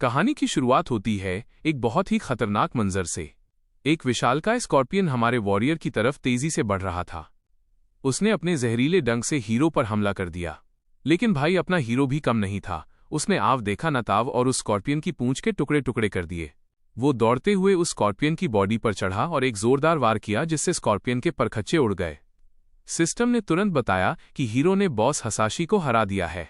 कहानी की शुरुआत होती है एक बहुत ही खतरनाक मंजर से। एक विशालकाय स्कॉर्पियन हमारे वॉरियर की तरफ तेजी से बढ़ रहा था। उसने अपने जहरीले डंक से हीरो पर हमला कर दिया, लेकिन भाई अपना हीरो भी कम नहीं था। उसने आव देखा न ताव और उस स्कॉर्पियन की पूंछ के टुकड़े टुकड़े कर दिए। वो दौड़ते हुए उस स्कॉर्पियन की बॉडी पर चढ़ा और एक जोरदार वार किया जिससे स्कॉर्पियन के परखच्चे उड़ गए। सिस्टम ने तुरंत बताया कि हीरो ने बॉस हसाशी को हरा दिया है।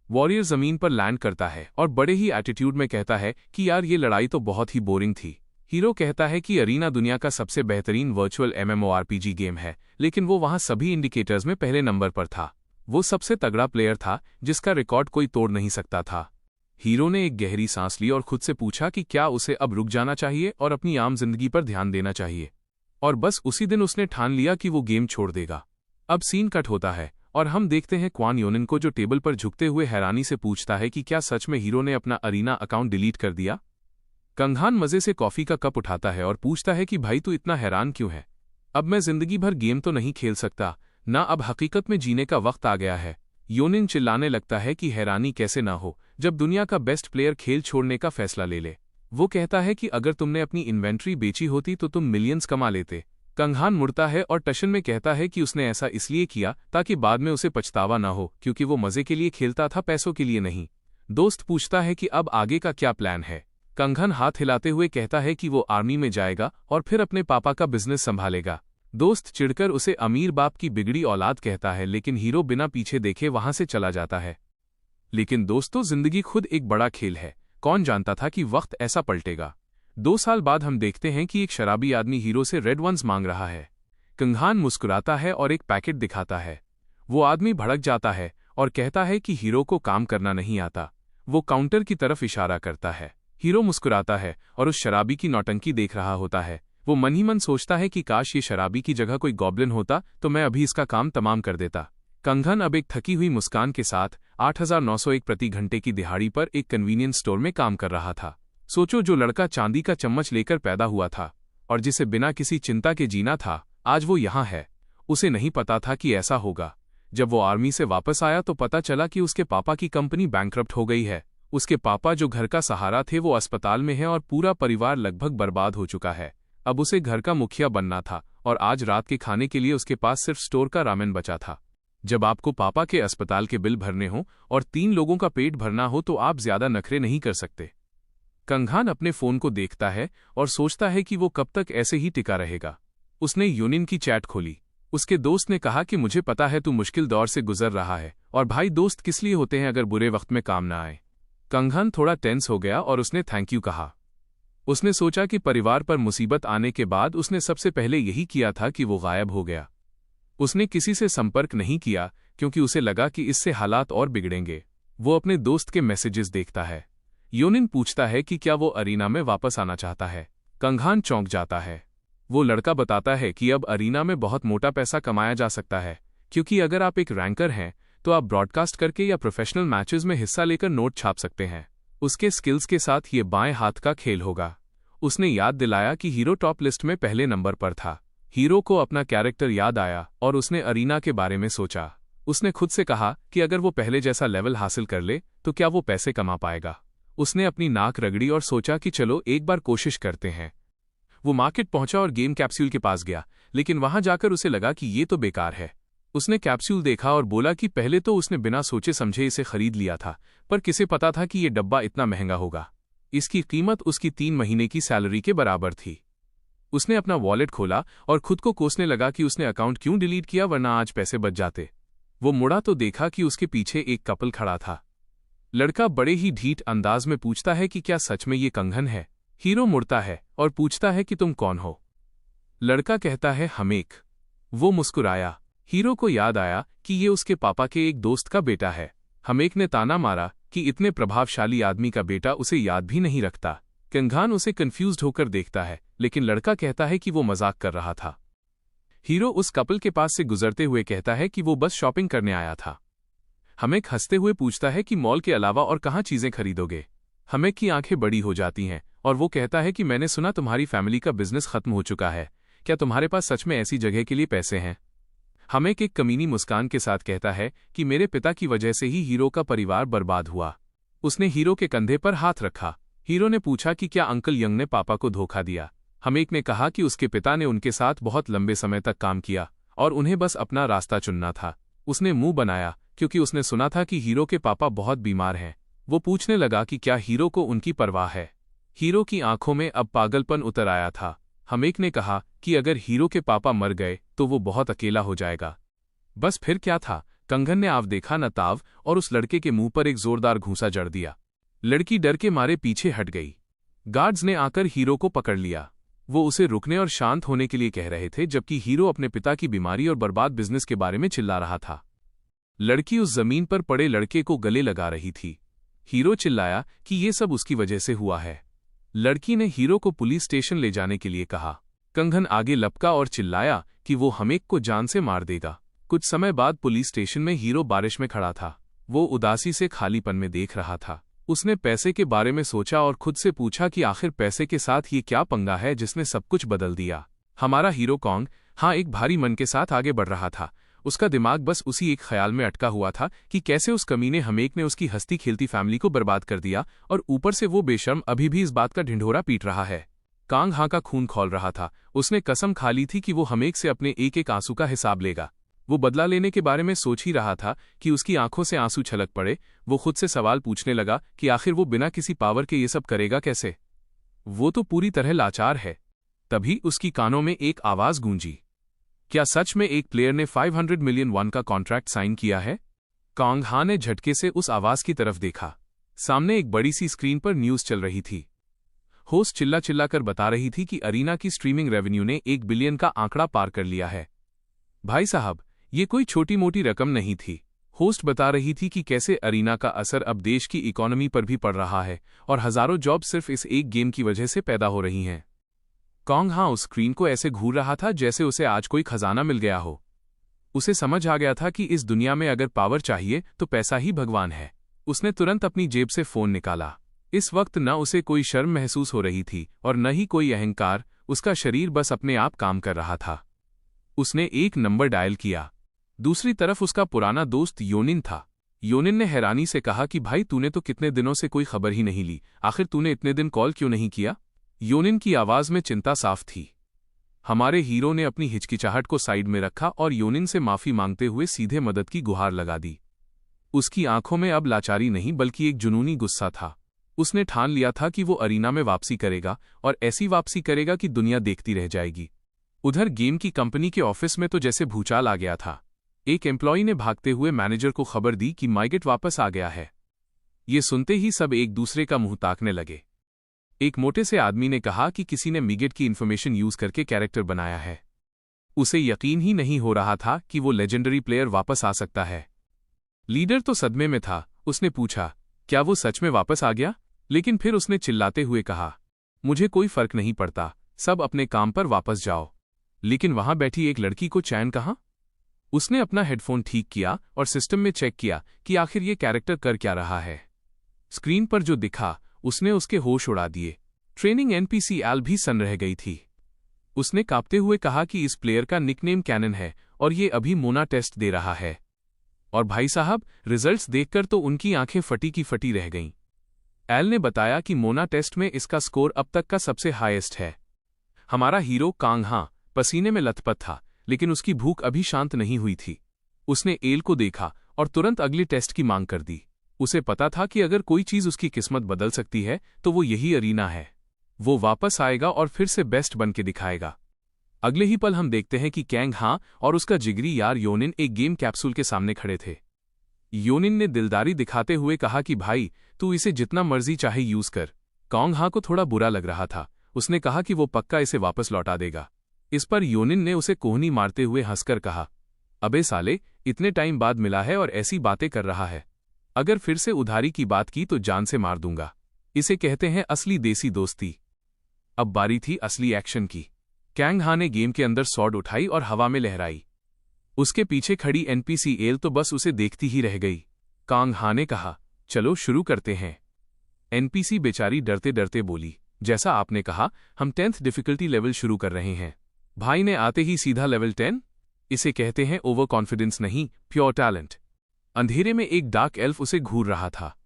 वॉरियर जमीन पर लैंड करता है और बड़े ही एटीट्यूड में कहता है कि यार ये लड़ाई तो बहुत ही बोरिंग थी। हीरो कहता है कि अरीना दुनिया का सबसे बेहतरीन वर्चुअल MMORPG गेम है, लेकिन वो वहां सभी इंडिकेटर्स में पहले नंबर पर था। वो सबसे तगड़ा प्लेयर था जिसका रिकॉर्ड कोई तोड़ नहीं सकता था। हीरो ने एक गहरी सांस ली और खुद से पूछा कि क्या उसे अब रुक जाना चाहिए और अपनी आम जिंदगी पर ध्यान देना चाहिए। और बस उसी दिन उसने ठान लिया कि वो गेम छोड़ देगा। अब सीन कट होता है और हम देखते हैं क्वान योनिन को, जो टेबल पर झुकते हुए हैरानी से पूछता है कि क्या सच में हीरो ने अपना अरीना अकाउंट डिलीट कर दिया। कंगहान मजे से कॉफी का कप उठाता है और पूछता है कि भाई तू इतना हैरान क्यों है? अब मैं जिंदगी भर गेम तो नहीं खेल सकता ना, अब हकीकत में जीने का वक्त आ गया है। योनिन चिल्लाने लगता है कि हैरानी कैसे ना हो जब दुनिया का बेस्ट प्लेयर खेल छोड़ने का फैसला ले ले। वो कहता है कि अगर तुमने अपनी इन्वेंट्री बेची होती तो तुम मिलियंस कमा लेते। कंगहान मुड़ता है और टशन में कहता है कि उसने ऐसा इसलिए किया ताकि बाद में उसे पछतावा ना हो, क्योंकि वो मजे के लिए खेलता था, पैसों के लिए नहीं। दोस्त पूछता है कि अब आगे का क्या प्लान है। कंगन हाथ हिलाते हुए कहता है कि वो आर्मी में जाएगा और फिर अपने पापा का बिजनेस संभालेगा। दोस्त चिढ़कर उसे अमीर बाप की बिगड़ी औलाद कहता है, लेकिन हीरो बिना पीछे देखे वहां से चला जाता है। लेकिन दोस्तों, जिंदगी खुद एक बड़ा खेल है। कौन जानता था कि वक्त ऐसा पलटेगा। 2 साल बाद हम देखते हैं कि एक शराबी आदमी हीरो से रेड वंस मांग रहा है। कंगहान मुस्कुराता है और एक पैकेट दिखाता है। वो आदमी भड़क जाता है और कहता है कि हीरो को काम करना नहीं आता। वो काउंटर की तरफ इशारा करता है। हीरो मुस्कुराता है और उस शराबी की नौटंकी देख रहा होता है। वो मन ही मन सोचता है कि काश ये शराबी की जगह कोई गॉब्लिन होता तो मैं अभी इसका काम तमाम कर देता। कंगन अब एक थकी हुई मुस्कान के साथ 8901 प्रति घंटे की दिहाड़ी पर एक कन्वीनियंस स्टोर में काम कर रहा था। सोचो, जो लड़का चांदी का चम्मच लेकर पैदा हुआ था और जिसे बिना किसी चिंता के जीना था, आज वो यहाँ है। उसे नहीं पता था कि ऐसा होगा। जब वो आर्मी से वापस आया तो पता चला कि उसके पापा की कंपनी बैंकरप्ट हो गई है। उसके पापा जो घर का सहारा थे वो अस्पताल में हैं और पूरा परिवार लगभग बर्बाद हो चुका है। अब उसे घर का मुखिया बनना था और आज रात के खाने के लिए उसके पास सिर्फ स्टोर का रामेन बचा था। जब आपको पापा के अस्पताल के बिल भरने हो और 3 लोगों का पेट भरना हो तो आप ज्यादा नखरे नहीं कर सकते। कंगहान अपने फोन को देखता है और सोचता है कि वो कब तक ऐसे ही टिका रहेगा। उसने योनिन की चैट खोली। उसके दोस्त ने कहा कि मुझे पता है तू मुश्किल दौर से गुजर रहा है, और भाई दोस्त किस लिए होते हैं अगर बुरे वक्त में काम ना आए। कंगहान थोड़ा टेंस हो गया और उसने थैंक यू कहा। उसने सोचा कि परिवार पर मुसीबत आने के बाद उसने सबसे पहले यही किया था कि वो गायब हो गया। उसने किसी से संपर्क नहीं किया क्योंकि उसे लगा कि इससे हालात और बिगड़ेंगे। वो अपने दोस्त के मैसेजेस देखता है। योनिन पूछता है कि क्या वो अरीना में वापस आना चाहता है। कंगहान चौंक जाता है। वो लड़का बताता है कि अब अरीना में बहुत मोटा पैसा कमाया जा सकता है, क्योंकि अगर आप एक रैंकर हैं तो आप ब्रॉडकास्ट करके या प्रोफेशनल मैचेस में हिस्सा लेकर नोट छाप सकते हैं। उसके स्किल्स के साथ ये बाएं हाथ का खेल होगा। उसने याद दिलाया कि हीरो टॉप लिस्ट में पहले नंबर पर था। हीरो को अपना कैरेक्टर याद आया और उसने अरीना के बारे में सोचा। उसने खुद से कहा कि अगर वो पहले जैसा लेवल हासिल कर ले तो क्या वो पैसे कमा पाएगा। उसने अपनी नाक रगड़ी और सोचा कि चलो एक बार कोशिश करते हैं। वो मार्केट पहुंचा और गेम कैप्सूल के पास गया, लेकिन वहां जाकर उसे लगा कि ये तो बेकार है। उसने कैप्सूल देखा और बोला कि पहले तो उसने बिना सोचे समझे इसे खरीद लिया था, पर किसे पता था कि ये डब्बा इतना महंगा होगा। इसकी कीमत उसकी 3 महीने की सैलरी के बराबर थी। उसने अपना वॉलेट खोला और खुद को कोसने लगा कि उसने अकाउंट क्यों डिलीट किया, वरना आज पैसे बच जाते। वो मुड़ा तो देखा कि उसके पीछे एक कपल खड़ा था। लड़का बड़े ही ढीठ अंदाज में पूछता है कि क्या सच में ये कंगन है। हीरो मुड़ता है और पूछता है कि तुम कौन हो। लड़का कहता है हमेक। वो मुस्कुराया। हीरो को याद आया कि ये उसके पापा के एक दोस्त का बेटा है। हमेक ने ताना मारा कि इतने प्रभावशाली आदमी का बेटा उसे याद भी नहीं रखता। कंगहान उसे कंफ्यूज्ड होकर देखता है, लेकिन लड़का कहता है कि वो मजाक कर रहा था। हीरो उस कपल के पास से गुजरते हुए कहता है कि वो बस शॉपिंग करने आया था। हमेक हंसते हुए पूछता है कि मॉल के अलावा और कहाँ चीजें खरीदोगे। हमेक की आंखें बड़ी हो जाती हैं और वो कहता है कि मैंने सुना तुम्हारी फैमिली का बिजनेस खत्म हो चुका है, क्या तुम्हारे पास सच में ऐसी जगह के लिए पैसे हैं? हमेक एक कमीनी मुस्कान के साथ कहता है कि मेरे पिता की वजह से ही हीरो का परिवार बर्बाद हुआ। उसने हीरो के कंधे पर हाथ रखा। हीरो ने पूछा कि क्या अंकल यंग ने पापा को धोखा दिया। हमेक ने कहा कि उसके पिता ने उनके साथ बहुत लंबे समय तक काम किया और उन्हें बस अपना रास्ता चुनना था। उसने मुंह बनाया क्योंकि उसने सुना था कि हीरो के पापा बहुत बीमार हैं। वो पूछने लगा कि क्या हीरो को उनकी परवाह है। हीरो की आंखों में अब पागलपन उतर आया था। हमेक ने कहा कि अगर हीरो के पापा मर गए तो वो बहुत अकेला हो जाएगा। बस फिर क्या था, कंगन ने आव देखा न ताव और उस लड़के के मुंह पर एक जोरदार घूंसा जड़ दिया। लड़की डर के मारे पीछे हट गई। गार्ड्स ने आकर हीरो को पकड़ लिया। वो उसे रुकने और शांत होने के लिए कह रहे थे, जबकि हीरो अपने पिता की बीमारी और बर्बाद बिजनेस के बारे में चिल्ला रहा था। लड़की उस जमीन पर पड़े लड़के को गले लगा रही थी। हीरो चिल्लाया कि ये सब उसकी वजह से हुआ है। लड़की ने हीरो को पुलिस स्टेशन ले जाने के लिए कहा। कंगन आगे लपका और चिल्लाया कि वो हमेक को जान से मार देगा। कुछ समय बाद पुलिस स्टेशन में हीरो बारिश में खड़ा था। वो उदासी से खालीपन में देख रहा था। उसने पैसे के बारे में सोचा और खुद से पूछा कि आखिर पैसे के साथ ये क्या पंगा है जिसने सब कुछ बदल दिया। हमारा हीरो कॉन्ग एक भारी मन के साथ आगे बढ़ रहा था। उसका दिमाग बस उसी एक ख्याल में अटका हुआ था कि कैसे उस कमीने हमेक ने उसकी हंसती खेलती फैमिली को बर्बाद कर दिया, और ऊपर से वो बेशर्म अभी भी इस बात का ढिंढोरा पीट रहा है। कांग का खून खौल रहा था। उसने कसम खा ली थी कि वो हमेक से अपने एक एक आंसू का हिसाब लेगा। वो बदला लेने के बारे में सोच ही रहा था कि उसकी आंखों से आंसू छलक पड़े। वो खुद से सवाल पूछने लगा कि आखिर वो बिना किसी पावर के ये सब करेगा कैसे। वो तो पूरी तरह लाचार है। तभी उसकी कानों में एक आवाज गूंजी, क्या सच में एक प्लेयर ने 500 मिलियन वॉन का कॉन्ट्रैक्ट साइन किया है? कांग ने झटके से उस आवाज की तरफ देखा। सामने एक बड़ी सी स्क्रीन पर न्यूज चल रही थी। होस्ट चिल्ला चिल्लाकर बता रही थी कि अरीना की स्ट्रीमिंग रेवेन्यू ने 1 बिलियन का आंकड़ा पार कर लिया है। भाई साहब, ये कोई छोटी मोटी रकम नहीं थी। होस्ट बता रही थी कि कैसे अरीना का असर अब देश की इकोनॉमी पर भी पड़ रहा है और हजारों जॉब सिर्फ इस एक गेम की वजह से पैदा हो रही हैं। कांग उस स्क्रीन को ऐसे घूर रहा था जैसे उसे आज कोई खजाना मिल गया हो। उसे समझ आ गया था कि इस दुनिया में अगर पावर चाहिए तो पैसा ही भगवान है। उसने तुरंत अपनी जेब से फोन निकाला। इस वक्त न उसे कोई शर्म महसूस हो रही थी और न ही कोई अहंकार। उसका शरीर बस अपने आप काम कर रहा था। उसने एक नंबर डायल किया। दूसरी तरफ उसका पुराना दोस्त योनिन था। योनिन ने हैरानी से कहा कि भाई, तूने तो कितने दिनों से कोई खबर ही नहीं ली। आखिर तूने इतने दिन कॉल क्यों नहीं किया? योनिन की आवाज में चिंता साफ थी। हमारे हीरो ने अपनी हिचकिचाहट को साइड में रखा और योनिन से माफी मांगते हुए सीधे मदद की गुहार लगा दी। उसकी आंखों में अब लाचारी नहीं बल्कि एक जुनूनी गुस्सा था। उसने ठान लिया था कि वो अरीना में वापसी करेगा और ऐसी वापसी करेगा कि दुनिया देखती रह जाएगी। उधर गेम की कंपनी के ऑफिस में तो जैसे भूचाल आ गया था। एक एम्प्लॉई ने भागते हुए मैनेजर को खबर दी कि माइगेट वापस आ गया है। ये सुनते ही सब एक दूसरे का मुंह ताकने लगे। एक मोटे से आदमी ने कहा कि किसी ने मिगेट की इन्फॉर्मेशन यूज करके कैरेक्टर बनाया है। उसे यकीन ही नहीं हो रहा था कि वो लेजेंडरी प्लेयर वापस आ सकता है। लीडर तो सदमे में था। उसने पूछा, क्या वो सच में वापस आ गया? लेकिन फिर उसने चिल्लाते हुए कहा, मुझे कोई फर्क नहीं पड़ता, सब अपने काम पर वापस जाओ। लेकिन वहां बैठी एक लड़की को चैन कहां? उसने अपना हेडफोन ठीक किया और सिस्टम में चेक किया कि आखिर ये कैरेक्टर कर क्या रहा है। स्क्रीन पर जो दिखा उसने उसके होश उड़ा दिए। ट्रेनिंग एनपीसी एल भी सन्न रह गई थी। उसने कांपते हुए कहा कि इस प्लेयर का निकनेम कैनन है और ये अभी मोना टेस्ट दे रहा है। और भाई साहब, रिजल्ट्स देखकर तो उनकी आंखें फटी की फटी रह गईं। एल ने बताया कि मोना टेस्ट में इसका स्कोर अब तक का सबसे हाईएस्ट है। हमारा हीरो कांग पसीने में लथपथ था, लेकिन उसकी भूख अभी शांत नहीं हुई थी। उसने एल को देखा और तुरंत अगली टेस्ट की मांग कर दी। उसे पता था कि अगर कोई चीज उसकी किस्मत बदल सकती है तो वो यही अरीना है। वो वापस आएगा और फिर से बेस्ट बन के दिखाएगा। अगले ही पल हम देखते हैं कि कैंग और उसका जिगरी यार योनिन एक गेम कैप्सूल के सामने खड़े थे। योनिन ने दिलदारी दिखाते हुए कहा कि भाई, तू इसे जितना मर्जी चाहे यूज कर। कांग को थोड़ा बुरा लग रहा था। उसने कहा कि वो पक्का इसे वापस लौटा देगा। इस पर योनिन ने उसे कोहनी मारते हुए हंसकर कहा, अबे साले, इतने टाइम बाद मिला है और ऐसी बातें कर रहा है। अगर फिर से उधारी की बात की तो जान से मार दूंगा। इसे कहते हैं असली देसी दोस्ती। अब बारी थी असली एक्शन की। कैंग ने गेम के अंदर सॉर्ड उठाई और हवा में लहराई। उसके पीछे खड़ी एनपीसी एल तो बस उसे देखती ही रह गई। कांग ने कहा, चलो शुरू करते हैं। एनपीसी बेचारी डरते डरते बोली, जैसा आपने कहा, हम 10th डिफिकल्टी लेवल शुरू कर रहे हैं। भाई ने आते ही सीधा लेवल 10? इसे कहते हैं ओवर कॉन्फिडेंस नहीं, प्योर टैलेंट। अंधेरे में एक डार्क एल्फ उसे घूर रहा था।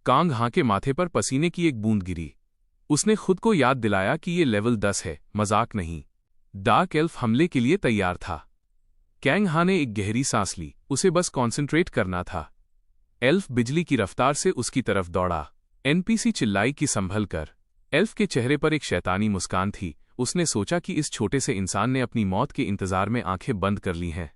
कांग के माथे पर पसीने की एक बूंद गिरी। उसने खुद को याद दिलाया कि ये लेवल 10 है, मजाक नहीं। डार्क एल्फ हमले के लिए तैयार था। कैंग हा ने एक गहरी सांस ली, उसे बस कॉन्सेंट्रेट करना था। एल्फ बिजली की रफ्तार से उसकी तरफ दौड़ा। एनपीसी चिल्लाई कि संभल कर। एल्फ के चेहरे पर एक शैतानी मुस्कान थी। उसने सोचा कि इस छोटे से इंसान ने अपनी मौत के इंतजार में आंखें बंद कर ली हैं।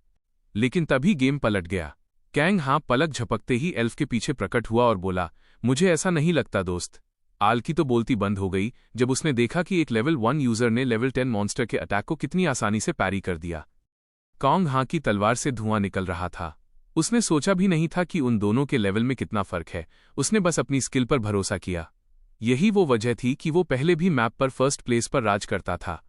लेकिन तभी गेम पलट गया। कैंग हा पलक झपकते ही एल्फ के पीछे प्रकट हुआ और बोला, मुझे ऐसा नहीं लगता दोस्त। आल की तो बोलती बंद हो गई जब उसने देखा कि एक लेवल 1 यूजर ने लेवल 10 मॉन्स्टर के अटैक को कितनी आसानी से पैरी कर दिया। कांग हा की तलवार से धुआं निकल रहा था। उसने सोचा भी नहीं था कि उन दोनों के लेवल में कितना फर्क है। उसने बस अपनी स्किल पर भरोसा किया। यही वो वजह थी कि वो पहले भी मैप पर फर्स्ट प्लेस पर राज करता था।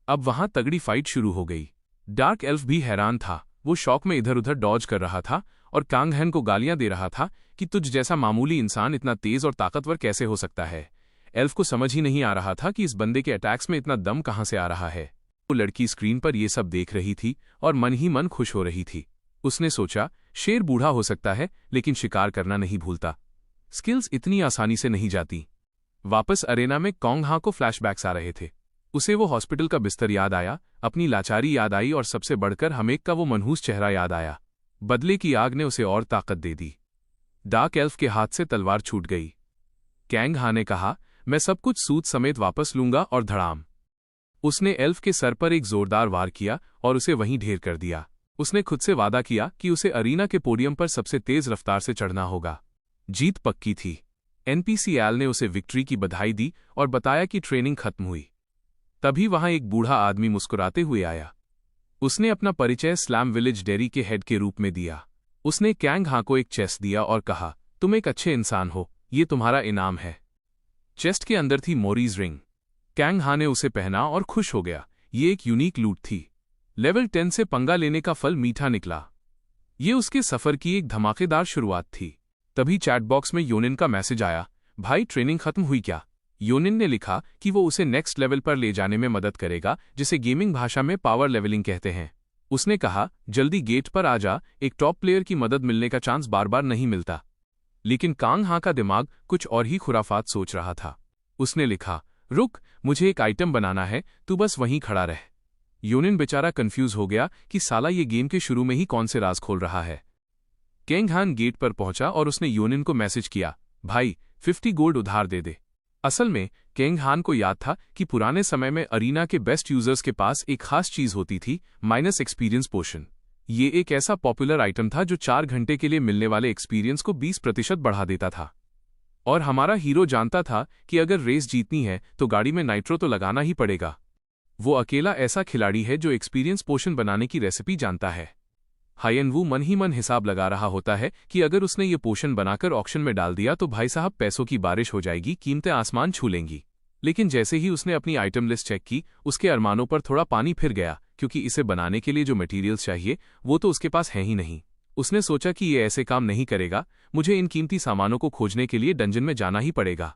अब वहां तगड़ी फाइट शुरू हो गई। डार्क एल्फ भी हैरान था। वो शौक में इधर उधर डॉज कर रहा था और कांग हैन को गालियां दे रहा था कि तुझ जैसा मामूली इंसान इतना तेज और ताकतवर कैसे हो सकता है। एल्फ को समझ ही नहीं आ रहा था कि इस बंदे के अटैक्स में इतना दम कहां से आ रहा है। वो लड़की स्क्रीन पर ये सब देख रही थी और मन ही मन खुश हो रही थी। उसने सोचा, शेर बूढ़ा हो सकता है लेकिन शिकार करना नहीं भूलता। स्किल्स इतनी आसानी से नहीं जाती। वापस अरेना में कांग हा को फ्लैशबैक्स आ रहे थे। उसे वो हॉस्पिटल का बिस्तर याद आया, अपनी लाचारी याद आई और सबसे बढ़कर हमेक का वो मनहूस चेहरा याद आया। बदले की आग ने उसे और ताकत दे दी। डार्क एल्फ के हाथ से तलवार छूट गई। कैंग हा ने कहा, मैं सब कुछ सूद समेत वापस लूंगा और धड़ाम। उसने एल्फ के सर पर एक जोरदार वार किया और उसे वहीं ढेर कर दिया। उसने खुद से वादा किया कि उसे अरीना के पोडियम पर सबसे तेज रफ्तार से चढ़ना होगा। जीत पक्की थी। एनपीसी एल ने उसे विक्ट्री की बधाई दी और बताया कि ट्रेनिंग खत्म हुई। तभी वहां एक बूढ़ा आदमी मुस्कुराते हुए आया। उसने अपना परिचय स्लैम विलेज डेयरी के हेड के रूप में दिया। उसने कैंग हा को एक चेस्ट दिया और कहा, तुम एक अच्छे इंसान हो, ये तुम्हारा इनाम है। चेस्ट के अंदर थी मोरीज रिंग। कैंग हा ने उसे पहना और खुश हो गया। ये एक यूनिक लूट थी। लेवल 10 से पंगा लेने का फल मीठा निकला। ये उसके सफर की एक धमाकेदार शुरुआत थी। तभी चैटबॉक्स में योनिन का मैसेज आया, भाई ट्रेनिंग खत्म हुई क्या? योनिन ने लिखा कि वो उसे नेक्स्ट लेवल पर ले जाने में मदद करेगा, जिसे गेमिंग भाषा में पावर लेवलिंग कहते हैं। उसने कहा, जल्दी गेट पर आ जा, एक टॉप प्लेयर की मदद मिलने का चांस बार बार नहीं मिलता। लेकिन कांग हा का दिमाग कुछ और ही खुराफात सोच रहा था। उसने लिखा, रुक, मुझे एक आइटम बनाना है, तू बस वहीं खड़ा रह। योनिन बेचारा कंफ्यूज हो गया कि साला ये गेम के शुरू में ही कौन से राज खोल रहा है। कैंग हान गेट पर पहुंचा और उसने योनिन को मैसेज किया, भाई 50 गोल्ड उधार दे दे। असल में कैंग हान को याद था कि पुराने समय में अरीना के बेस्ट यूजर्स के पास एक खास चीज होती थी, माइनस एक्सपीरियंस पोशन। ये एक ऐसा पॉपुलर आइटम था जो 4 घंटे के लिए मिलने वाले एक्सपीरियंस को 20% बढ़ा देता था। और हमारा हीरो जानता था कि अगर रेस जीतनी है तो गाड़ी में नाइट्रो तो लगाना ही पड़ेगा। वो अकेला ऐसा खिलाड़ी है जो एक्सपीरियंस पोशन बनाने की रेसिपी जानता है। हायन वू मन ही मन हिसाब लगा रहा होता है कि अगर उसने ये पोशन बनाकर ऑक्शन में डाल दिया तो भाई साहब पैसों की बारिश हो जाएगी, कीमतें आसमान छू लेंगी। लेकिन जैसे ही उसने अपनी आइटम लिस्ट चेक की, उसके अरमानों पर थोड़ा पानी फिर गया, क्योंकि इसे बनाने के लिए जो मटेरियल्स चाहिए वो तो उसके पास है ही नहीं। उसने सोचा कि ये ऐसे काम नहीं करेगा, मुझे इन कीमती सामानों को खोजने के लिए डंजन में जाना ही पड़ेगा।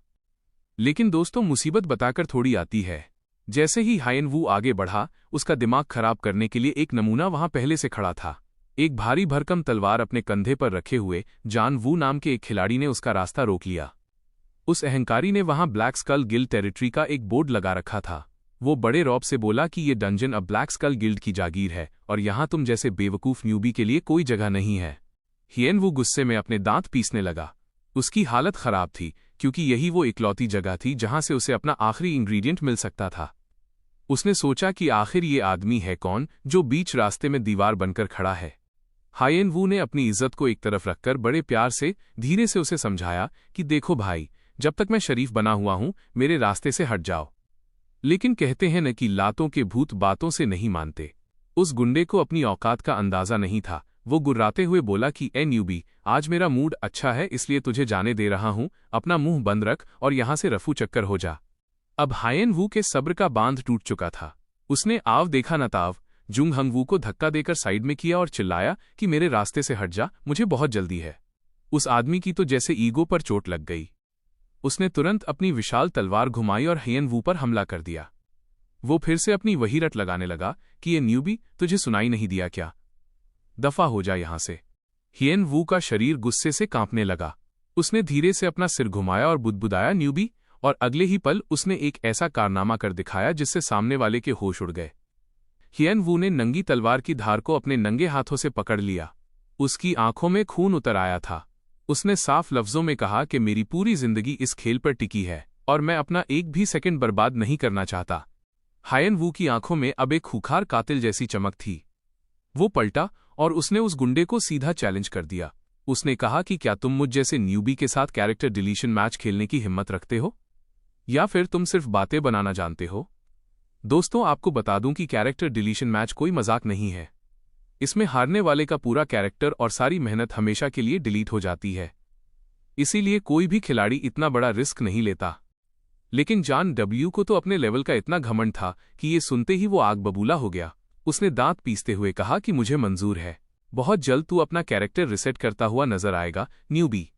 लेकिन दोस्तों, मुसीबत बताकर थोड़ी आती है। जैसे ही हायन वू आगे बढ़ा, उसका दिमाग खराब करने के लिए एक नमूना वहां पहले से खड़ा था। एक भारी भरकम तलवार अपने कंधे पर रखे हुए जान वू नाम के एक खिलाड़ी ने उसका रास्ता रोक लिया। उस अहंकारी ने वहां ब्लैक स्कल गिल्ड टेरिटरी का एक बोर्ड लगा रखा था। वो बड़े रौब से बोला कि ये डंजन अब ब्लैक स्कल गिल्ड की जागीर है और यहां तुम जैसे बेवकूफ न्यूबी के लिए कोई जगह नहीं है। हियन वू गुस्से में अपने दांत पीसने लगा। उसकी हालत खराब थी, क्योंकि यही वो इकलौती जगह थी जहां से उसे अपना आखिरी इंग्रेडिएंट मिल सकता था। उसने सोचा कि आखिर ये आदमी है कौन जो बीच रास्ते में दीवार बनकर खड़ा है। हायन वू ने अपनी इज्जत को एक तरफ रखकर बड़े प्यार से धीरे से उसे समझाया कि देखो भाई, जब तक मैं शरीफ बना हुआ हूं, मेरे रास्ते से हट जाओ। लेकिन कहते हैं न कि लातों के भूत बातों से नहीं मानते। उस गुंडे को अपनी औकात का अंदाजा नहीं था। वो गुर्राते हुए बोला कि ए न्यूबी, आज मेरा मूड अच्छा है इसलिए तुझे जाने दे रहा हूं, अपना मुंह बंद रख और यहां से रफू चक्कर हो जा। अब हायन वू के सब्र का बांध टूट चुका था। उसने आव देखा न ताव जुंग हंग वू को धक्का देकर साइड में किया और चिल्लाया कि मेरे रास्ते से हट जा, मुझे बहुत जल्दी है। उस आदमी की तो जैसे ईगो पर चोट लग गई। उसने तुरंत अपनी विशाल तलवार घुमाई और हायन वू पर हमला कर दिया। वो फिर से अपनी वही रट लगाने लगा कि ये न्यूबी, तुझे सुनाई नहीं दिया क्या? दफा हो जा यहां से। हायन वू का शरीर गुस्से से कांपने लगा। उसने धीरे से अपना सिर घुमाया और बुदबुदाया, न्यूबी, और अगले ही पल उसने एक ऐसा कारनामा कर दिखाया जिससे सामने वाले के होश उड़ गए। हियन वू ने नंगी तलवार की धार को अपने नंगे हाथों से पकड़ लिया। उसकी आंखों में खून उतर आया था। उसने साफ लफ्जों में कहा कि मेरी पूरी जिंदगी इस खेल पर टिकी है और मैं अपना एक भी सेकंड बर्बाद नहीं करना चाहता। हायन वू की आंखों में अब एक खूंखार कातिल जैसी चमक थी। वो पलटा और उसने उस गुंडे को सीधा चैलेंज कर दिया। उसने कहा कि क्या तुम मुझ जैसे न्यूबी के साथ कैरेक्टर डिलीशन मैच खेलने की हिम्मत रखते हो, या फिर तुम सिर्फ बातें बनाना जानते हो? दोस्तों, आपको बता दूं कि कैरेक्टर डिलीशन मैच कोई मजाक नहीं है। इसमें हारने वाले का पूरा कैरेक्टर और सारी मेहनत हमेशा के लिए डिलीट हो जाती है। इसीलिए कोई भी खिलाड़ी इतना बड़ा रिस्क नहीं लेता। लेकिन जॉन डब्ल्यू को तो अपने लेवल का इतना घमंड था कि ये सुनते ही वो आग बबूला हो गया। उसने दांत पीसते हुए कहा कि मुझे मंजूर है, बहुत जल्द तू अपना कैरेक्टर रिसेट करता हुआ नजर आएगा, न्यूबी।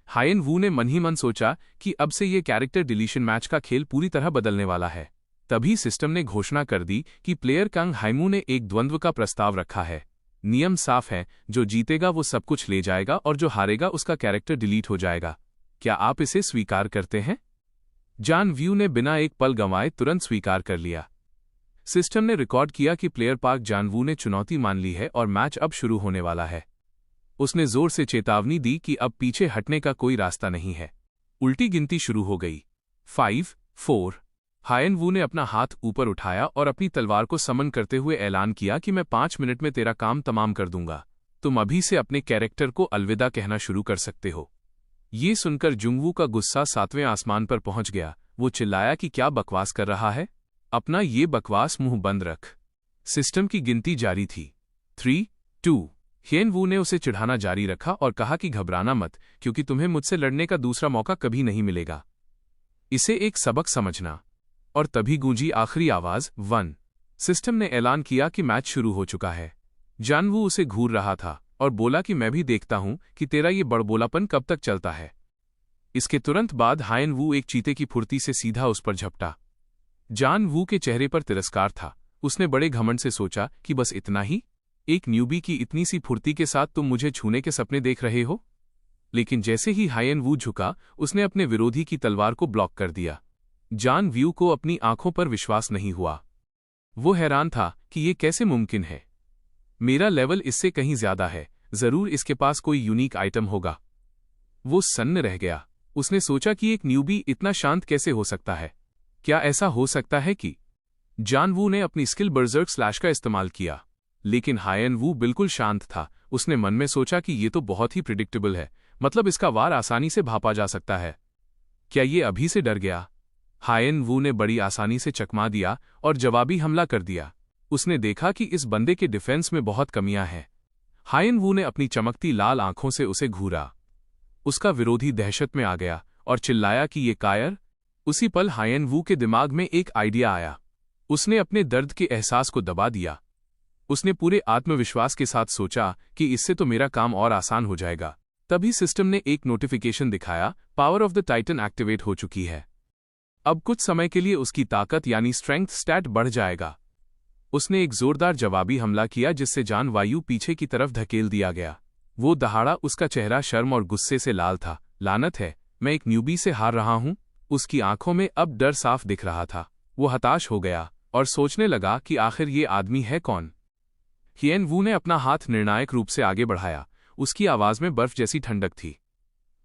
हायन वू ने मन ही मन सोचा कि अब से ये कैरेक्टर डिलीशन मैच का खेल पूरी तरह बदलने वाला है। तभी सिस्टम ने घोषणा कर दी कि प्लेयर कांग हाइमू ने एक द्वंद्व का प्रस्ताव रखा है। नियम साफ है, जो जीतेगा वो सब कुछ ले जाएगा और जो हारेगा उसका कैरेक्टर डिलीट हो जाएगा। क्या आप इसे स्वीकार करते हैं? जॉन व्यू ने बिना एक पल गंवाए तुरंत स्वीकार कर लिया। सिस्टम ने रिकॉर्ड किया कि प्लेयर पार्क जॉन वू ने चुनौती मान ली है और मैच अब शुरू होने वाला है। उसने जोर से चेतावनी दी कि अब पीछे हटने का कोई रास्ता नहीं है। उल्टी गिनती शुरू हो गई। 5, 4। हायन वू ने अपना हाथ ऊपर उठाया और अपनी तलवार को समन करते हुए ऐलान किया कि मैं 5 मिनट में तेरा काम तमाम कर दूंगा। तुम अभी से अपने कैरेक्टर को अलविदा कहना शुरू कर सकते हो। ये सुनकर जुंगवू का गुस्सा 7वें आसमान पर पहुंच गया। वो चिल्लाया कि क्या बकवास कर रहा है? अपना ये बकवास मुंह बंद रख। सिस्टम की गिनती जारी थी। 3, 2। हियन वू ने उसे चिढ़ाना जारी रखा और कहा कि घबराना मत, क्योंकि तुम्हें मुझसे लड़ने का दूसरा मौका कभी नहीं मिलेगा। इसे एक सबक समझना। और तभी गूंजी आखिरी आवाज 1। सिस्टम ने ऐलान किया कि मैच शुरू हो चुका है। जॉन वू उसे घूर रहा था और बोला कि मैं भी देखता हूं कि तेरा ये बड़बोलापन कब तक चलता है। इसके तुरंत बाद हायन वू एक चीते की फुर्ती से सीधा उस पर झपटा। जॉन वू के चेहरे पर तिरस्कार था। उसने बड़े घमंड से सोचा कि बस इतना ही? एक न्यूबी की इतनी सी फुर्ती के साथ तुम मुझे छूने के सपने देख रहे हो? लेकिन जैसे ही हायन वू झुका, उसने अपने विरोधी की तलवार को ब्लॉक कर दिया। जॉन व्यू को अपनी आंखों पर विश्वास नहीं हुआ। वो हैरान था कि ये कैसे मुमकिन है। मेरा लेवल इससे कहीं ज्यादा है, जरूर इसके पास कोई यूनिक आइटम होगा। वो सन्न रह गया। उसने सोचा कि एक न्यूबी इतना शांत कैसे हो सकता है? क्या ऐसा हो सकता है कि जॉन वू ने अपनी स्किल बर्जर्क स्लैश का इस्तेमाल किया? लेकिन हायन वू बिल्कुल शांत था। उसने मन में सोचा कि ये तो बहुत ही प्रिडिक्टेबल है, मतलब इसका वार आसानी से भापा जा सकता है। क्या ये अभी से डर गया? हायन वू ने बड़ी आसानी से चकमा दिया और जवाबी हमला कर दिया। उसने देखा कि इस बंदे के डिफेंस में बहुत कमियां हैं। हायन वू ने अपनी चमकती लाल आंखों से उसे घूरा। उसका विरोधी दहशत में आ गया और चिल्लाया कि ये कायर। उसी पल हायन वू के दिमाग में एक आइडिया आया। उसने अपने दर्द के एहसास को दबा दिया। उसने पूरे आत्मविश्वास के साथ सोचा कि इससे तो मेरा काम और आसान हो जाएगा। तभी सिस्टम ने एक नोटिफिकेशन दिखाया, power of the Titan activate हो चुकी है। अब कुछ समय के लिए उसकी ताकत यानी स्ट्रेंथ स्टैट बढ़ जाएगा। उसने एक जोरदार जवाबी हमला किया जिससे जॉन वायु पीछे की तरफ धकेल दिया गया। वो दहाड़ा। उसका चेहरा शर्म और गुस्से से लाल था। लानत है, मैं एक न्यूबी से हार रहा हूं। उसकी आंखों में अब डर साफ दिख रहा था। वो हताश हो गया और सोचने लगा कि आखिर ये आदमी है कौन। हियन वू ने अपना हाथ निर्णायक रूप से आगे बढ़ाया। उसकी आवाज में बर्फ जैसी ठंडक थी।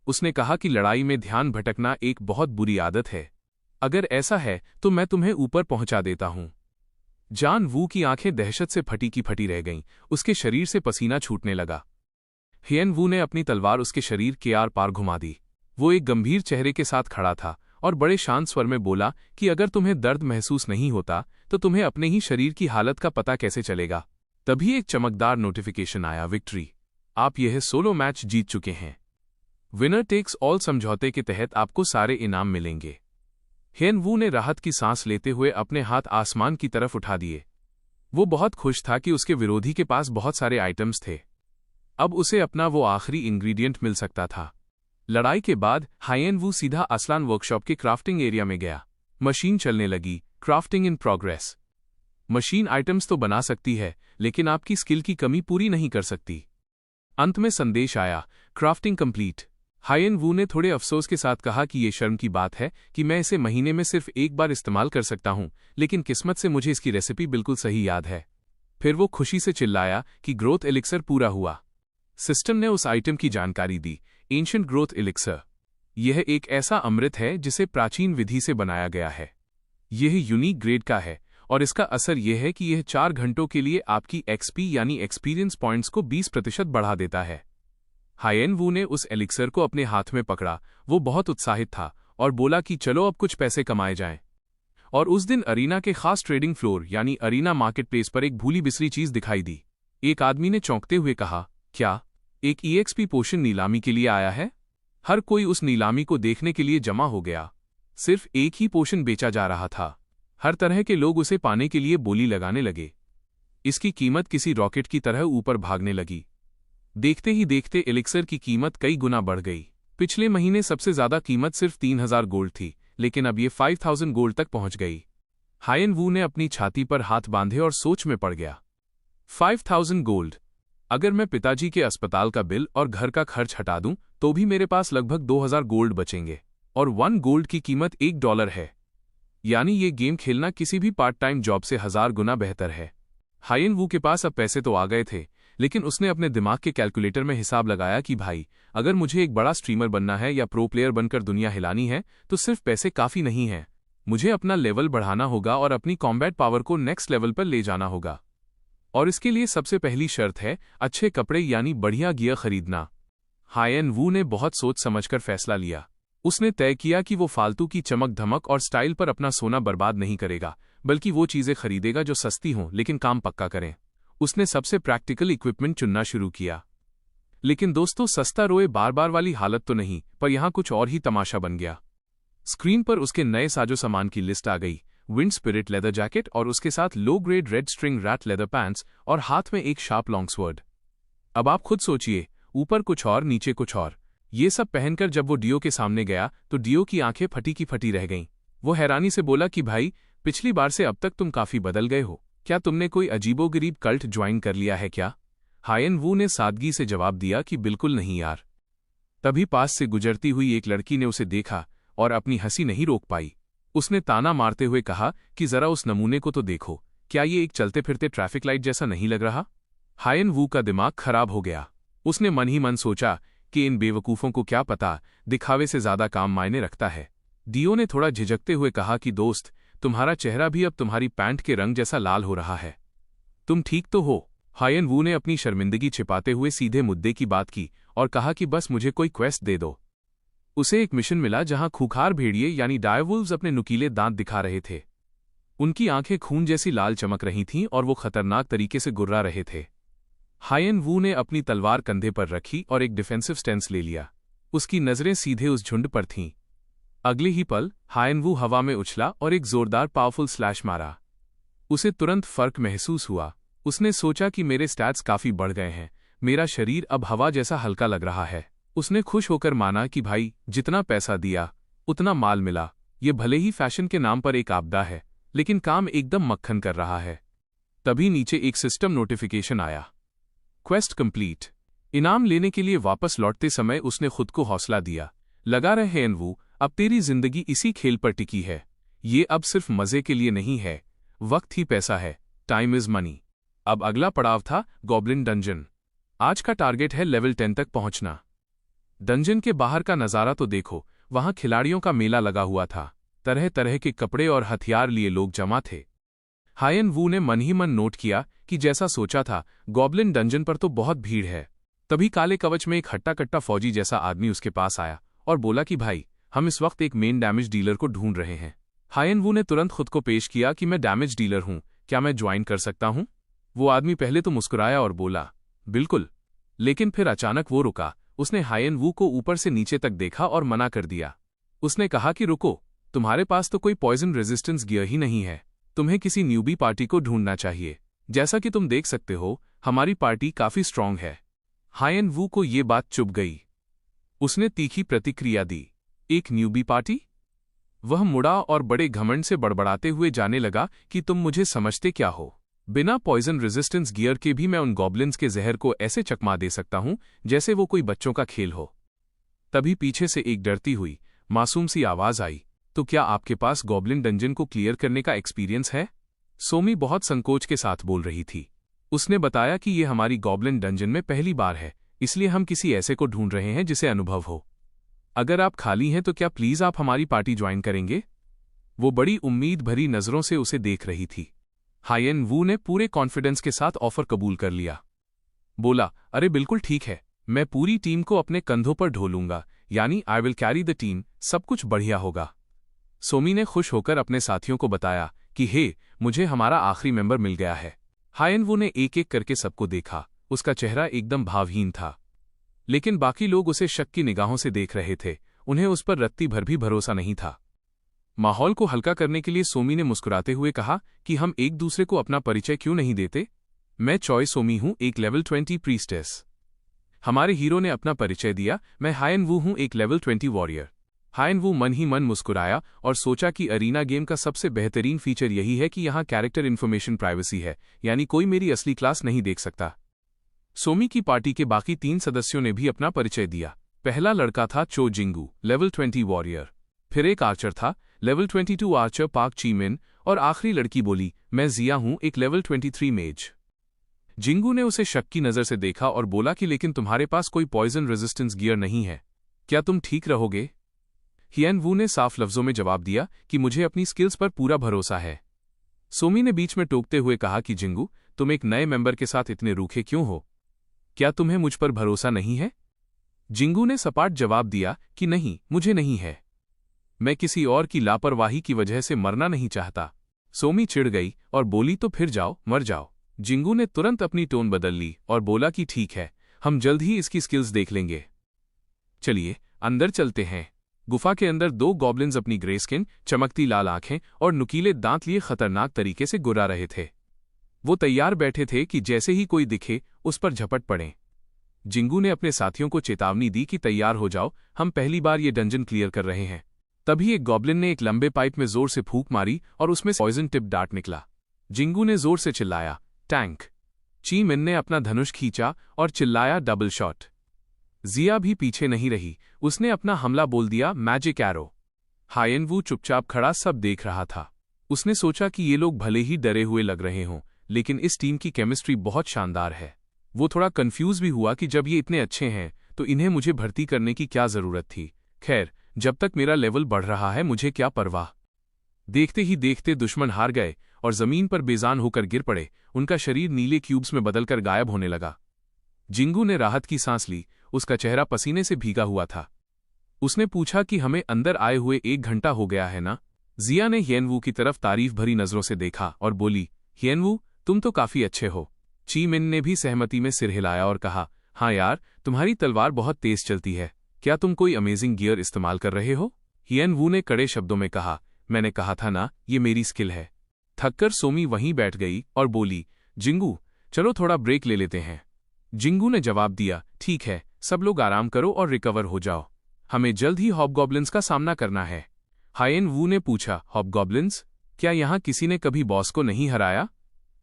उसने कहा कि लड़ाई में ध्यान भटकना एक बहुत बुरी आदत है। अगर ऐसा है तो मैं तुम्हें ऊपर पहुंचा देता हूं। जॉन वू की आंखें दहशत से फटी की फटी रह गईं। उसके शरीर से पसीना छूटने लगा। हियन वू ने अपनी तलवार उसके शरीर के आर पार घुमा दी। वो एक गंभीर चेहरे के साथ खड़ा था और बड़े शांत स्वर में बोला कि अगर तुम्हें दर्द महसूस नहीं होता तो तुम्हें अपने ही शरीर की हालत का पता कैसे चलेगा? तभी एक चमकदार नोटिफिकेशन आया, विक्ट्री। आप यह सोलो मैच जीत चुके हैं। विनर टेक्स ऑल समझौते के तहत आपको सारे इनाम मिलेंगे। हियन वू ने राहत की सांस लेते हुए अपने हाथ आसमान की तरफ उठा दिए। वो बहुत खुश था कि उसके विरोधी के पास बहुत सारे आइटम्स थे। अब उसे अपना वो आखिरी इंग्रेडिएंट मिल सकता था। लड़ाई के बाद हायन वू सीधा असलान वर्कशॉप के क्राफ्टिंग एरिया में गया। मशीन चलने लगी। Crafting in progress. Machine items तो बना सकती है, लेकिन आपकी स्किल की कमी पूरी नहीं कर सकती। अंत में संदेश आया, क्राफ्टिंग कंप्लीट। हायेन वू ने थोड़े अफसोस के साथ कहा कि ये शर्म की बात है कि मैं इसे महीने में सिर्फ एक बार इस्तेमाल कर सकता हूं, लेकिन किस्मत से मुझे इसकी रेसिपी बिल्कुल सही याद है। फिर वो खुशी से चिल्लाया कि ग्रोथ एलिक्सर पूरा हुआ। सिस्टम ने उस आइटम की जानकारी दी, एंशिएंट ग्रोथ एलिक्सर। यह एक ऐसा अमृत है जिसे प्राचीन विधि से बनाया गया है। यह यूनिक ग्रेड का है और इसका असर यह है कि यह 4 घंटों के लिए आपकी एक्सपी यानी एक्सपीरियंस पॉइंट्स को 20% बढ़ा देता है। हायेन वू ने उस एलिक्सर को अपने हाथ में पकड़ा। वो बहुत उत्साहित था और बोला कि चलो अब कुछ पैसे कमाए जाएं। और उस दिन अरीना के खास ट्रेडिंग फ्लोर यानी अरीना मार्केट प्लेस पर एक भूली बिसरी चीज दिखाई दी। एक आदमी ने चौंकते हुए कहा, क्या एक ईएक्सपी पोशन नीलामी के लिए आया है? हर कोई उस नीलामी को देखने के लिए जमा हो गया। सिर्फ एक ही पोशन बेचा जा रहा था। हर तरह के लोग उसे पाने के लिए बोली लगाने लगे। इसकी कीमत किसी रॉकेट की तरह ऊपर भागने लगी। देखते ही देखते एलिक्सर की कीमत कई गुना बढ़ गई। पिछले महीने सबसे ज्यादा कीमत सिर्फ 3000 गोल्ड थी, लेकिन अब ये 5000 गोल्ड तक पहुंच गई। हायेन वू ने अपनी छाती पर हाथ बांधे और सोच में पड़ गया। 5000 गोल्ड। अगर मैं पिताजी के अस्पताल का बिल और घर का खर्च हटा दूं तो भी मेरे पास लगभग 2000 गोल्ड बचेंगे, और 1 गोल्ड की कीमत $1 है। यानी ये गेम खेलना किसी भी पार्ट टाइम जॉब से 1000 गुना बेहतर है। हायेन वू के पास अब पैसे तो आ गए थे, लेकिन उसने अपने दिमाग के कैलकुलेटर में हिसाब लगाया कि भाई, अगर मुझे एक बड़ा स्ट्रीमर बनना है या प्रो प्लेयर बनकर दुनिया हिलानी है तो सिर्फ पैसे काफी नहीं हैं। मुझे अपना लेवल बढ़ाना होगा और अपनी कॉम्बैट पावर को नेक्स्ट लेवल पर ले जाना होगा। और इसके लिए सबसे पहली शर्त है अच्छे कपड़े यानी बढ़िया गियर खरीदना। हायेन वू ने बहुत सोच समझकर फैसला लिया। उसने तय किया कि वो फालतू की चमक धमक और स्टाइल पर अपना सोना बर्बाद नहीं करेगा, बल्कि वो चीजें खरीदेगा जो सस्ती हों लेकिन काम पक्का करें। उसने सबसे प्रैक्टिकल इक्विपमेंट चुनना शुरू किया। लेकिन दोस्तों, सस्ता रोए बार बार वाली हालत तो नहीं, पर यहां कुछ और ही तमाशा बन गया। स्क्रीन पर उसके नए साजो सामान की लिस्ट आ गई। विंड स्पिरिट लेदर जैकेट और उसके साथ low grade red string rat leather pants और हाथ में एक शार्प लॉन्ग स्वर्ड। अब आप खुद सोचिए, ऊपर कुछ और नीचे कुछ और। ये सब पहनकर जब वो डियो के सामने गया तो डियो की आंखें फटी की फटी रह गईं। वो हैरानी से बोला कि भाई, पिछली बार से अब तक तुम काफी बदल गए हो। क्या तुमने कोई अजीबोगरीब कल्ट ज्वाइन कर लिया है क्या? हायेन वू ने सादगी से जवाब दिया कि बिल्कुल नहीं यार। तभी पास से गुजरती हुई एक लड़की ने उसे देखा और अपनी हंसी नहीं रोक पाई। उसने ताना मारते हुए कहा कि जरा उस नमूने को तो देखो, क्या ये एक चलते फिरते ट्रैफिक लाइट जैसा नहीं लग रहा? हायेन वू का दिमाग खराब हो गया। उसने मन ही मन सोचा कि इन बेवकूफों को क्या पता, दिखावे से ज्यादा काम मायने रखता है। डियो ने थोड़ा झिझकते हुए कहा कि दोस्त, तुम्हारा चेहरा भी अब तुम्हारी पैंट के रंग जैसा लाल हो रहा है। तुम ठीक तो हो? हायेन वू ने अपनी शर्मिंदगी छिपाते हुए सीधे मुद्दे की बात की और कहा कि बस मुझे कोई क्वेस्ट दे दो। उसे एक मिशन मिला जहां खूंखार भेड़िए यानी डायरवुल्व्स अपने नुकीले दांत दिखा रहे थे। उनकी आंखें खून जैसी लाल चमक रही थीं और वो खतरनाक तरीके से गुर्रा रहे थे। हायेन वू ने अपनी तलवार कंधे पर रखी और एक डिफेंसिव स्टेंस ले लिया। उसकी नजरें सीधे उस झुंड पर थीं। अगले ही पल हायेन वू हवा में उछला और एक जोरदार पावरफुल स्लैश मारा। उसे तुरंत फर्क महसूस हुआ। उसने सोचा कि मेरे स्टैट्स काफी बढ़ गए हैं, मेरा शरीर अब हवा जैसा हल्का लग रहा है। उसने खुश होकर माना कि भाई, जितना पैसा दिया उतना माल मिला। ये भले ही फैशन के नाम पर एक आपदा है, लेकिन काम एकदम मक्खन कर रहा है। तभी नीचे एक सिस्टम नोटिफिकेशन आया, क्वेस्ट कंप्लीट। इनाम लेने के लिए वापस लौटते समय उसने खुद को हौसला दिया, लगा रहे हायेन वू, अब तेरी जिंदगी इसी खेल पर टिकी है। ये अब सिर्फ मजे के लिए नहीं है, वक्त ही पैसा है, टाइम इज मनी। अब अगला पड़ाव था गॉब्लिन डंजन। आज का टारगेट है लेवल 10 तक पहुंचना। डंजन के बाहर का नजारा तो देखो, वहां खिलाड़ियों का मेला लगा हुआ था। तरह तरह के कपड़े और हथियार लिए लोग जमा थे। हायेन वू ने मन ही मन नोट किया कि जैसा सोचा था, गॉब्लिन डंजन पर तो बहुत भीड़ है। तभी काले कवच में एक हट्टा कट्टा फौजी जैसा आदमी उसके पास आया और बोला कि भाई, हम इस वक्त एक मेन डैमेज डीलर को ढूंढ रहे हैं। हायेन वू ने तुरंत खुद को पेश किया कि मैं डैमेज डीलर हूं, क्या मैं ज्वाइन कर सकता हूं? वो आदमी पहले तो मुस्कुराया और बोला, बिल्कुल। लेकिन फिर अचानक वो रुका। उसने हायेन वू को ऊपर से नीचे तक देखा और मना कर दिया। उसने कहा कि रुको, तुम्हारे पास तो कोई पॉइजन रेजिस्टेंस गियर ही नहीं है। तुम्हें किसी न्यूबी पार्टी को ढूंढना चाहिए। जैसा कि तुम देख सकते हो, हमारी पार्टी काफी स्ट्रांग है। हायेन वू को ये बात चुभ गई। उसने तीखी प्रतिक्रिया दी, एक न्यूबी पार्टी? वह मुड़ा और बड़े घमंड से बड़बड़ाते हुए जाने लगा कि तुम मुझे समझते क्या हो? बिना पॉइजन रेजिस्टेंस गियर के भी मैं उन गॉब्लिन्स के जहर को ऐसे चकमा दे सकता हूं जैसे वो कोई बच्चों का खेल हो। तभी पीछे से एक डरती हुई मासूम सी आवाज आई, तो क्या आपके पास गॉब्लिन डंजन को क्लियर करने का एक्सपीरियंस है? सोमी बहुत संकोच के साथ बोल रही थी। उसने बताया कि ये हमारी गॉब्लिन डंजन में पहली बार है, इसलिए हम किसी ऐसे को ढूंढ रहे हैं जिसे अनुभव हो। अगर आप खाली हैं तो क्या प्लीज आप हमारी पार्टी ज्वाइन करेंगे? वो बड़ी उम्मीद भरी नजरों से उसे देख रही थी। हायन वू ने पूरे कॉन्फिडेंस के साथ ऑफर कबूल कर लिया। बोला, अरे बिल्कुल ठीक है, मैं पूरी टीम को अपने कंधों पर ढोलूंगा, यानी I will carry the team, सब कुछ बढ़िया होगा। सोमी ने खुश होकर अपने साथियों को बताया कि हे, मुझे हमारा आखिरी मेंबर मिल गया है। हायन वू ने एक एक करके सबको देखा, उसका चेहरा एकदम भावहीन था। लेकिन बाकी लोग उसे शक की निगाहों से देख रहे थे, उन्हें उस पर रत्ती भर भी भरोसा नहीं था। माहौल को हल्का करने के लिए सोमी ने मुस्कुराते हुए कहा कि हम एक दूसरे को अपना परिचय क्यों नहीं देते? मैं चॉय सोमी हूं, एक लेवल 20 प्रीस्टेस। हमारे हीरो ने अपना परिचय दिया, मैं हायन वू हूं, एक लेवल 20 वॉरियर। हायन वू मन ही मन मुस्कुराया और सोचा कि अरीना गेम का सबसे बेहतरीन फीचर यही है कि यहां कैरेक्टर इन्फॉर्मेशन प्राइवेसी है, यानी कोई मेरी असली क्लास नहीं देख सकता। सोमी की पार्टी के बाकी 3 सदस्यों ने भी अपना परिचय दिया। पहला लड़का था चो जिंगू, लेवल 20 वॉरियर। फिर एक आर्चर था, लेवल 22 आर्चर पाक चीमिन, और आखिरी लड़की बोली, मैं जिया हूं, एक लेवल 23 मेज। जिंगू ने उसे शक की नजर से देखा और बोला कि लेकिन तुम्हारे पास कोई पॉइजन रेजिस्टेंस गियर नहीं है, क्या तुम ठीक रहोगे? हियन वू ने साफ लफ्जों में जवाब दिया कि मुझे अपनी स्किल्स पर पूरा भरोसा है। सोमी ने बीच में टोकते हुए कहा कि जिंगू, तुम एक नए मेंबर के साथ इतने रूखे क्यों हो? क्या तुम्हें मुझ पर भरोसा नहीं है? जिंगू ने सपाट जवाब दिया कि नहीं, मुझे नहीं है। मैं किसी और की लापरवाही की वजह से मरना नहीं चाहता। सोमी चिढ़ गई और बोली, तो फिर जाओ, मर जाओ। जिंगू ने तुरंत अपनी टोन बदल ली और बोला कि ठीक है, हम जल्द ही इसकी स्किल्स देख लेंगे। चलिए अंदर चलते हैं। गुफा के अंदर 2 गॉब्लिन्स अपनी ग्रे स्किन, चमकती लाल आंखें और नुकीले दांत लिए खतरनाक तरीके से गुर्रा रहे थे। वो तैयार बैठे थे कि जैसे ही कोई दिखे उस पर झपट पड़ें। जिंगू ने अपने साथियों को चेतावनी दी कि तैयार हो जाओ, हम पहली बार ये डंजन क्लियर कर रहे हैं। तभी एक गॉब्लिन ने एक लंबे पाइप में जोर से फूंक मारी और उसमें पॉइजन टिप डार्ट निकला। जिंगू ने जोर से चिल्लाया, टैंक। ची मिन ने अपना धनुष खींचा और चिल्लाया, डबल शॉट। जिया भी पीछे नहीं रही, उसने अपना हमला बोल दिया, मैजिक एरो। हायन वू चुपचाप खड़ा सब देख रहा था। उसने सोचा कि ये लोग भले ही डरे हुए लग रहे हों, लेकिन इस टीम की केमिस्ट्री बहुत शानदार है। वो थोड़ा कंफ्यूज भी हुआ कि जब ये इतने अच्छे हैं तो इन्हें मुझे भर्ती करने की क्या जरूरत थी। खैर, जब तक मेरा लेवल बढ़ रहा है मुझे क्या परवाह। देखते ही देखते दुश्मन हार गए और जमीन पर बेजान होकर गिर पड़े। उनका शरीर नीले क्यूब्स में बदलकर गायब होने लगा। जिंगू ने राहत की सांस ली, उसका चेहरा पसीने से भीगा हुआ था। उसने पूछा कि हमें अंदर आए हुए 1 घंटा हो गया है ना? जिया ने हियनवू की तरफ तारीफ भरी नजरों से देखा और बोली, हियनवू, तुम तो काफी अच्छे हो। ची मिन ने भी सहमति में सिर हिलाया और कहा, हाँ यार, तुम्हारी तलवार बहुत तेज चलती है। क्या तुम कोई अमेजिंग गियर इस्तेमाल कर रहे हो? हियनवू ने कड़े शब्दों में कहा, मैंने कहा था ना, ये मेरी स्किल है। थककर सोमी वहीं बैठ गई और बोली, जिंगू, चलो थोड़ा ब्रेक ले लेते हैं। जिंगू ने जवाब दिया, ठीक है, सब लोग आराम करो और रिकवर हो जाओ, हमें जल्द ही हॉबगॉब्लिन्स का सामना करना है। हायन वू ने पूछा, हॉबगॉब्लिन्स? क्या यहाँ किसी ने कभी बॉस को नहीं हराया?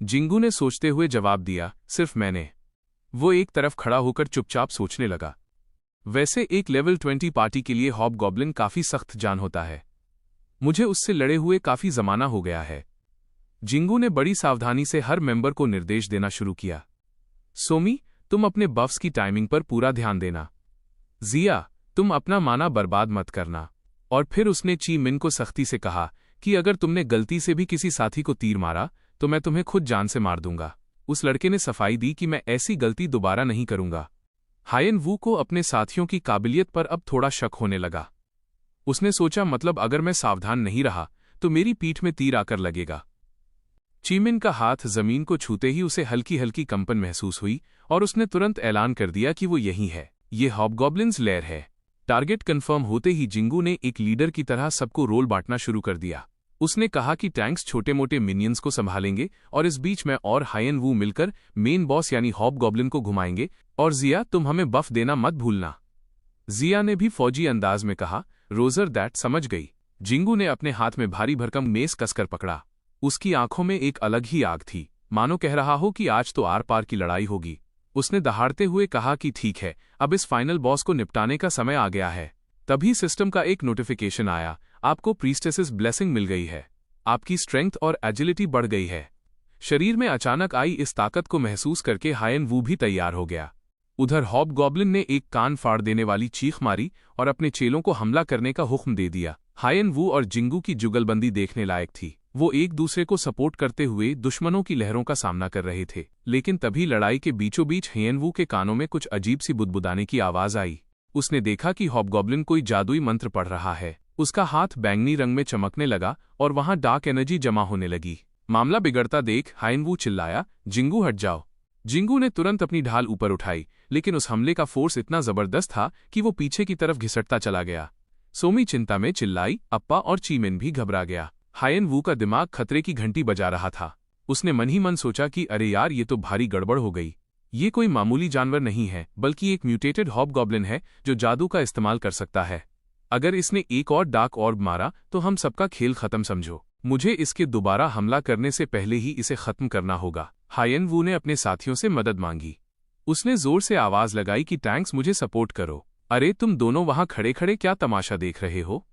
जिंगू ने सोचते हुए जवाब दिया, सिर्फ मैंने। वो एक तरफ खड़ा होकर चुपचाप सोचने लगा। वैसे एक लेवल 20 पार्टी के लिए हॉबगॉब्लिन काफी सख्त जान होता है। मुझे उससे लड़े हुए काफी जमाना हो गया है। जिंगू ने बड़ी सावधानी से हर मेंबर को निर्देश देना शुरू किया। सोमी, तुम अपने बफ्स की टाइमिंग पर पूरा ध्यान देना। जिया, तुम अपना माना बर्बाद मत करना। और फिर उसने ची मिन को सख्ती से कहा कि अगर तुमने गलती से भी किसी साथी को तीर मारा तो मैं तुम्हें खुद जान से मार दूंगा। उस लड़के ने सफाई दी कि मैं ऐसी गलती दोबारा नहीं करूंगा। हायन वू को अपने साथियों की काबिलियत पर अब थोड़ा शक होने लगा। उसने सोचा, मतलब अगर मैं सावधान नहीं रहा तो मेरी पीठ में तीर आकर लगेगा। चीमिन का हाथ जमीन को छूते ही उसे हल्की हल्की कंपन महसूस हुई और उसने तुरंत ऐलान कर दिया कि वो यही है, ये हॉबगॉब्लिन्स लेयर है। टारगेट कंफर्म होते ही जिंगू ने एक लीडर की तरह सबको रोल बांटना शुरू कर दिया। उसने कहा कि टैंक्स छोटे मोटे मिनियंस को संभालेंगे और इस बीच में और हायन वू मिलकर मेन बॉस यानी हॉबगॉब्लिन को घुमाएंगे। और जिया, तुम हमें बफ देना मत भूलना। जिया ने भी फौजी अंदाज में कहा, रोजर दैट, समझ गई। जिंगू ने अपने हाथ में भारी भरकम मेस कसकर पकड़ा। उसकी आंखों में एक अलग ही आग थी, मानो कह रहा हो कि आज तो आर पार की लड़ाई होगी। उसने दहाड़ते हुए कहा कि ठीक है, अब इस फाइनल बॉस को निपटाने का समय आ गया है। तभी सिस्टम का एक नोटिफिकेशन आया, आपको प्रीस्टेसेस ब्लेसिंग मिल गई है। आपकी स्ट्रेंथ और एजिलिटी बढ़ गई है। शरीर में अचानक आई इस ताकत को महसूस करके हायन वू भी तैयार हो गया। उधर हॉबगॉब्लिन ने एक कान फाड़ देने वाली चीख मारी और अपने चेलों को हमला करने का हुक्म दे दिया। हायन वू और जिंगू की जुगलबंदी देखने लायक थी। वो एक दूसरे को सपोर्ट करते हुए दुश्मनों की लहरों का सामना कर रहे थे। लेकिन तभी लड़ाई के बीचों बीच हायन वू के कानों में कुछ अजीब सी बुदबुदाने की आवाज आई। उसने देखा कि हॉबगॉब्लिन कोई जादुई मंत्र पढ़ रहा है। उसका हाथ बैंगनी रंग में चमकने लगा और वहां डार्क एनर्जी जमा होने लगी। मामला बिगड़ता देख हायन वू चिल्लाया, जिंगू हट जाओ। जिंगू ने तुरंत अपनी ढाल ऊपर उठाई, लेकिन उस हमले का फोर्स इतना जबरदस्त था कि वो पीछे की तरफ घिसटता चला गया। सोमी चिंता में चिल्लाई, अप्पा और चीमिन भी घबरा गया। हायन वू का दिमाग खतरे की घंटी बजा रहा था। उसने मन ही मन सोचा कि अरे यार, ये तो भारी गड़बड़ हो गई। ये कोई मामूली जानवर नहीं है, बल्कि एक म्यूटेटेड हॉबगॉब्लिन है जो जादू का इस्तेमाल कर सकता है। अगर इसने एक और डार्क ऑर्ब मारा तो हम सबका खेल खत्म समझो। मुझे इसके दोबारा हमला करने से पहले ही इसे खत्म करना होगा। हायन वू ने अपने साथियों से मदद मांगी। उसने जोर से आवाज लगाई कि टैंक्स, मुझे सपोर्ट करो। अरे तुम दोनों वहां खड़े खड़े क्या तमाशा देख रहे हो?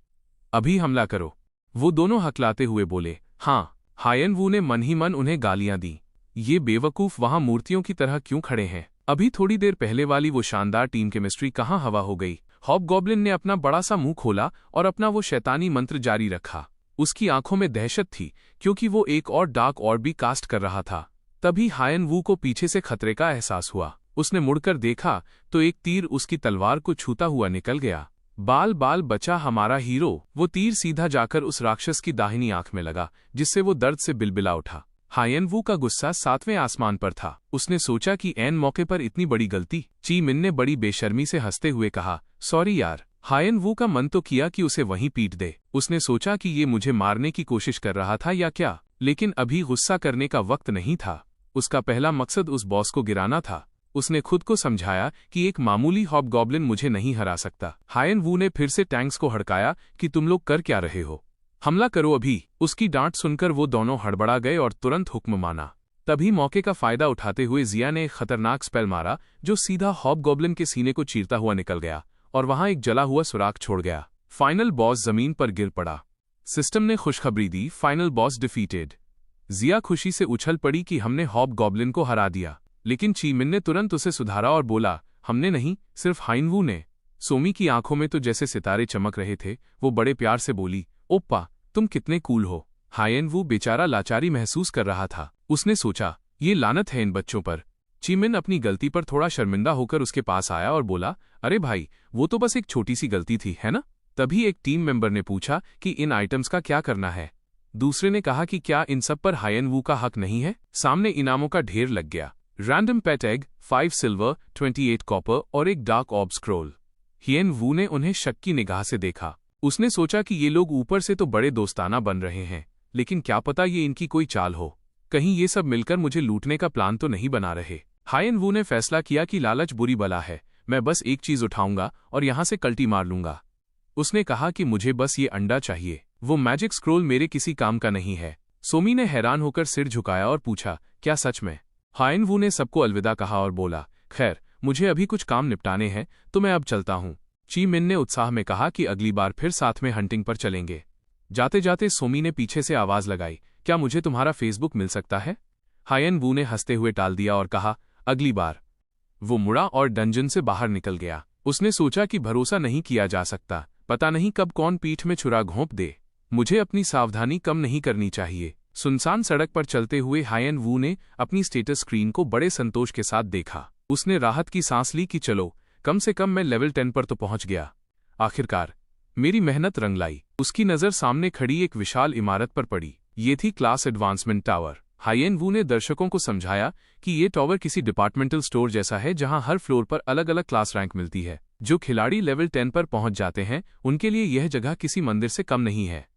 अभी हमला करो। वो दोनों हकलाते हुए बोले। हाँ। हायन वू ने मन ही मन उन्हें गालियां दी। ये बेवकूफ वहां मूर्तियों की तरह क्यों खड़े हैं? अभी थोड़ी देर पहले वाली वो शानदार टीम केमिस्ट्री कहाँ हवा हो गई? हॉबगॉब्लिन ने अपना बड़ा सा मुंह खोला और अपना वो शैतानी मंत्र जारी रखा। उसकी आंखों में दहशत थी, क्योंकि वो एक और डार्क ऑर्ब भी कास्ट कर रहा था। तभी हायन वू को पीछे से खतरे का एहसास हुआ। उसने मुड़कर देखा तो एक तीर उसकी तलवार को छूता हुआ निकल गया। बाल बाल बचा हमारा हीरो। वो तीर सीधा जाकर उस राक्षस की दाहिनी आंख में लगा, जिससे वो दर्द से बिलबिला उठा। हायन वू का गुस्सा 7वें आसमान पर था। उसने सोचा कि ऐन मौके पर इतनी बड़ी गलती। ची मिन ने बड़ी बेशर्मी से हंसते हुए कहा, सॉरी यार। हायन वू का मन तो किया कि उसे वहीं पीट दे। उसने सोचा कि ये मुझे मारने की कोशिश कर रहा था या क्या, लेकिन अभी गुस्सा करने का वक्त नहीं था। उसका पहला मकसद उस बॉस को गिराना था। उसने खुद को समझाया कि एक मामूली हॉबगॉब्लिन मुझे नहीं हरा सकता। हायन वू ने फिर से टैंक्स को हड़काया कि तुम लोग कर क्या रहे हो? हमला करो अभी। उसकी डांट सुनकर वो दोनों हड़बड़ा गए और तुरंत हुक्म माना। तभी मौके का फायदा उठाते हुए जिया ने एक खतरनाक स्पेल मारा जो सीधा हॉबगॉब्लिन के सीने को चीरता हुआ निकल गया और वहां एक जला हुआ सुराख छोड़ गया। फाइनल बॉस जमीन पर गिर पड़ा। सिस्टम ने खुशखबरी दी, फाइनल बॉस डिफीटेड। जिया खुशी से उछल पड़ी कि हमने हॉबगॉब्लिन को हरा दिया, लेकिन ची मिन ने तुरंत उसे सुधारा और बोला, हमने नहीं, सिर्फ हायन वू ने। सोमी की आंखों में तो जैसे सितारे चमक रहे थे। वो बड़े प्यार से बोली, ओप्पा तुम कितने कूल हो। हायन वू बेचारा लाचारी महसूस कर रहा था। उसने सोचा, ये लानत है इन बच्चों पर। ची मिन अपनी गलती पर थोड़ा शर्मिंदा होकर उसके पास आया और बोला, अरे भाई, वो तो बस एक छोटी सी गलती थी, है ना? तभी एक टीम मेंबर ने पूछा कि इन आइटम्स का क्या करना है। दूसरे ने कहा कि क्या इन सब पर हायन वू का हक नहीं है? सामने इनामों का ढेर लग गया। रैंडम पेट एग, 5 सिल्वर, 28 कॉपर और एक डार्क ऑर्ब स्क्रोल। हायन वू ने उन्हें शक की निगाह से देखा। उसने सोचा कि ये लोग ऊपर से तो बड़े दोस्ताना बन रहे हैं, लेकिन क्या पता ये इनकी कोई चाल हो। कहीं ये सब मिलकर मुझे लूटने का प्लान तो नहीं बना रहे। हायन वू ने फैसला किया कि लालच बुरी बला है। मैं बस एक चीज उठाऊंगा और यहां से कल्टी मार लूंगा। उसने कहा कि मुझे बस ये अंडा चाहिए। वो मैजिक स्क्रोल मेरे किसी काम का नहीं है। सोमी ने हैरान होकर सिर झुकाया और पूछा, क्या सच में? हायन वू ने सबको अलविदा कहा और बोला, खैर मुझे अभी कुछ काम निपटाने हैं तो मैं अब चलता हूं। ची मिन ने उत्साह में कहा कि अगली बार फिर साथ में हंटिंग पर चलेंगे। जाते जाते सोमी ने पीछे से आवाज लगाई, क्या मुझे तुम्हारा फेसबुक मिल सकता है? हायन वू ने हंसते हुए टाल दिया और कहा, अगली बार। वो मुड़ा और डंजन से बाहर निकल गया। उसने सोचा कि भरोसा नहीं किया जा सकता, पता नहीं कब कौन पीठ में छुरा घोंप दे। मुझे अपनी सावधानी कम नहीं करनी चाहिए। सुनसान सड़क पर चलते हुए हायन वू ने अपनी स्टेटस स्क्रीन को बड़े संतोष के साथ देखा। उसने राहत की सांस ली कि चलो, कम से कम मैं लेवल 10 पर तो पहुंच गया। आखिरकार मेरी मेहनत रंग लाई। उसकी नज़र सामने खड़ी एक विशाल इमारत पर पड़ी। ये थी क्लास एडवांसमेंट टावर। हायन वू ने दर्शकों को समझाया कि ये टावर किसी डिपार्टमेंटल स्टोर जैसा है, जहां हर फ्लोर पर अलग अलग क्लास रैंक मिलती है। जो खिलाड़ी लेवल 10 पर पहुंच जाते हैं उनके लिए यह जगह किसी मंदिर से कम नहीं है।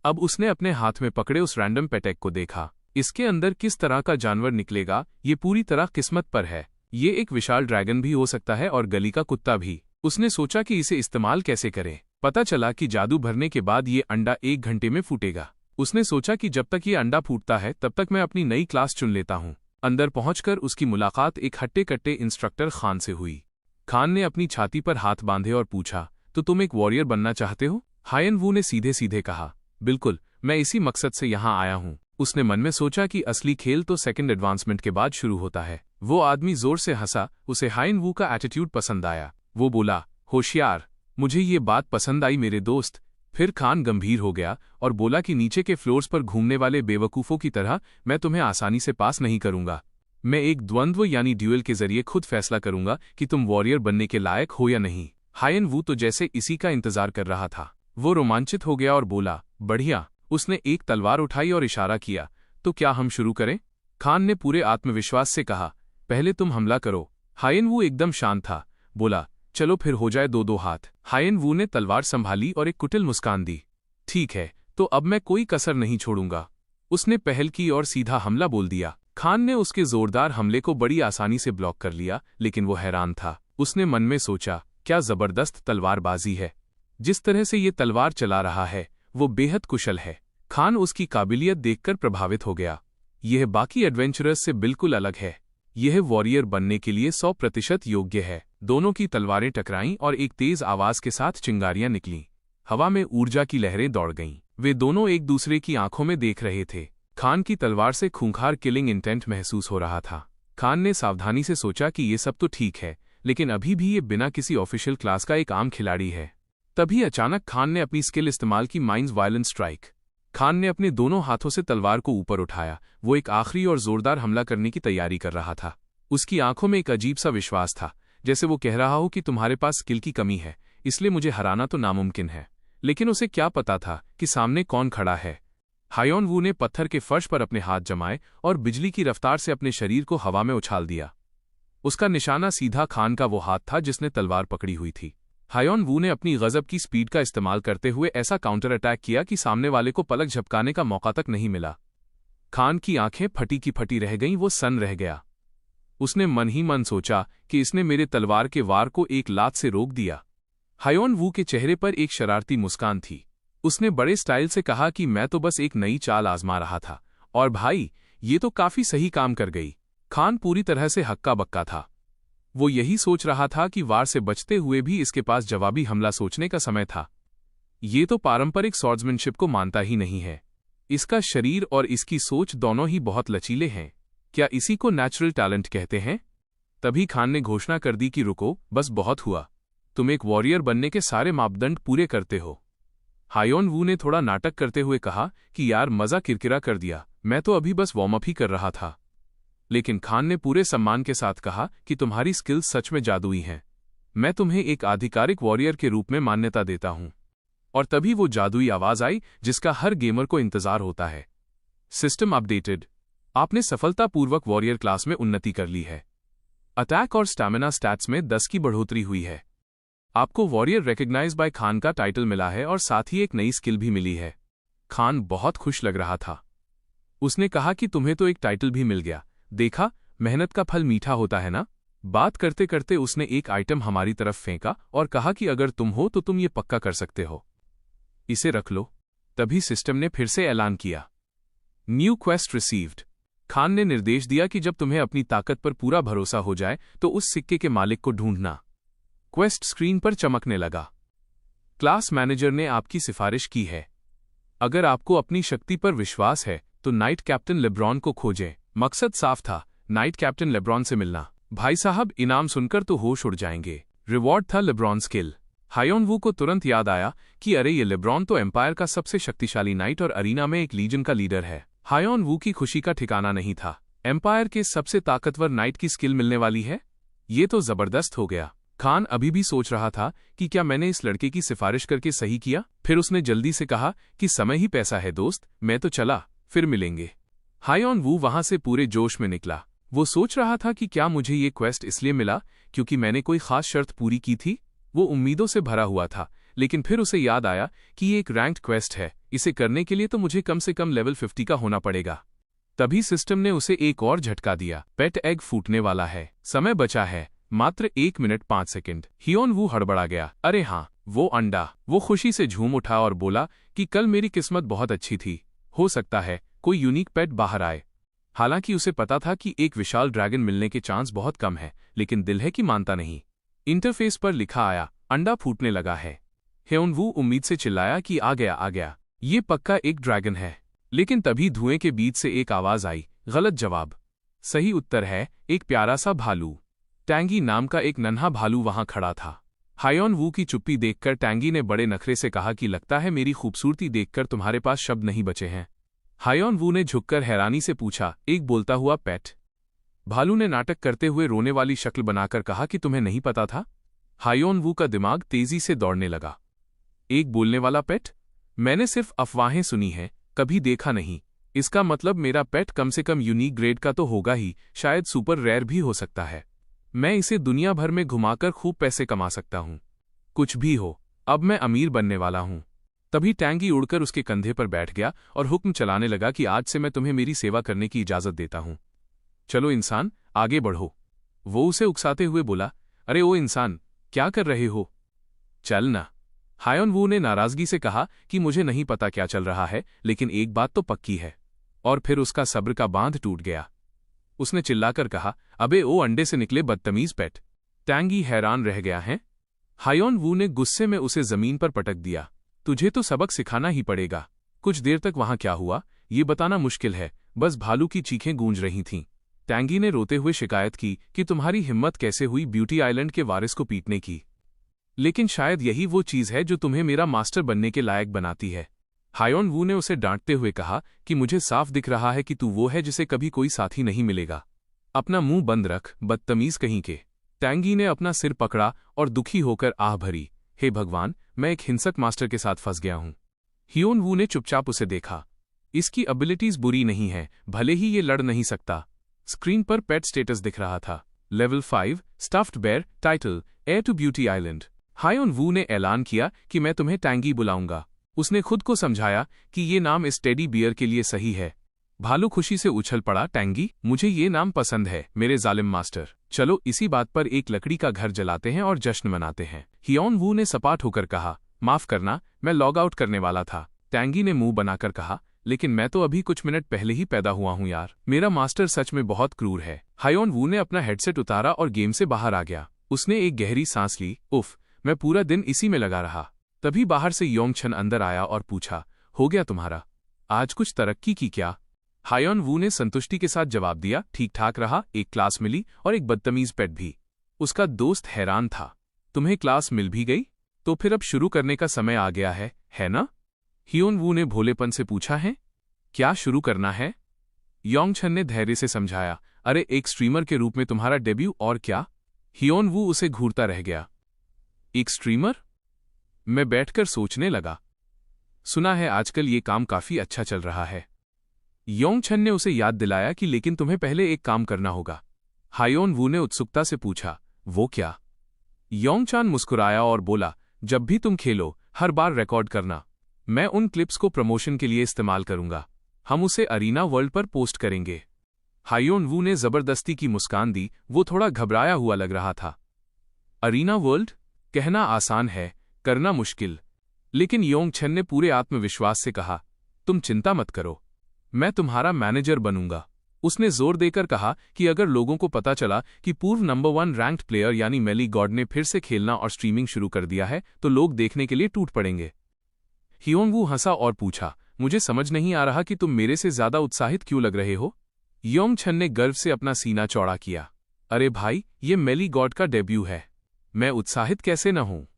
अब उसने अपने हाथ में पकड़े उस रैंडम पेटेक को देखा। इसके अंदर किस तरह का जानवर निकलेगा ये पूरी तरह किस्मत पर है। ये एक विशाल ड्रैगन भी हो सकता है और गली का कुत्ता भी। उसने सोचा कि इसे इस्तेमाल कैसे करें। पता चला कि जादू भरने के बाद ये अंडा 1 घंटे में फूटेगा। उसने सोचा कि जब तक ये अंडा फूटता है तब तक मैं अपनी नई क्लास चुन लेता हूँ। अंदर पहुंचकर उसकी मुलाकात एक हट्टे कट्टे इंस्ट्रक्टर खान से हुई। खान ने अपनी छाती पर हाथ बांधे और पूछा, तो तुम एक वॉरियर बनना चाहते हो? हायन वू ने सीधे सीधे कहा, बिल्कुल, मैं इसी मकसद से यहाँ आया हूँ। उसने मन में सोचा कि असली खेल तो सेकंड एडवांसमेंट के बाद शुरू होता है। वो आदमी जोर से हंसा, उसे हायन वू का एटीट्यूड पसंद आया। वो बोला, होशियार, मुझे ये बात पसंद आई मेरे दोस्त। फिर खान गंभीर हो गया और बोला कि नीचे के फ्लोर्स पर घूमने वाले बेवकूफ़ों की तरह मैं तुम्हें आसानी से पास नहीं करूंगा। मैं एक द्वंद्व यानी ड्यूएल के जरिए खुद फैसला करूंगा कि तुम वॉरियर बनने के लायक हो या नहीं। हायन वू तो जैसे इसी का इंतजार कर रहा था। वो रोमांचित हो गया और बोला, बढ़िया। उसने एक तलवार उठाई और इशारा किया, तो क्या हम शुरू करें? खान ने पूरे आत्मविश्वास से कहा, पहले तुम हमला करो। हायन वू एकदम शांत था। बोला, चलो फिर हो जाए 2-2 हाथ। हायन वू ने तलवार संभाली और एक कुटिल मुस्कान दी। ठीक है, तो अब मैं कोई कसर नहीं छोड़ूंगा। उसने पहल की और सीधा हमला बोल दिया। खान ने उसके जोरदार हमले को बड़ी आसानी से ब्लॉक कर लिया, लेकिन वो हैरान था। उसने मन में सोचा, क्या जबरदस्त तलवारबाजी है। जिस तरह से ये तलवार चला रहा है वो बेहद कुशल है। खान उसकी काबिलियत देखकर प्रभावित हो गया। यह बाकी एडवेंचरर्स से बिल्कुल अलग है। यह वॉरियर बनने के लिए 100% योग्य है। दोनों की तलवारें टकराईं और एक तेज आवाज के साथ चिंगारियां निकलीं। हवा में ऊर्जा की लहरें दौड़ गईं। वे दोनों एक दूसरे की आंखों में देख रहे थे। खान की तलवार से खूंखार किलिंग इंटेंट महसूस हो रहा था। खान ने सावधानी से सोचा कि ये सब तो ठीक है, लेकिन अभी भी ये बिना किसी ऑफिशियल क्लास का एक आम खिलाड़ी है। तभी अचानक खान ने अपनी स्किल इस्तेमाल की, माइंड वायलेंट स्ट्राइक। खान ने अपने दोनों हाथों से तलवार को ऊपर उठाया। वो एक आखिरी और जोरदार हमला करने की तैयारी कर रहा था। उसकी आंखों में एक अजीब सा विश्वास था, जैसे वो कह रहा हो कि तुम्हारे पास स्किल की कमी है, इसलिए मुझे हराना तो नामुमकिन है। लेकिन उसे क्या पता था कि सामने कौन खड़ा है। हायन वू ने पत्थर के फर्श पर अपने हाथ जमाए और बिजली की रफ्तार से अपने शरीर को हवा में उछाल दिया। उसका निशाना सीधा खान का वो हाथ था जिसने तलवार पकड़ी हुई थी। हायन वू ने अपनी गजब की स्पीड का इस्तेमाल करते हुए ऐसा काउंटर अटैक किया कि सामने वाले को पलक झपकाने का मौका तक नहीं मिला। खान की आंखें फटी की फटी रह गईं, वो सन्न रह गया। उसने मन ही मन सोचा कि इसने मेरे तलवार के वार को एक लात से रोक दिया। हायन वू के चेहरे पर एक शरारती मुस्कान थी। उसने बड़े स्टाइल से कहा कि मैं तो बस एक नई चाल आजमा रहा था, और भाई ये तो काफी सही काम कर गई। खान पूरी तरह से हक्का बक्का था। वो यही सोच रहा था कि वार से बचते हुए भी इसके पास जवाबी हमला सोचने का समय था। ये तो पारंपरिक स्वॉर्ड्समैनशिप को मानता ही नहीं है। इसका शरीर और इसकी सोच दोनों ही बहुत लचीले हैं। क्या इसी को नेचुरल टैलेंट कहते हैं? तभी खान ने घोषणा कर दी कि रुको, बस बहुत हुआ। तुम एक वॉरियर बनने के सारे मापदंड पूरे करते हो। हायन वू ने थोड़ा नाटक करते हुए कहा कि यार मजा किरकिरा कर दिया, मैं तो अभी बस वार्म अप ही कर रहा था। लेकिन खान ने पूरे सम्मान के साथ कहा कि तुम्हारी स्किल्स सच में जादुई हैं। मैं तुम्हें एक आधिकारिक वॉरियर के रूप में मान्यता देता हूं। और तभी वो जादुई आवाज आई जिसका हर गेमर को इंतजार होता है। System updated. आपने सफलतापूर्वक वॉरियर क्लास में उन्नति कर ली है। अटैक और स्टैमिना स्टैट्स में 10 की बढ़ोतरी हुई है। आपको वॉरियर रिकॉग्नाइज बाय खान का टाइटल मिला है और साथ ही एक नई स्किल भी मिली है। खान बहुत खुश लग रहा था। उसने कहा कि तुम्हें तो एक टाइटल भी मिल गया। देखा, मेहनत का फल मीठा होता है ना। बात करते करते उसने एक आइटम हमारी तरफ फेंका और कहा कि अगर तुम हो तो तुम ये पक्का कर सकते हो। इसे रख लो। तभी सिस्टम ने फिर से ऐलान किया, न्यू क्वेस्ट रिसीव्ड। खान ने निर्देश दिया कि जब तुम्हें अपनी ताकत पर पूरा भरोसा हो जाए तो उस सिक्के के मालिक को ढूंढना। क्वेस्ट स्क्रीन पर चमकने लगा। क्लास मैनेजर ने आपकी सिफारिश की है। अगर आपको अपनी शक्ति पर विश्वास है तो नाइट कैप्टन लेब्रॉन को खोजें। मकसद साफ था, नाइट कैप्टन लेब्रॉन से मिलना। भाई साहब, इनाम सुनकर तो होश उड़ जाएंगे। रिवॉर्ड था लेब्रॉन स्किल। हायन वू को तुरंत याद आया कि अरे ये लेब्रॉन तो एम्पायर का सबसे शक्तिशाली नाइट और अरीना में एक लीजन का लीडर है। हायन वू की खुशी का ठिकाना नहीं था। एम्पायर के सबसे ताकतवर नाइट की स्किल मिलने वाली है, ये तो जबरदस्त हो गया। खान अभी भी सोच रहा था कि क्या मैंने इस लड़के की सिफारिश करके सही किया। फिर उसने जल्दी से कहा कि समय ही पैसा है दोस्त, मैं तो चला, फिर मिलेंगे। हायन वू वहां से पूरे जोश में निकला। वो सोच रहा था कि क्या मुझे ये क्वेस्ट इसलिए मिला क्योंकि मैंने कोई खास शर्त पूरी की थी। वो उम्मीदों से भरा हुआ था, लेकिन फिर उसे याद आया कि ये एक रैंक्ड क्वेस्ट है। इसे करने के लिए तो मुझे कम से कम लेवल 50 का होना पड़ेगा। तभी सिस्टम ने उसे एक और झटका दिया। पेट एग फूटने वाला है। समय बचा है मात्र 1 मिनट 5 सेकंड। हायन वू हड़बड़ा गया। अरे हाँ, वो अंडा। वो खुशी से झूम उठा और बोला कि कल मेरी किस्मत बहुत अच्छी थी। हो सकता है कोई यूनिक पेट बाहर आए। हालांकि उसे पता था कि एक विशाल ड्रैगन मिलने के चांस बहुत कम है, लेकिन दिल है कि मानता नहीं। इंटरफेस पर लिखा आया, अंडा फूटने लगा है। ह्योन-वू उम्मीद से चिल्लाया कि आ गया आ गया, ये पक्का एक ड्रैगन है। लेकिन तभी धुएं के बीच से एक आवाज आई, गलत जवाब। सही उत्तर है एक प्यारा सा भालू। टैंगी नाम का एक नन्हा भालू वहां खड़ा था। ह्योन-वू की चुप्पी देखकर टैंगी ने बड़े नखरे से कहा कि लगता है मेरी खूबसूरती देखकर तुम्हारे पास शब्द नहीं बचे हैं। ह्योन-वू ने झुककर हैरानी से पूछा, एक बोलता हुआ पेट? भालू ने नाटक करते हुए रोने वाली शक्ल बनाकर कहा कि तुम्हें नहीं पता था? ह्योन-वू का दिमाग तेजी से दौड़ने लगा। एक बोलने वाला पेट? मैंने सिर्फ अफवाहें सुनी हैं, कभी देखा नहीं। इसका मतलब मेरा पेट कम से कम यूनिक ग्रेड का तो होगा ही, शायद सुपर रेयर भी हो सकता है। मैं इसे दुनिया भर में घुमाकर खूब पैसे कमा सकता हूं। कुछ भी हो, अब मैं अमीर बनने वाला हूं। तभी टैंगी उड़कर उसके कंधे पर बैठ गया और हुक्म चलाने लगा कि आज से मैं तुम्हें मेरी सेवा करने की इजाजत देता हूं। चलो इंसान, आगे बढ़ो। वो उसे उकसाते हुए बोला, अरे ओ इंसान, क्या कर रहे हो? चल ना। ह्योन-वू ने नाराजगी से कहा कि मुझे नहीं पता क्या चल रहा है, लेकिन एक बात तो पक्की है। और फिर उसका सब्र का बांध टूट गया। उसने चिल्लाकर कहा, अबे ओ अंडे से निकले बदतमीज पेट। टैंगी हैरान रह गया है। ह्योन-वू ने गुस्से में उसे जमीन पर पटक दिया। तुझे तो सबक सिखाना ही पड़ेगा। कुछ देर तक वहां क्या हुआ, ये बताना मुश्किल है, बस भालू की चीखें गूंज रही थीं। टैंगी ने रोते हुए शिकायत की कि तुम्हारी हिम्मत कैसे हुई ब्यूटी आइलैंड के वारिस को पीटने की। लेकिन शायद यही वो चीज है जो तुम्हें मेरा मास्टर बनने के लायक बनाती है। ह्योन-वू ने उसे डांटते हुए कहा कि मुझे साफ दिख रहा है कि तू वो है जिसे कभी कोई साथी नहीं मिलेगा। अपना मुंह बंद रख, बदतमीज कहीं के। टैंगी ने अपना सिर पकड़ा और दुखी होकर आह भरी, हे भगवान, मैं एक हिंसक मास्टर के साथ फंस गया हूं। ह्योन-वू ने चुपचाप उसे देखा। इसकी एबिलिटीज बुरी नहीं है, भले ही ये लड़ नहीं सकता। स्क्रीन पर पेट स्टेटस दिख रहा था, level 5, stuffed bear, title, heir to beauty island. Hyeon woo ने ऐलान किया कि मैं तुम्हें टैंगी बुलाऊंगा। उसने खुद को समझाया कि ये नाम इस टेडी बियर के लिए सही है। भालू खुशी से उछल पड़ा, टैंगी, मुझे ये नाम पसंद है, मेरे जालिम मास्टर। चलो इसी बात पर एक लकड़ी का घर जलाते हैं और जश्न मनाते हैं। ह्योन-वू ने सपाट होकर कहा, माफ करना, मैं लॉग आउट करने वाला था। टैंगी ने मुंह बनाकर कहा, लेकिन मैं तो अभी कुछ मिनट पहले ही पैदा हुआ हूं यार। मेरा मास्टर सच में बहुत क्रूर है। ह्योन-वू ने अपना हेडसेट उतारा और गेम से बाहर आ गया। उसने एक गहरी सांस ली, उफ, मैं पूरा दिन इसी में लगा रहा। तभी बाहर से योंग-chen अंदर आया और पूछा, हो गया तुम्हारा? आज कुछ तरक्की की क्या? ह्योन-वू ने संतुष्टि के साथ जवाब दिया, ठीक ठाक रहा, एक क्लास मिली और एक बदतमीज पेट भी। उसका दोस्त हैरान था, तुम्हें क्लास मिल भी गई? तो फिर अब शुरू करने का समय आ गया है ना? ह्योन-वू ने भोलेपन से पूछा, है क्या शुरू करना है? योंग-chen ने धैर्य से समझाया, अरे एक स्ट्रीमर के रूप में तुम्हारा डेब्यू और क्या? ह्योन-वू उसे घूरता रह गया। एक स्ट्रीमर? मैं बैठकर सोचने लगा। सुना है आजकल ये काम काफी अच्छा चल रहा है। योंग-chen ने उसे याद दिलाया कि लेकिन तुम्हें पहले एक काम करना होगा। ह्योन-वू ने उत्सुकता से पूछा, वो क्या? योंग-chen मुस्कुराया और बोला, जब भी तुम खेलो, हर बार रिकॉर्ड करना। मैं उन क्लिप्स को प्रमोशन के लिए इस्तेमाल करूंगा। हम उसे अरीना वर्ल्ड पर पोस्ट करेंगे। ह्योन-वू ने जबरदस्ती की मुस्कान दी, वो थोड़ा घबराया हुआ लग रहा था। Arena world? कहना आसान है, करना मुश्किल। लेकिन योंग-chen ने पूरे आत्मविश्वास से कहा, तुम चिंता मत करो, मैं तुम्हारा मैनेजर बनूंगा। उसने जोर देकर कहा कि अगर लोगों को पता चला कि पूर्व नंबर 1 रैंक्ड प्लेयर यानी मेली गॉड ने फिर से खेलना और स्ट्रीमिंग शुरू कर दिया है, तो लोग देखने के लिए टूट पड़ेंगे। ह्योन-वू हंसा और पूछा, मुझे समझ नहीं आ रहा कि तुम मेरे से ज्यादा उत्साहित क्यों लग रहे हो? योंग-chen ने गर्व से अपना सीना चौड़ा किया, अरे भाई, ये मेली गॉड का डेब्यू है, मैं उत्साहित कैसे न हूं?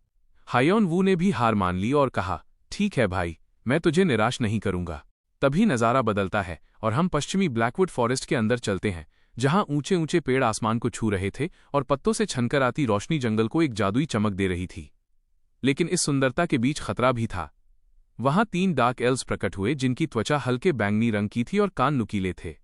ह्योन-वू ने भी हार मान ली और कहा, ठीक है भाई, मैं तुझे निराश नहीं करूंगा। तभी नजारा बदलता है और हम पश्चिमी ब्लैकवुड फॉरेस्ट के अंदर चलते हैं, जहां ऊंचे ऊंचे पेड़ आसमान को छू रहे थे और पत्तों से छनकर आती रोशनी जंगल को एक जादुई चमक दे रही थी। लेकिन इस सुंदरता के बीच खतरा भी था। वहां 3 डार्क एल्व्स प्रकट हुए, जिनकी त्वचा हल्के बैंगनी रंग की थी और कान नुकीले थे।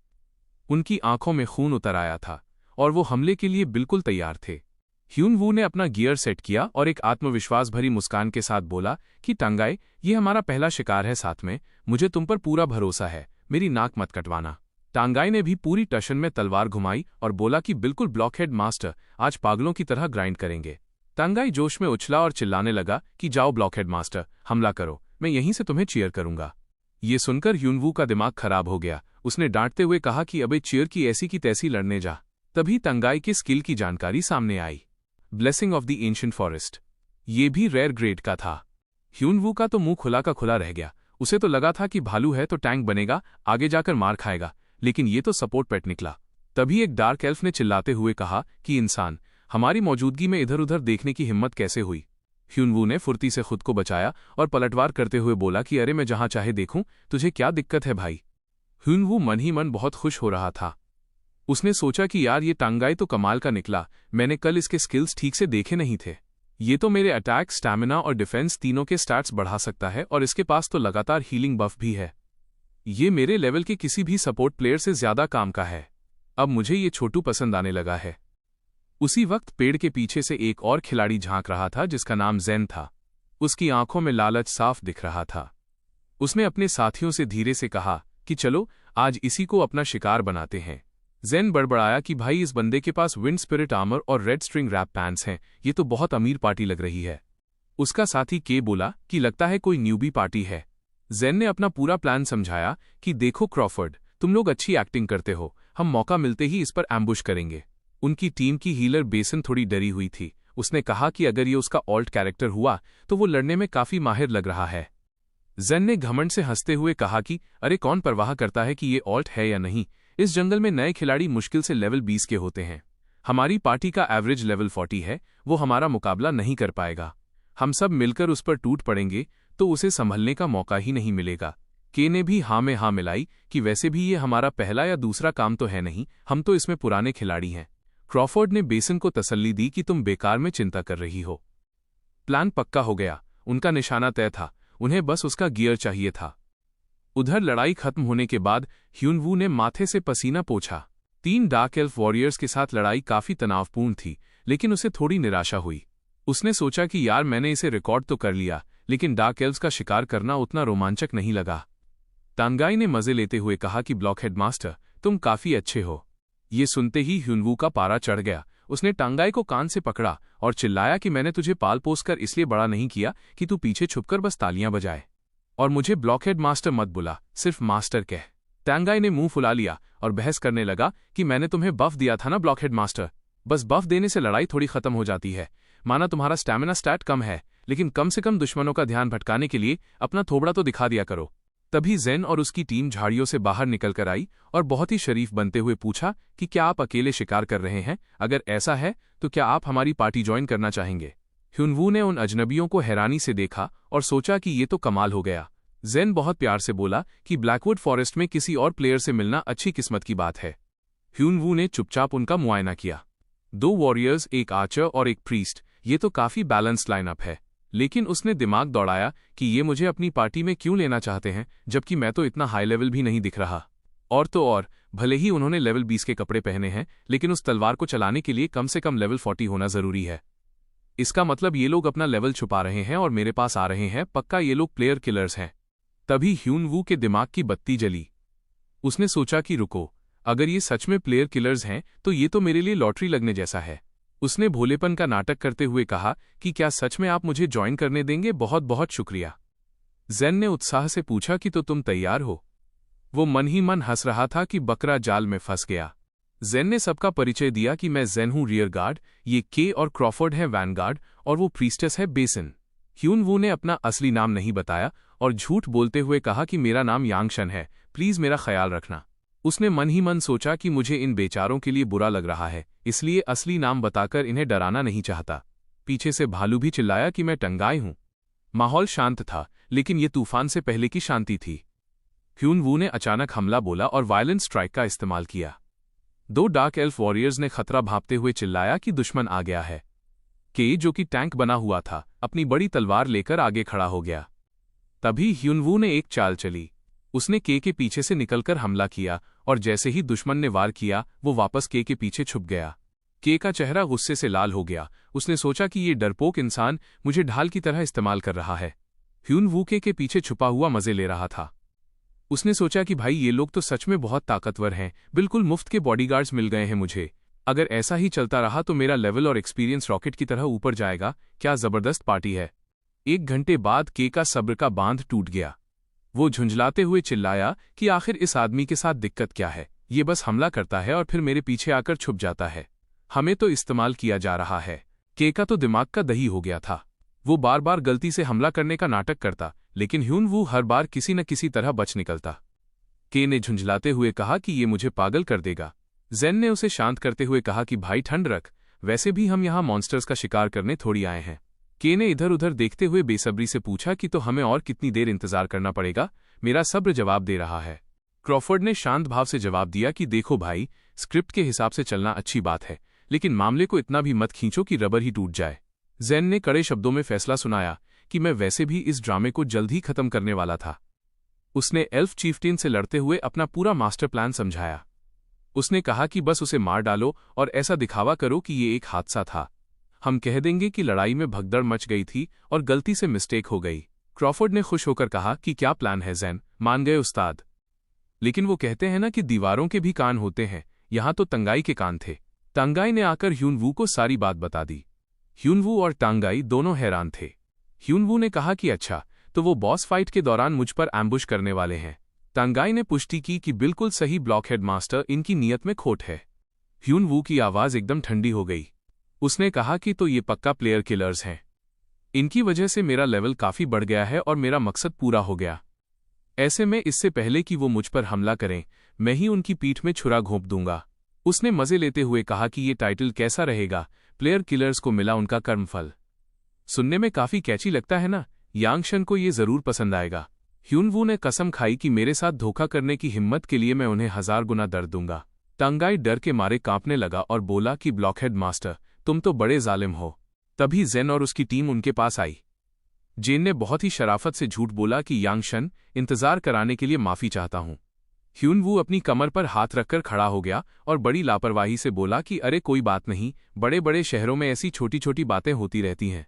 उनकी आंखों में खून उतर आया था और वो हमले के लिए बिल्कुल तैयार थे। ह्योन-वू ने अपना गियर सेट किया और एक आत्मविश्वास भरी मुस्कान के साथ बोला कि टांगाई, ये हमारा पहला शिकार है, साथ में मुझे तुम पर पूरा भरोसा है, मेरी नाक मत कटवाना। टांगाई ने भी पूरी टशन में तलवार घुमाई और बोला कि बिल्कुल ब्लॉकहेड मास्टर, आज पागलों की तरह ग्राइंड करेंगे। टांगाई जोश में उछला और चिल्लाने लगा कि जाओ ब्लॉकहेड मास्टर, हमला करो, मैं यहीं से तुम्हें चीयर करूंगा। ये सुनकर ह्योन-वू का दिमाग खराब हो गया। उसने डांटते हुए कहा कि अबे चेयर की ऐसी की तैसी लड़ने जा। तभी तंगाई के स्किल की जानकारी सामने आई। Blessing of the ancient forest, ये भी रेयर ग्रेड का था। ह्यूनवू का तो मुंह खुला का खुला रह गया। उसे तो लगा था कि भालू है तो टैंक बनेगा, आगे जाकर मार खाएगा, लेकिन ये तो सपोर्ट पेट निकला। तभी एक डार्क एल्फ ने चिल्लाते हुए कहा कि इंसान, हमारी मौजूदगी में इधर उधर देखने की हिम्मत कैसे हुई। ह्यूनवू ने फुर्ती से खुद को बचाया और पलटवार करते हुए बोला कि अरे मैं जहां चाहे देखूं, तुझे क्या दिक्कत है भाई। ह्यूनवू मन ही मन बहुत खुश हो रहा था। उसने सोचा कि यार ये टांगाई तो कमाल का निकला, मैंने कल इसके स्किल्स ठीक से देखे नहीं थे। ये तो मेरे अटैक, स्टैमिना और डिफेंस तीनों के स्टैट्स बढ़ा सकता है, और इसके पास तो लगातार हीलिंग बफ भी है। ये मेरे लेवल के किसी भी सपोर्ट प्लेयर से ज्यादा काम का है। अब मुझे ये छोटू पसंद आने लगा है। उसी वक्त पेड़ के पीछे से एक और खिलाड़ी झांक रहा था जिसका नाम ज़ेन था। उसकी आंखों में लालच साफ दिख रहा था। उसने अपने साथियों से धीरे से कहा कि चलो आज इसी को अपना शिकार बनाते हैं। ज़ेन बड़बड़ाया कि भाई इस बंदे के पास विंड स्पिरिट आर्मर और रेड स्ट्रिंग रैप पैंट्स हैं, ये तो बहुत अमीर पार्टी लग रही है। उसका साथी के बोला कि लगता है कोई न्यूबी पार्टी है। ज़ेन ने अपना पूरा प्लान समझाया कि देखो क्रॉफर्ड, तुम लोग अच्छी एक्टिंग करते हो, हम मौका मिलते ही इस पर एम्बुश करेंगे। उनकी टीम की हीलर बेसन थोड़ी डरी हुई थी। उसने कहा कि अगर ये उसका ऑल्ट कैरेक्टर हुआ तो वो लड़ने में काफी माहिर लग रहा है। ज़ेन ने घमंड से हंसते हुए कहा कि अरे कौन परवाह करता है कि ये ऑल्ट है या नहीं, इस जंगल में नए खिलाड़ी मुश्किल से लेवल 20 के होते हैं। हमारी पार्टी का एवरेज लेवल 40 है, वो हमारा मुकाबला नहीं कर पाएगा। हम सब मिलकर उस पर टूट पड़ेंगे तो उसे संभलने का मौका ही नहीं मिलेगा। के ने भी हाँ में हाँ मिलाई कि वैसे भी ये हमारा पहला या दूसरा काम तो है नहीं, हम तो इसमें पुराने खिलाड़ी हैं। क्रॉफर्ड ने बेसन को तसल्ली दी कि तुम बेकार में चिंता कर रही हो। प्लान पक्का हो गया, उनका निशाना तय था, उन्हें बस उसका गियर चाहिए था। उधर लड़ाई खत्म होने के बाद ह्यूनवू ने माथे से पसीना पोंछा। 3 डार्क एल्फ वॉरियर्स के साथ लड़ाई काफी तनावपूर्ण थी, लेकिन उसे थोड़ी निराशा हुई। उसने सोचा कि यार मैंने इसे रिकॉर्ड तो कर लिया, लेकिन डार्क एल्व्स का शिकार करना उतना रोमांचक नहीं लगा। तांगाई ने मजे लेते हुए कहा कि ब्लॉकहेड मास्टर, तुम काफी अच्छे हो। ये सुनते ही ह्यूनवू का पारा चढ़ गया। उसने टांगाई को कान से पकड़ा और चिल्लाया कि मैंने तुझे पाल पोस कर इसलिए बड़ा नहीं किया कि तू पीछे छुपकर बस तालियां बजाए, और मुझे ब्लॉकहेड मास्टर मत बुला, सिर्फ मास्टर कह। टांगाई ने मुंह फुला लिया और बहस करने लगा कि मैंने तुम्हें बफ दिया था ना ब्लॉकहेड मास्टर, बस बफ देने से लड़ाई थोड़ी खत्म हो जाती है। माना तुम्हारा स्टैमिना स्टैट कम है, लेकिन कम से कम दुश्मनों का ध्यान भटकाने के लिए अपना थोबड़ा तो दिखा दिया करो। तभी ज़ेन और उसकी टीम झाड़ियों से बाहर निकलकर आई और बहुत ही शरीफ बनते हुए पूछा कि क्या आप अकेले शिकार कर रहे हैं? अगर ऐसा है तो क्या आप हमारी पार्टी ज्वाइन करना चाहेंगे? ह्यूनवू ने उन अजनबियों को हैरानी से देखा और सोचा कि ये तो कमाल हो गया। ज़ेन बहुत प्यार से बोला कि ब्लैकवुड फॉरेस्ट में किसी और प्लेयर से मिलना अच्छी किस्मत की बात है। ह्यूनवू ने चुपचाप उनका मुआयना किया। 2 वॉरियर्स, एक आर्चर और एक प्रीस्ट, ये तो काफी बैलेंस्ड लाइनअप है। लेकिन उसने दिमाग दौड़ाया कि ये मुझे अपनी पार्टी में क्यों लेना चाहते हैं, जबकि मैं तो इतना हाई लेवल भी नहीं दिख रहा। और तो और, भले ही उन्होंने लेवल 20 के कपड़े पहने हैं, लेकिन उस तलवार को चलाने के लिए कम से कम लेवल 40 होना जरूरी है। इसका मतलब ये लोग अपना लेवल छुपा रहे हैं और मेरे पास आ रहे हैं, पक्का ये लोग प्लेयर किलर्स हैं। तभी ह्यूनवू के दिमाग की बत्ती जली। उसने सोचा कि रुको, अगर ये सच में प्लेयर किलर्स हैं तो ये तो मेरे लिए लॉटरी लगने जैसा है। उसने भोलेपन का नाटक करते हुए कहा कि क्या सच में आप मुझे ज्वाइन करने देंगे? बहुत बहुत शुक्रिया। ज़ेन ने उत्साह से पूछा कि तो तुम तैयार हो? वो मन ही मन हंस रहा था कि बकरा जाल में फंस गया। ज़ेन ने सबका परिचय दिया कि मैं ज़ेन हूं रियर गार्ड, ये के और क्रॉफर्ड है वैनगार्ड, और वो प्रीस्टेस है बेसन। ह्यूनवू ने अपना असली नाम नहीं बताया और झूठ बोलते हुए कहा कि मेरा नाम यांगशन है, प्लीज मेरा ख्याल रखना। उसने मन ही मन सोचा कि मुझे इन बेचारों के लिए बुरा लग रहा है, इसलिए असली नाम बताकर इन्हें डराना नहीं चाहता। पीछे से भालू भी चिल्लाया कि मैं टंगाई हूं। माहौल शांत था, लेकिन ये तूफान से पहले की शांति थी। ह्यूनवू ने अचानक हमला बोला और वायलेंट स्ट्राइक का इस्तेमाल किया। 2 डार्क एल्फ वॉरियर्स ने खतरा भांपते हुए चिल्लाया कि दुश्मन आ गया है। के, जो कि टैंक बना हुआ था, अपनी बड़ी तलवार लेकर आगे खड़ा हो गया। तभी ह्यूनवू ने एक चाल चली। उसने के पीछे से निकलकर हमला किया और जैसे ही दुश्मन ने वार किया, वो वापस के पीछे छुप गया। के का चेहरा गुस्से से लाल हो गया। उसने सोचा कि ये डरपोक इंसान मुझे ढाल की तरह इस्तेमाल कर रहा है। ह्यूनवू के पीछे छुपा हुआ मजे ले रहा था। उसने सोचा कि भाई ये लोग तो सच में बहुत ताकतवर हैं, बिल्कुल मुफ्त के बॉडीगार्ड्स मिल गए हैं मुझे। अगर ऐसा ही चलता रहा तो मेरा लेवल और एक्सपीरियंस रॉकेट की तरह ऊपर जाएगा। क्या जबरदस्त पार्टी है। 1 घंटे बाद के का सब्र का बांध टूट गया। वो झुंझलाते हुए चिल्लाया कि आखिर इस आदमी के साथ दिक्कत क्या है, ये बस हमला करता है और फिर मेरे पीछे आकर छुप जाता है। हमें तो इस्तेमाल किया जा रहा है। के का तो दिमाग का दही हो गया था। वो बार बार गलती से हमला करने का नाटक करता, लेकिन ह्यून वू हर बार किसी न किसी तरह बच निकलता। के ने झुंझलाते हुए कहा कि ये मुझे पागल कर देगा। जेन ने उसे शांत करते हुए कहा कि भाई ठंड रख, वैसे भी हम यहाँ मॉन्स्टर्स का शिकार करने थोड़ी आए हैं। के ने इधर उधर देखते हुए बेसब्री से पूछा कि तो हमें और कितनी देर इंतजार करना पड़ेगा? मेरा सब्र जवाब दे रहा है। क्रॉफर्ड ने शांत भाव से जवाब दिया कि देखो भाई, स्क्रिप्ट के हिसाब से चलना अच्छी बात है, लेकिन मामले को इतना भी मत खींचो कि रबर ही टूट जाए। जेन ने कड़े शब्दों में फैसला सुनाया कि मैं वैसे भी इस ड्रामे को जल्द ही खत्म करने वाला था। उसने एल्फ चीफ्टेन से लड़ते हुए अपना पूरा मास्टर प्लान समझाया। उसने कहा कि बस उसे मार डालो और ऐसा दिखावा करो कि ये एक हादसा था। हम कह देंगे कि लड़ाई में भगदड़ मच गई थी और गलती से मिस्टेक हो गई। क्रॉफर्ड ने खुश होकर कहा कि क्या प्लान है जेन, मान गए उस्ताद। लेकिन वो कहते हैं ना कि दीवारों के भी कान होते हैं, यहां तो तंगाई के कान थे। टांगाई ने आकर ह्यून वू को सारी बात बता दी। ह्यून वू और टांगाई दोनों हैरान थे। ह्यून वू ने कहा कि अच्छा, तो वो बॉस फाइट के दौरान मुझ पर एम्बुश करने वाले हैं। टांगाई ने पुष्टि की कि बिल्कुल सही ब्लॉकहेड मास्टर, इनकी नीयत में खोट है। ह्यून वू की आवाज एकदम ठंडी हो गई। उसने कहा कि तो ये पक्का प्लेयर किलर्स हैं। इनकी वजह से मेरा लेवल काफी बढ़ गया है और मेरा मकसद पूरा हो गया। ऐसे में इससे पहले कि वो मुझ पर हमला करें, मैं ही उनकी पीठ में छुरा घोंप दूंगा। उसने मजे लेते हुए कहा कि ये टाइटल कैसा रहेगा, प्लेयर किलर्स को मिला उनका कर्मफल। सुनने में काफी कैची लगता है ना? यांगशन को ये जरूर पसंद आएगा। ह्यून वू ने कसम खाई कि मेरे साथ धोखा करने की हिम्मत के लिए मैं उन्हें 1000 गुना दर्द दूंगा। टांगाई डर के मारे कांपने लगा और बोला कि ब्लॉकहेड मास्टर, तुम तो बड़े जालिम हो। तभी जेन और उसकी टीम उनके पास आई। जेन ने बहुत ही शराफत से झूठ बोला कि यांगशन, इंतजार कराने के लिए माफी चाहता हूं। ह्यून वू अपनी कमर पर हाथ रखकर खड़ा हो गया और बड़ी लापरवाही से बोला कि अरे कोई बात नहीं, बड़े बड़े शहरों में ऐसी छोटी छोटी बातें होती रहती हैं।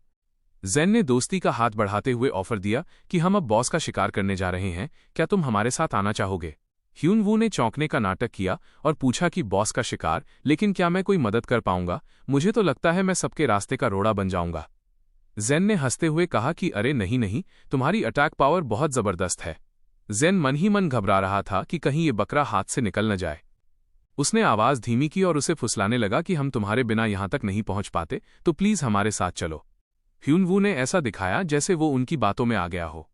जेन ने दोस्ती का हाथ बढ़ाते हुए ऑफर दिया कि हम अब बॉस का शिकार करने जा रहे हैं, क्या तुम हमारे साथ आना चाहोगे? ह्यून वू ने चौंकने का नाटक किया और पूछा कि बॉस का शिकार, लेकिन क्या मैं कोई मदद कर पाऊंगा? मुझे तो लगता है मैं सबके रास्ते का रोड़ा बन जाऊंगा। जेन ने हंसते हुए कहा कि अरे नहीं नहीं, तुम्हारी अटैक पावर बहुत जबरदस्त है। जेन मन ही मन घबरा रहा था कि कहीं ये बकरा हाथ से निकल न जाए। उसने आवाज धीमी की और उसे फुसलाने लगा कि हम तुम्हारे बिना यहां तक नहीं पहुंच पाते, तो प्लीज हमारे साथ चलो। ह्यून वू ने ऐसा दिखाया जैसे वो उनकी बातों में आ गया हो।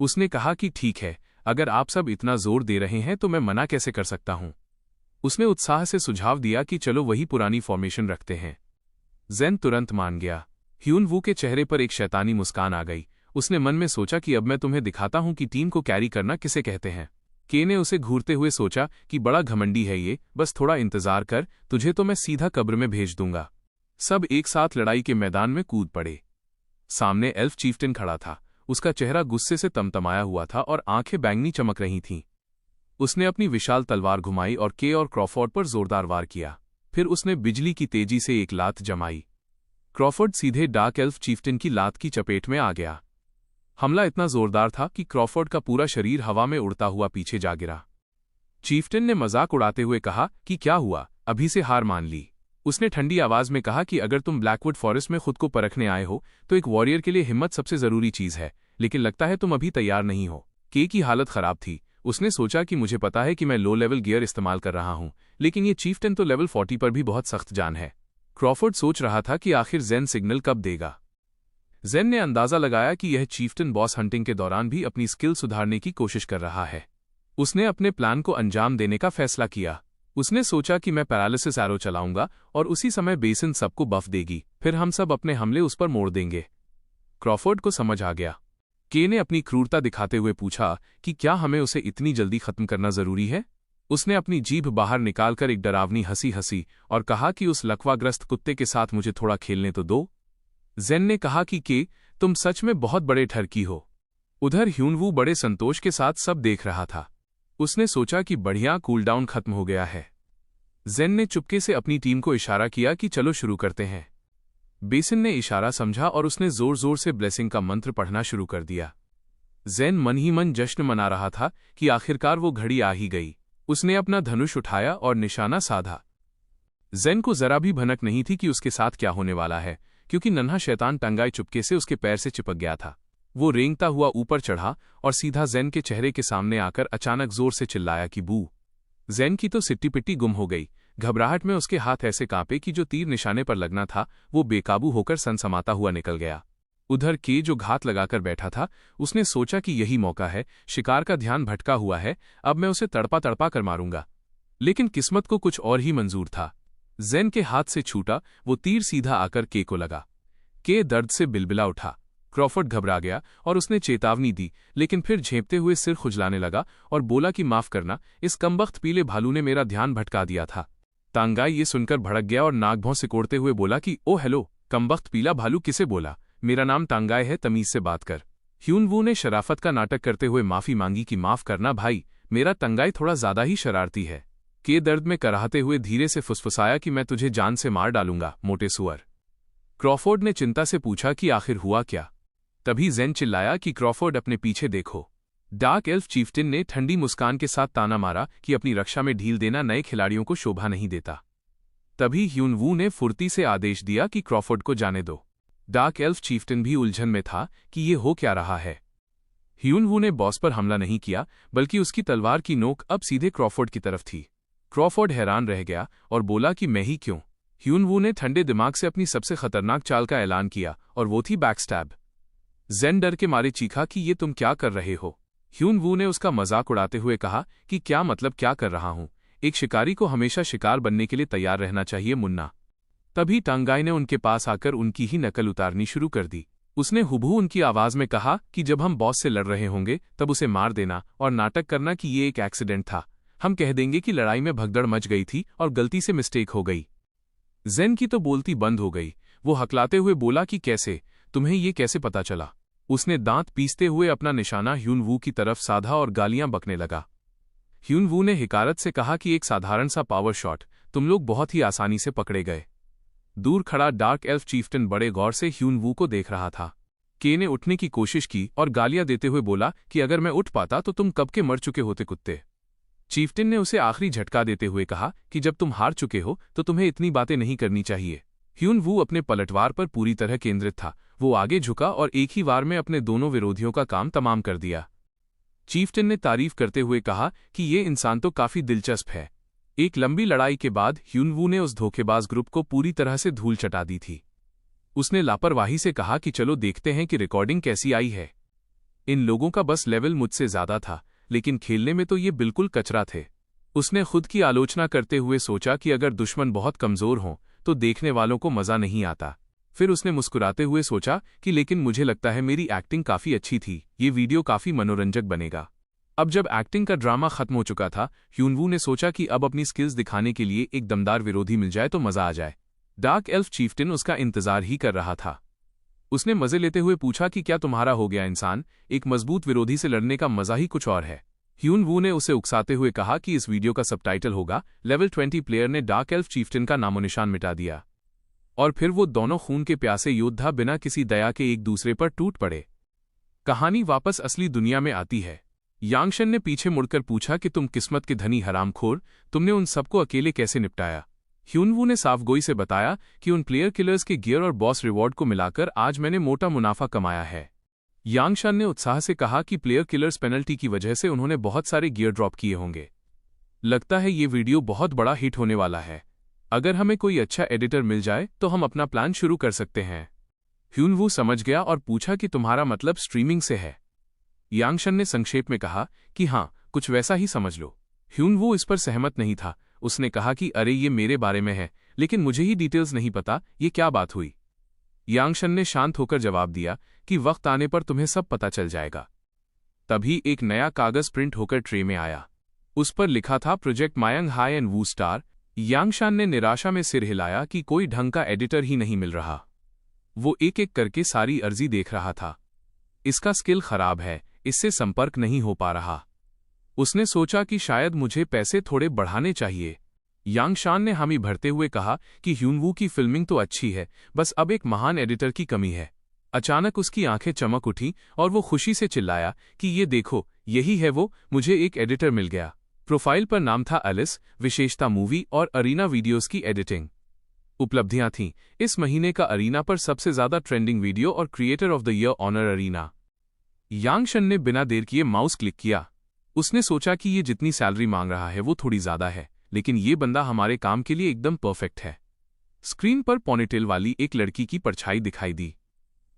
उसने कहा कि ठीक है, अगर आप सब इतना जोर दे रहे हैं तो मैं मना कैसे कर सकता हूं। उसने उत्साह से सुझाव दिया कि चलो वही पुरानी फॉर्मेशन रखते हैं। जेन तुरंत मान गया। ह्यून वू के चेहरे पर एक शैतानी मुस्कान आ गई। उसने मन में सोचा कि अब मैं तुम्हें दिखाता हूं कि टीम को कैरी करना किसे कहते हैं। के ने उसे घूरते हुए सोचा कि बड़ा घमंडी है ये, बस थोड़ा इंतजार कर, तुझे तो मैं सीधा कब्र में भेज दूंगा। सब एक साथ लड़ाई के मैदान में कूद पड़े। सामने एल्फ चीफ्टेन खड़ा था। उसका चेहरा गुस्से से तमतमाया हुआ था और आंखें बैंगनी चमक रही थीं। उसने अपनी विशाल तलवार घुमाई और के और क्रॉफोर्ड पर जोरदार वार किया। फिर उसने बिजली की तेजी से एक लात जमाई। क्रॉफोर्ड सीधे डार्क एल्फ चीफ्टेन की लात की चपेट में आ गया। हमला इतना जोरदार था कि क्रॉफोर्ड का पूरा शरीर हवा में उड़ता हुआ पीछे जा गिरा। चीफ्टेन ने मजाक उड़ाते हुए कहा कि क्या हुआ, अभी से हार मान ली? उसने ठंडी आवाज में कहा कि अगर तुम ब्लैकवुड फॉरेस्ट में खुद को परखने आए हो तो एक वॉरियर के लिए हिम्मत सबसे जरूरी चीज है, लेकिन लगता है तुम अभी तैयार नहीं हो। के की हालत खराब थी। उसने सोचा कि मुझे पता है कि मैं लो लेवल गियर इस्तेमाल कर रहा हूं, लेकिन ये चीफ्टेन तो लेवल 40 पर भी बहुत सख्त जान है। क्रॉफोर्ड सोच रहा था कि आखिर जेन सिग्नल कब देगा। जेन ने अंदाजा लगाया कि यह चीफ्टेन बॉस हंटिंग के दौरान भी अपनी स्किल सुधारने की कोशिश कर रहा है। उसने अपने प्लान को अंजाम देने का फैसला किया। उसने सोचा कि मैं पैरालिसिस एरो चलाऊंगा और उसी समय बेसिन सबको बफ देगी, फिर हम सब अपने हमले उस पर मोड़ देंगे। क्रॉफोर्ड को समझ आ गया। के ने अपनी क्रूरता दिखाते हुए पूछा कि क्या हमें उसे इतनी जल्दी खत्म करना जरूरी है? उसने अपनी जीभ बाहर निकालकर एक डरावनी हंसी हंसी और कहा कि उस लकवाग्रस्त कुत्ते के साथ मुझे थोड़ा खेलने तो दो। जेन ने कहा कि के, तुम सच में बहुत बड़े ठरकी हो। उधर ह्यून वू बड़े संतोष के साथ सब देख रहा था। उसने सोचा कि बढ़िया, कूलडाउन खत्म हो गया है। जेन ने चुपके से अपनी टीम को इशारा किया कि चलो शुरू करते हैं। बेसिन ने इशारा समझा और उसने जोर जोर से ब्लेसिंग का मंत्र पढ़ना शुरू कर दिया। जेन मन ही मन जश्न मना रहा था कि आखिरकार वो घड़ी आ ही गई। उसने अपना धनुष उठाया और निशाना साधा। जेन को जरा भी भनक नहीं थी कि उसके साथ क्या होने वाला है, क्योंकि नन्हा शैतान टंगाई चुपके से उसके पैर से चिपक गया था। वो रेंगता हुआ ऊपर चढ़ा और सीधा ज़ेन के चेहरे के सामने आकर अचानक जोर से चिल्लाया कि बू। ज़ेन की तो सिट्टी पिट्टी गुम हो गई। घबराहट में उसके हाथ ऐसे कांपे कि जो तीर निशाने पर लगना था वो बेकाबू होकर सनसमाता हुआ निकल गया। उधर के जो घात लगाकर बैठा था, उसने सोचा कि यही मौका है, शिकार का ध्यान भटका हुआ है, अब मैं उसे तड़पा तड़पा कर मारूंगा। लेकिन किस्मत को कुछ और ही मंजूर था। ज़ेन के हाथ से छूटा वो तीर सीधा आकर के को लगा। के दर्द से बिलबिला उठा। क्रॉफर्ड घबरा गया और उसने चेतावनी दी, लेकिन फिर झेंपते हुए सिर खुजलाने लगा और बोला कि माफ करना, इस कमबख्त पीले भालू ने मेरा ध्यान भटका दिया था। तांगाई ये सुनकर भड़क गया और नाक भौं सिकोड़ते हुए बोला कि ओ हेलो, कमबख्त पीला भालू किसे बोला? मेरा नाम तांगाई है, तमीज से बात कर। ह्यून वू ने शराफत का नाटक करते हुए माफी मांगी कि माफ करना भाई, मेरा तंगाई थोड़ा ज्यादा ही शरारती है। के दर्द में कराहते हुए धीरे से फुसफुसाया कि मैं तुझे जान से मार डालूंगा, मोटे सुअर। क्रॉफोर्ड ने चिंता से पूछा कि आखिर हुआ क्या? तभी ज़ेन चिल्लाया कि क्रॉफोर्ड अपने पीछे देखो। डार्क एल्फ चीफ्टिन ने ठंडी मुस्कान के साथ ताना मारा कि अपनी रक्षा में ढील देना नए खिलाड़ियों को शोभा नहीं देता। तभी ह्यून वू ने फुर्ती से आदेश दिया कि क्रॉफोर्ड को जाने दो। डार्क एल्फ चीफ्टिन भी उलझन में था कि ये हो क्या रहा है। ह्यून वू ने बॉस पर हमला नहीं किया, बल्कि उसकी तलवार की नोक अब सीधे क्रॉफोर्ड की तरफ थी। क्रॉफोर्ड हैरान रह गया और बोला कि मैं ही क्यों? ह्यून वू ने ठंडे दिमाग से अपनी सबसे खतरनाक चाल का ऐलान किया और वो थी बैकस्टैब। ज़ेन डर के मारे चीखा कि ये तुम क्या कर रहे हो? ह्यून वू ने उसका मजाक उड़ाते हुए कहा कि क्या मतलब क्या कर रहा हूं? एक शिकारी को हमेशा शिकार बनने के लिए तैयार रहना चाहिए मुन्ना। तभी टांगाई ने उनके पास आकर उनकी ही नकल उतारनी शुरू कर दी। उसने हुबहू उनकी आवाज में कहा कि जब हम बॉस से लड़ रहे होंगे तब उसे मार देना और नाटक करना कि ये एक एक्सीडेंट था। हम कह देंगे कि लड़ाई में भगदड़ मच गई थी और गलती से मिस्टेक हो गई। ज़ेन की तो बोलती बंद हो गई। वो हकलाते हुए बोला कि कैसे? तुम्हें ये कैसे पता चला? उसने दांत पीसते हुए अपना निशाना ह्यून वू की तरफ साधा और गालियां बकने लगा। ह्यून वू ने हिकारत से कहा कि एक साधारण सा पावर शॉट, तुम लोग बहुत ही आसानी से पकड़े गए। दूर खड़ा डार्क एल्फ चीफ्टिन बड़े गौर से ह्यून वू को देख रहा था। के ने उठने की कोशिश की और गालियां देते हुए बोला कि अगर मैं उठ पाता तो तुम कब के मर चुके होते कुत्ते। चीफ्टिन ने उसे आखिरी झटका देते हुए कहा कि जब तुम हार चुके हो तो तुम्हें इतनी बातें नहीं करनी चाहिए। ह्यून वू अपने पलटवार पर पूरी तरह केंद्रित था। वो आगे झुका और एक ही वार में अपने दोनों विरोधियों का काम तमाम कर दिया। चीफ्टिन ने तारीफ करते हुए कहा कि ये इंसान तो काफी दिलचस्प है। एक लंबी लड़ाई के बाद ह्यून वू ने उस धोखेबाज ग्रुप को पूरी तरह से धूल चटा दी थी। उसने लापरवाही से कहा कि चलो देखते हैं कि रिकॉर्डिंग कैसी आई है। इन लोगों का बस लेवल मुझसे ज्यादा था, लेकिन खेलने में तो ये बिल्कुल कचरा थे। उसने खुद की आलोचना करते हुए सोचा कि अगर दुश्मन बहुत कमजोर हों तो देखने वालों को मजा नहीं आता। फिर उसने मुस्कुराते हुए सोचा कि लेकिन मुझे लगता है मेरी एक्टिंग काफी अच्छी थी, ये वीडियो काफी मनोरंजक बनेगा। अब जब एक्टिंग का ड्रामा खत्म हो चुका था, ह्यून वू ने सोचा कि अब अपनी स्किल्स दिखाने के लिए एक दमदार विरोधी मिल जाए तो मजा आ जाए। डार्क एल्फ चीफ्टिन उसका इंतजार ही कर रहा था। उसने मजे लेते हुए पूछा कि क्या तुम्हारा हो गया इंसान? एक मजबूत विरोधी से लड़ने का मजा ही कुछ और है। ह्यून वू ने उसे उकसाते हुए कहा कि इस वीडियो का सबटाइटल होगा लेवल 20 प्लेयर ने डार्क एल्फ चीफ्टिन का नामोनिशान मिटा दिया। और फिर वो दोनों खून के प्यासे योद्धा बिना किसी दया के एक दूसरे पर टूट पड़े। कहानी वापस असली दुनिया में आती है। यांगशन ने पीछे मुड़कर पूछा कि तुम किस्मत के धनी हरामखोर, तुमने उन सबको अकेले कैसे निपटाया? ह्यून वू ने साफगोई से बताया कि उन प्लेयर किलर्स के गियर और बॉस रिवॉर्ड को मिलाकर आज मैंने मोटा मुनाफा कमाया है। यांगशन ने उत्साह से कहा कि प्लेयर किलर्स पेनल्टी की वजह से उन्होंने बहुत सारे गियर ड्रॉप किए होंगे। लगता है ये वीडियो बहुत बड़ा हिट होने वाला है। अगर हमें कोई अच्छा एडिटर मिल जाए तो हम अपना प्लान शुरू कर सकते हैं। ह्यून वू समझ गया और पूछा कि तुम्हारा मतलब स्ट्रीमिंग से है? यांगशन ने संक्षेप में कहा कि हाँ, कुछ वैसा ही समझ लो। ह्यून वू इस पर सहमत नहीं था। उसने कहा कि अरे ये मेरे बारे में है, लेकिन मुझे ही डिटेल्स नहीं पता, ये क्या बात हुई? यांगशन ने शांत होकर जवाब दिया कि वक्त आने पर तुम्हें सब पता चल जाएगा। तभी एक नया कागज प्रिंट होकर ट्रे में आया। उस पर लिखा था प्रोजेक्ट मायंग high and Woo star. Yangshan ने निराशा में सिर हिलाया कि कोई ढंग का एडिटर ही नहीं मिल रहा। वो एक एक करके सारी अर्जी देख रहा था। इसका स्किल खराब है, इससे संपर्क नहीं हो पा रहा। उसने सोचा कि शायद मुझे पैसे थोड़े बढ़ाने चाहिए। यांगशान ने हामी भरते हुए कहा कि ह्यून वू की फिल्मिंग तो अच्छी है, बस अब एक महान एडिटर की कमी है। अचानक उसकी आंखें चमक उठी और वो खुशी से चिल्लाया कि ये देखो, यही है वो, मुझे एक एडिटर मिल गया। प्रोफाइल पर नाम था एलिस, विशेषता मूवी और अरीना वीडियोस की एडिटिंग। उपलब्धियां थीं, इस महीने का अरीना पर सबसे ज्यादा ट्रेंडिंग वीडियो और creator of the year honour arena. Yangshan ने बिना देर किए माउस क्लिक किया। उसने सोचा कि ये जितनी सैलरी मांग रहा है वो थोड़ी ज्यादा है, लेकिन ये बंदा हमारे काम के लिए एकदम परफेक्ट है। स्क्रीन पर पोनीटेल वाली एक लड़की की परछाई दिखाई दी।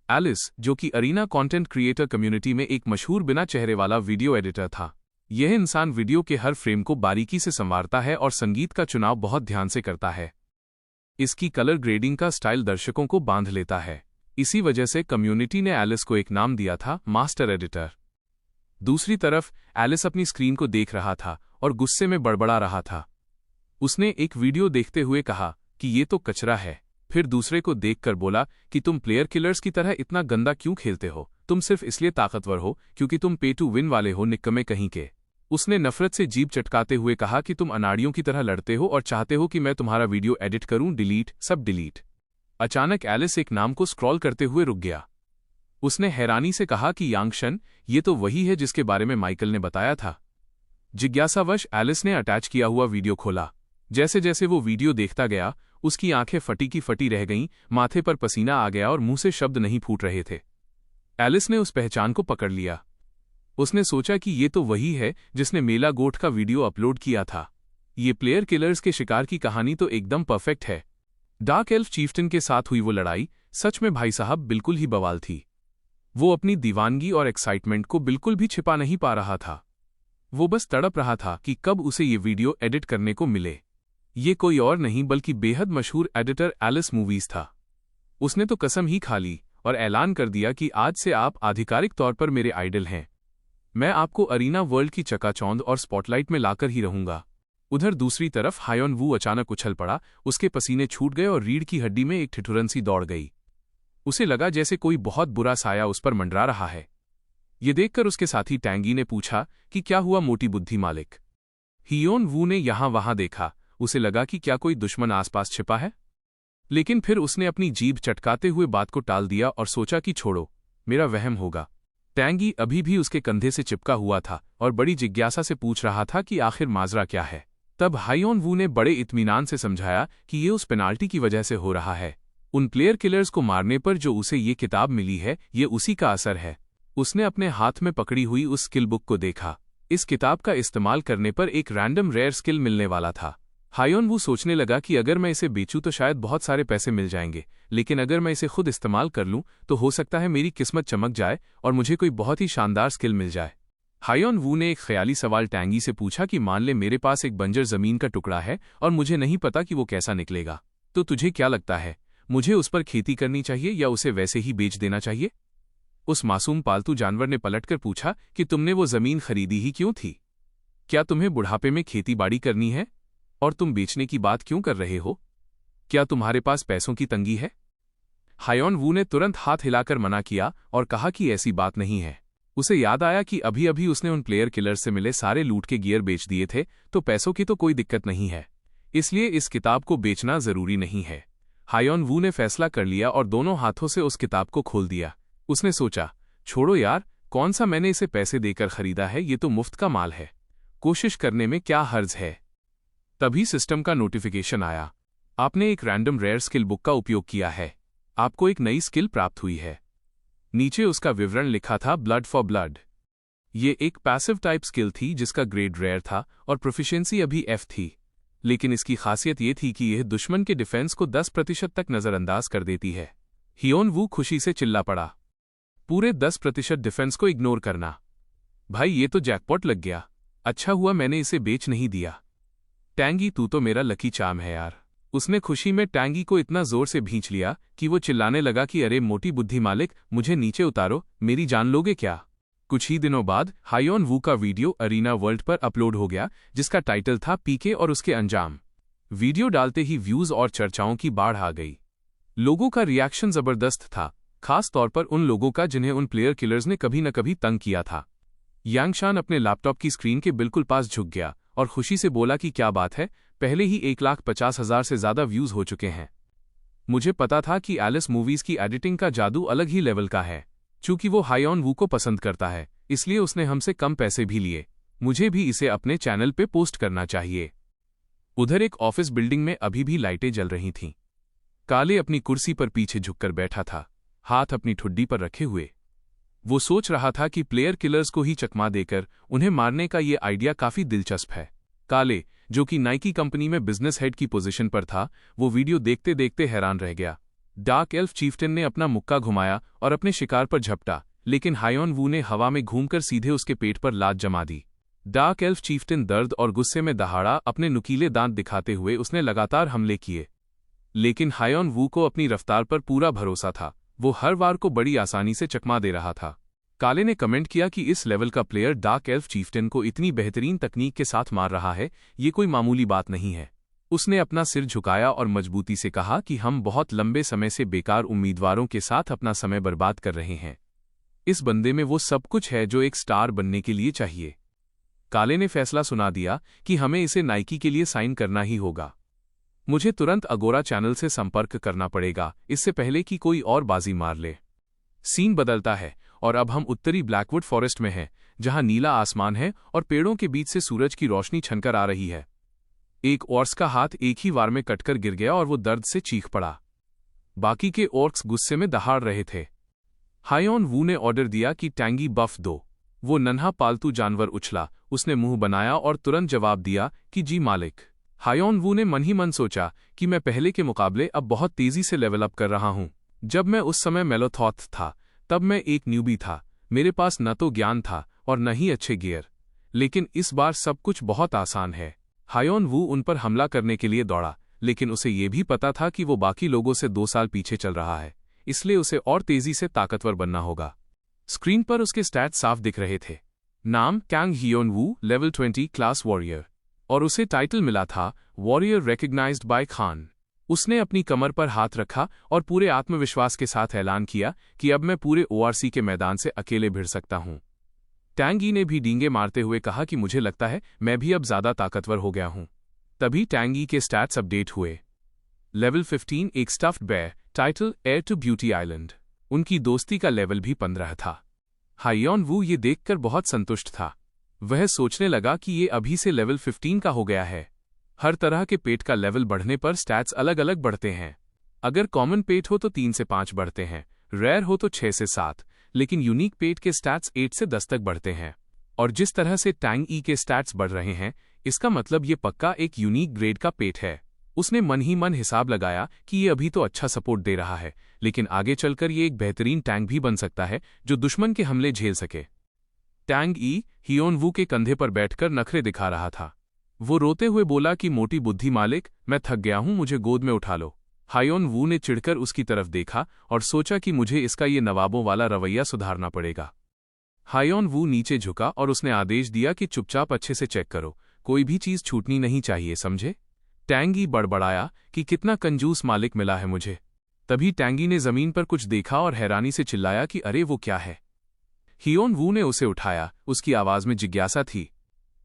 एलिस, जो कि अरीना कंटेंट क्रिएटर कम्युनिटी में एक मशहूर बिना चेहरे वाला वीडियो एडिटर था। यह इंसान वीडियो के हर फ्रेम को बारीकी से संवारता है और संगीत का चुनाव बहुत ध्यान से करता है। इसकी कलर ग्रेडिंग का स्टाइल दर्शकों को बांध लेता है। इसी वजह से कम्युनिटी ने एलिस को एक नाम दिया था, मास्टर एडिटर। दूसरी तरफ एलिस अपनी स्क्रीन को देख रहा था और गुस्से में बड़बड़ा रहा था। उसने एक वीडियो देखते हुए कहा कि ये तो कचरा है, फिर दूसरे को देखकर बोला कि तुम प्लेयर किलर्स की तरह इतना गंदा क्यों खेलते हो, तुम सिर्फ इसलिए ताकतवर हो क्योंकि तुम पे टू विन वाले हो, निक्कमे कहीं के। उसने नफरत से जीभ चटकाते हुए कहा कि तुम अनाड़ियों की तरह लड़ते हो और चाहते हो कि मैं तुम्हारा वीडियो एडिट करूं, डिलीट, सब डिलीट। अचानक एलिस एक नाम को स्क्रॉल करते हुए रुक गया। उसने हैरानी से कहा कि यांगशन, ये तो वही है जिसके बारे में माइकल ने बताया था। जिज्ञासावश एलिस ने अटैच किया हुआ वीडियो खोला। जैसे जैसे वो वीडियो देखता गया, उसकी आंखें फटी की फटी रह गईं, माथे पर पसीना आ गया और मुंह से शब्द नहीं फूट रहे थे। एलिस ने उस पहचान को पकड़ लिया। उसने सोचा कि ये तो वही है जिसने मेला गोट का वीडियो अपलोड किया था। ये प्लेयर किलर्स के शिकार की कहानी तो एकदम परफेक्ट है। डार्क एल्फ चीफ्टन के साथ हुई वो लड़ाई सच में भाई साहब बिल्कुल ही बवाल थी। वो अपनी दीवानगी और एक्साइटमेंट को बिल्कुल भी छिपा नहीं पा रहा था। वो बस तड़प रहा था कि कब उसे ये वीडियो एडिट करने को मिले। ये कोई और नहीं बल्कि बेहद मशहूर एडिटर एलिस मूवीज था। उसने तो कसम ही खा ली और ऐलान कर दिया कि आज से आप आधिकारिक तौर पर मेरे आइडल हैं। मैं आपको अरीना वर्ल्ड की चकाचौंध और स्पॉटलाइट में लाकर ही रहूंगा। उधर दूसरी तरफ हायोन वू अचानक उछल पड़ा, उसके पसीने छूट गए और रीढ़ की हड्डी में एक ठिठुरन सी दौड़ गई। उसे लगा जैसे कोई बहुत बुरा साया उस पर मंडरा रहा है। ये देखकर उसके साथी टैंगी ने पूछा कि क्या हुआ मोटी बुद्धि मालिक। हियोन वू ने यहां वहां देखा। उसे लगा कि क्या कोई दुश्मन आसपास छिपा है, लेकिन फिर उसने अपनी जीभ चटकाते हुए बात को टाल दिया और सोचा कि छोड़ो, मेरा वहम होगा। टैंगी अभी भी उसके कंधे से चिपका हुआ था और बड़ी जिज्ञासा से पूछ रहा था कि आखिर माजरा क्या है। तब हायोन वू ने बड़े इत्मीनान से समझाया कि ये उस पेनाल्टी की वजह से हो रहा है। उन प्लेयर किलर्स को मारने पर जो उसे ये किताब मिली है, ये उसी का असर है। उसने अपने हाथ में पकड़ी हुई उस स्किल बुक को देखा। इस किताब का इस्तेमाल करने पर एक रैंडम रेयर स्किल मिलने वाला था। हायोन वू सोचने लगा कि अगर मैं इसे बेचूं तो शायद बहुत सारे पैसे मिल जाएंगे, लेकिन अगर मैं इसे खुद इस्तेमाल कर लूं तो हो सकता है मेरी किस्मत चमक जाए और मुझे कोई बहुत ही शानदार स्किल मिल जाए। हायोन वू ने एक ख्याली सवाल टैंगी से पूछा कि मान ले मेरे पास एक बंजर जमीन का टुकड़ा है और मुझे नहीं पता कि वो कैसा निकलेगा, तो तुझे क्या लगता है, मुझे उस पर खेती करनी चाहिए या उसे वैसे ही बेच देना चाहिए? उस मासूम पालतू जानवर ने पलटकर पूछा कि तुमने वो जमीन खरीदी ही क्यों थी? क्या तुम्हें बुढ़ापे में खेती बाड़ी करनी है और तुम बेचने की बात क्यों कर रहे हो? क्या तुम्हारे पास पैसों की तंगी है? हायोन वू ने तुरंत हाथ हिलाकर मना किया और कहा कि ऐसी बात नहीं है। उसे याद आया कि अभी अभी उसने उन प्लेयर किलर से मिले सारे लूट के गियर बेच दिए थे, तो पैसों की तो कोई दिक्कत नहीं है, इसलिए इस किताब को बेचना जरूरी नहीं है। हायोन वू ने फैसला कर लिया और दोनों हाथों से उस किताब को खोल दिया। उसने सोचा, छोड़ो यार, कौन सा मैंने इसे पैसे देकर खरीदा है, ये तो मुफ्त का माल है, कोशिश करने में क्या हर्ज है। तभी सिस्टम का नोटिफिकेशन आया, आपने एक रैंडम रेयर स्किल बुक का उपयोग किया है, आपको एक नई स्किल प्राप्त हुई है। नीचे उसका विवरण लिखा था, ब्लड फॉर ब्लड। ये एक पैसिव टाइप स्किल थी जिसका ग्रेड रेयर था और प्रोफिशिएंसी अभी F थी, लेकिन इसकी खासियत ये थी कि यह दुश्मन के डिफेंस को 10% तक नजरअंदाज कर देती है। हियोन वू खुशी से चिल्ला पड़ा, पूरे 10% डिफेंस को इग्नोर करना। भाई ये तो जैकपॉट लग गया, अच्छा हुआ मैंने इसे बेच नहीं दिया। टैंगी तू तो मेरा लकी चार्म है यार। उसने खुशी में टैंगी को इतना जोर से भींच लिया कि वो चिल्लाने लगा कि अरे मोटी बुद्धि मालिक, मुझे नीचे उतारो, मेरी जान लोगे क्या? कुछ ही दिनों बाद हायोन वू का वीडियो अरीना वर्ल्ड पर अपलोड हो गया, जिसका टाइटल था पीके और उसके अंजाम। वीडियो डालते ही व्यूज और चर्चाओं की बाढ़ आ गई। लोगों का रिएक्शन जबरदस्त था, खास तौर पर उन लोगों का जिन्हें उन प्लेयर किलर्स ने कभी न कभी तंग किया था। यांगशान अपने लैपटॉप की स्क्रीन के बिल्कुल पास झुक गया और खुशी से बोला कि क्या बात है, पहले ही 1,50,000 से ज्यादा व्यूज हो चुके हैं। मुझे पता था कि एलिस मूवीज की एडिटिंग का जादू अलग ही लेवल का है। चूंकि वो हायोन वू को पसंद करता है, इसलिए उसने हमसे कम पैसे भी लिए। मुझे भी इसे अपने चैनल पे पोस्ट करना चाहिए। उधर एक ऑफिस बिल्डिंग में अभी भी लाइटें जल रही थीं। काले अपनी कुर्सी पर पीछे झुककर बैठा था, हाथ अपनी ठुड्डी पर रखे हुए। वो सोच रहा था कि प्लेयर किलर्स को ही चकमा देकर उन्हें मारने का ये आइडिया काफी दिलचस्प है। काले, जो कि नाइकी कंपनी में बिजनेस हेड की पोजीशन पर था, वो वीडियो देखते देखते हैरान रह गया। डार्क एल्फ चीफ्टेन ने अपना मुक्का घुमाया और अपने शिकार पर झपटा, लेकिन हायोन वू ने हवा में घूमकर सीधे उसके पेट पर लात जमा दी। डार्क एल्फ चीफ्टेन दर्द और गुस्से में दहाड़ा, अपने नुकीले दांत दिखाते हुए उसने लगातार हमले किए। लेकिन हायोन वू को अपनी रफ्तार पर पूरा भरोसा था, वो हर वार को बड़ी आसानी से चकमा दे रहा था। काले ने कमेंट किया कि इस लेवल का प्लेयर डार्क एल्फ चीफ्टेन को इतनी बेहतरीन तकनीक के साथ मार रहा है, ये कोई मामूली बात नहीं है। उसने अपना सिर झुकाया और मजबूती से कहा कि हम बहुत लंबे समय से बेकार उम्मीदवारों के साथ अपना समय बर्बाद कर रहे हैं। इस बंदे में वो सब कुछ है जो एक स्टार बनने के लिए चाहिए। काले ने फैसला सुना दिया कि हमें इसे नाइकी के लिए साइन करना ही होगा। मुझे तुरंत अगोरा चैनल से संपर्क करना पड़ेगा, इससे पहले कि कोई और बाजी मार ले। सीन बदलता है और अब हम उत्तरी ब्लैकवुड फॉरेस्ट में हैं, जहां नीला आसमान है और पेड़ों के बीच से सूरज की रोशनी छनकर आ रही है। एक ऑर्क्स का हाथ एक ही वार में कटकर गिर गया और वो दर्द से चीख पड़ा। बाकी के ऑर्क्स गुस्से में दहाड़ रहे थे। हायोन वू ने ऑर्डर दिया कि टैंगी बफ दो। वो नन्हा पालतू जानवर उछला, उसने मुंह बनाया और तुरंत जवाब दिया कि जी मालिक। हायोन वू ने मन ही मन सोचा कि मैं पहले के मुकाबले अब बहुत तेजी से लेवल अप कर रहा हूं। जब मैं उस समय मेलोथॉथ था, तब मैं एक न्यूबी था, मेरे पास न तो ज्ञान था और न ही अच्छे गियर। लेकिन इस बार सब कुछ बहुत आसान है। हायोन वू उन पर हमला करने के लिए दौड़ा, लेकिन उसे ये भी पता था कि वो बाकी लोगों से 2 साल पीछे चल रहा है, इसलिए उसे और तेजी से ताकतवर बनना होगा। स्क्रीन पर उसके स्टैट्स साफ दिख रहे थे। नाम Kang Hyeon Woo, level 20 class warrior, और उसे टाइटल मिला था वॉरियर रिकॉग्नाइज्ड बाय खान। उसने अपनी कमर पर हाथ रखा और पूरे आत्मविश्वास के साथ ऐलान किया कि अब मैं पूरे ओआरसी के मैदान से अकेले भिड़ सकता हूं। टैंगी ने भी डींगे मारते हुए कहा कि मुझे लगता है मैं भी अब ज्यादा ताकतवर हो गया हूं। तभी टैंगी के स्टैट्स अपडेट हुए। लेवल 15 एक stuffed bear, title heir to beauty island. उनकी दोस्ती का लेवल भी 15 था। हायोन वू ये देखकर बहुत संतुष्ट था। वह सोचने लगा कि ये अभी से लेवल 15 का हो गया है। हर तरह के पेट का लेवल बढ़ने पर स्टैट्स अलग अलग बढ़ते हैं। अगर कॉमन पेट हो तो 3 से 5 बढ़ते हैं, रेयर हो तो 6 से 7, लेकिन यूनिक पेट के स्टैट्स 8 से 10 तक बढ़ते हैं। और जिस तरह से टैंग ई के स्टैट्स बढ़ रहे हैं, इसका मतलब ये पक्का एक यूनिक ग्रेड का पेट है। उसने मन ही मन हिसाब लगाया कि ये अभी तो अच्छा सपोर्ट दे रहा है, लेकिन आगे चलकर ये एक बेहतरीन टैंक भी बन सकता है जो दुश्मन के हमले झेल सके। टैंग ई हियोन वू के कंधे पर बैठकर नखरे दिखा रहा था। वो रोते हुए बोला कि मोटी बुद्धि मालिक, मैं थक गया हूं, मुझे गोद में उठा लो। हायोन वू ने चिढ़कर उसकी तरफ देखा और सोचा कि मुझे इसका ये नवाबों वाला रवैया सुधारना पड़ेगा। हायोन वू नीचे झुका और उसने आदेश दिया कि चुपचाप अच्छे से चेक करो, कोई भी चीज छूटनी नहीं चाहिए, समझे? टैंगी बड़बड़ाया कि कितना कंजूस मालिक मिला है मुझे। तभी टैंगी ने जमीन पर कुछ देखा और हैरानी से चिल्लाया कि अरे वो क्या है? हियोन वू ने उसे उठाया, उसकी आवाज में जिज्ञासा थी।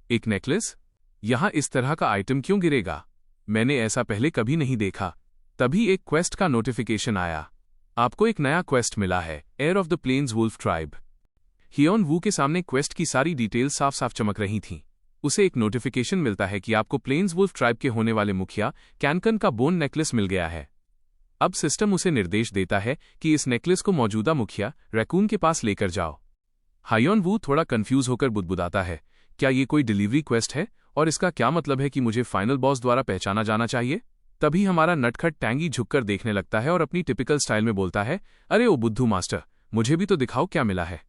एक नेकलेस? यहां इस तरह का आइटम क्यों गिरेगा? मैंने ऐसा पहले कभी नहीं देखा। तभी एक क्वेस्ट का नोटिफिकेशन आया। आपको एक नया क्वेस्ट मिला है, heir of the plains wolf tribe. Hyeon Woo के सामने क्वेस्ट की सारी डिटेल्स साफ साफ चमक रही थीं। उसे एक नोटिफिकेशन मिलता है कि आपको प्लेन्स वुल्फ ट्राइब के होने वाले मुखिया कैनकन का बोन नेकलेस मिल गया है। अब सिस्टम उसे निर्देश देता है कि इस नेकलेस को मौजूदा मुखिया रैकून के पास लेकर जाओ। हायोन वू थोड़ा कंफ्यूज होकर बुदबुदाता है, क्या ये कोई डिलीवरी क्वेस्ट है और इसका क्या मतलब है कि मुझे फाइनल बॉस द्वारा पहचाना जाना चाहिए? तभी हमारा नटखट टैंगी झुककर देखने लगता है और अपनी टिपिकल स्टाइल में बोलता है, अरे ओ बुद्धू मास्टर, मुझे भी तो दिखाओ क्या मिला है।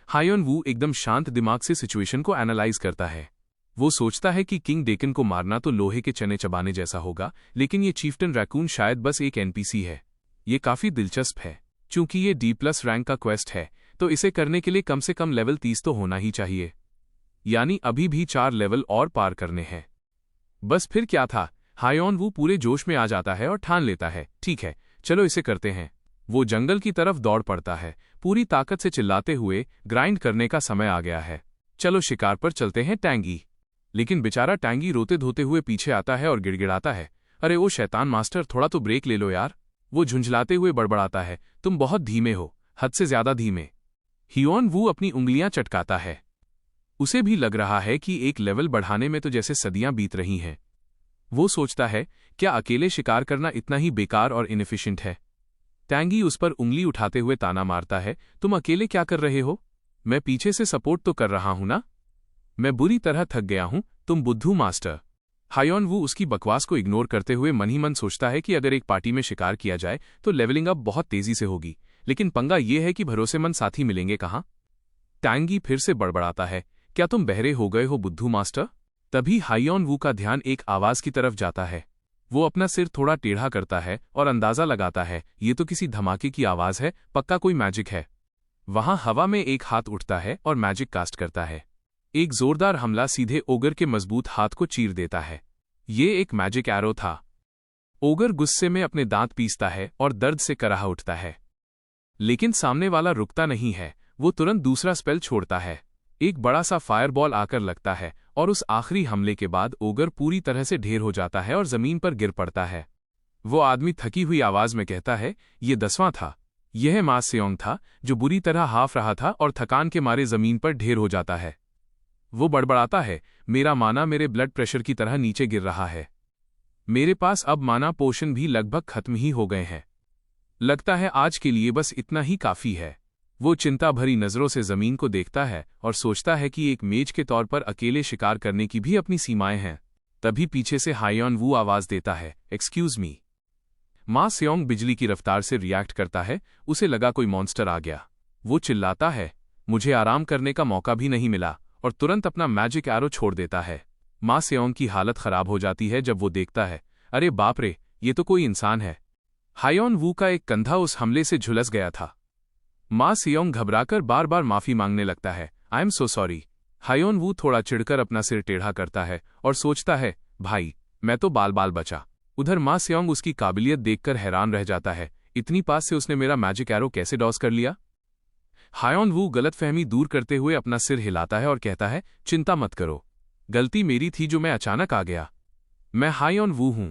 हायोन वू एकदम शांत दिमाग से सिचुएशन को एनालाइज करता है। वो सोचता है कि किंग डेकन को मारना तो लोहे के चने चबाने जैसा होगा, लेकिन ये चीफ्टन रैकून शायद बस एक एनपीसी है। ये काफी दिलचस्प है। चूंकि ये D+ रैंक का क्वेस्ट है, तो इसे करने के लिए कम से कम लेवल 30 तो होना ही चाहिए। यानी अभी भी 4 लेवल और पार करने हैं। बस फिर क्या था, हायोन वू पूरे जोश में आ जाता है और ठान लेता है, ठीक है, चलो इसे करते हैं। वो जंगल की तरफ दौड़ पड़ता है, पूरी ताकत से चिल्लाते हुए, ग्राइंड करने का समय आ गया है, चलो शिकार पर चलते हैं टैंगी। लेकिन बेचारा टैंगी रोते धोते हुए पीछे आता है और गिड़गिड़ाता है, अरे ओ शैतान मास्टर, थोड़ा तो ब्रेक ले लो यार। वो झुंझलाते हुए बड़बड़ाता है, तुम बहुत धीमे हो, हद से ज्यादा धीमे। हियोन वू अपनी उंगलियां चटकाता है। उसे भी लग रहा है कि एक लेवल बढ़ाने में तो जैसे सदियां बीत रही हैं। वो सोचता है, क्या अकेले शिकार करना इतना ही बेकार और इनएफिशिएंट है? टैंगी उस पर उंगली उठाते हुए ताना मारता है, तुम अकेले क्या कर रहे हो? मैं पीछे से सपोर्ट तो कर रहा हूं ना। मैं बुरी तरह थक गया हूं, तुम बुद्धू मास्टर। हायोन वू उसकी बकवास को इग्नोर करते हुए मन ही मन सोचता है कि अगर एक पार्टी में शिकार किया जाए तो लेवलिंग अप बहुत तेजी से होगी, लेकिन पंगा ये है कि भरोसेमंद साथी मिलेंगे कहाँ। टैंगी फिर से बड़बड़ाता है, क्या तुम बहरे हो गए हो बुद्धू मास्टर? तभी हायोन वू का ध्यान एक आवाज की तरफ जाता है। वो अपना सिर थोड़ा टेढ़ा करता है और अंदाजा लगाता है, ये तो किसी धमाके की आवाज है, पक्का कोई मैजिक है। वहां हवा में एक हाथ उठता है और मैजिक कास्ट करता है। एक जोरदार हमला सीधे ओगर के मजबूत हाथ को चीर देता है। ये एक मैजिक एरो था। ओगर गुस्से में अपने दांत पीसता है और दर्द से कराह उठता है। लेकिन सामने वाला रुकता नहीं है, वो तुरंत दूसरा स्पेल छोड़ता है। एक बड़ा सा फायरबॉल आकर लगता है और उस आखिरी हमले के बाद ओगर पूरी तरह से ढेर हो जाता है और जमीन पर गिर पड़ता है। वो आदमी थकी हुई आवाज में कहता है, ये 10वां था। यह मा सेओंग था जो बुरी तरह हाफ रहा था और थकान के मारे जमीन पर ढेर हो जाता है। वो बड़बड़ाता है, मेरा माना मेरे ब्लड प्रेशर की तरह नीचे गिर रहा है। मेरे पास अब माना पोषण भी लगभग खत्म ही हो गए हैं। लगता है आज के लिए बस इतना ही काफी है। वो चिंता भरी नजरों से जमीन को देखता है और सोचता है कि एक मेज के तौर पर अकेले शिकार करने की भी अपनी सीमाएं हैं। तभी पीछे से हायोन वू आवाज देता है, एक्सक्यूज मी। मा सेओंग बिजली की रफ्तार से रिएक्ट करता है, उसे लगा कोई मॉन्स्टर आ गया। वो चिल्लाता है, मुझे आराम करने का मौका भी नहीं मिला, और तुरंत अपना मैजिक एरो छोड़ देता है। मा सेओंग की हालत खराब हो जाती है जब वो देखता है, अरे बाप रे, ये तो कोई इंसान है। हायोन वू का एक कंधा उस हमले से झुलस गया था। मा सेओंग घबराकर बार बार माफी मांगने लगता है, आई एम सो सॉरी। हायोन वू थोड़ा चिढ़कर अपना सिर टेढ़ा करता है और सोचता है, भाई मैं तो बाल बाल बचा। उधर मा सेओंग उसकी काबिलियत देखकर हैरान रह जाता है, इतनी पास से उसने मेरा मैजिक एरो कैसे डॉस कर लिया। हायोन वू गलतफहमी दूर करते हुए अपना सिर हिलाता है और कहता है, चिंता मत करो, गलती मेरी थी जो मैं अचानक आ गया। मैं हायोन वू हूं।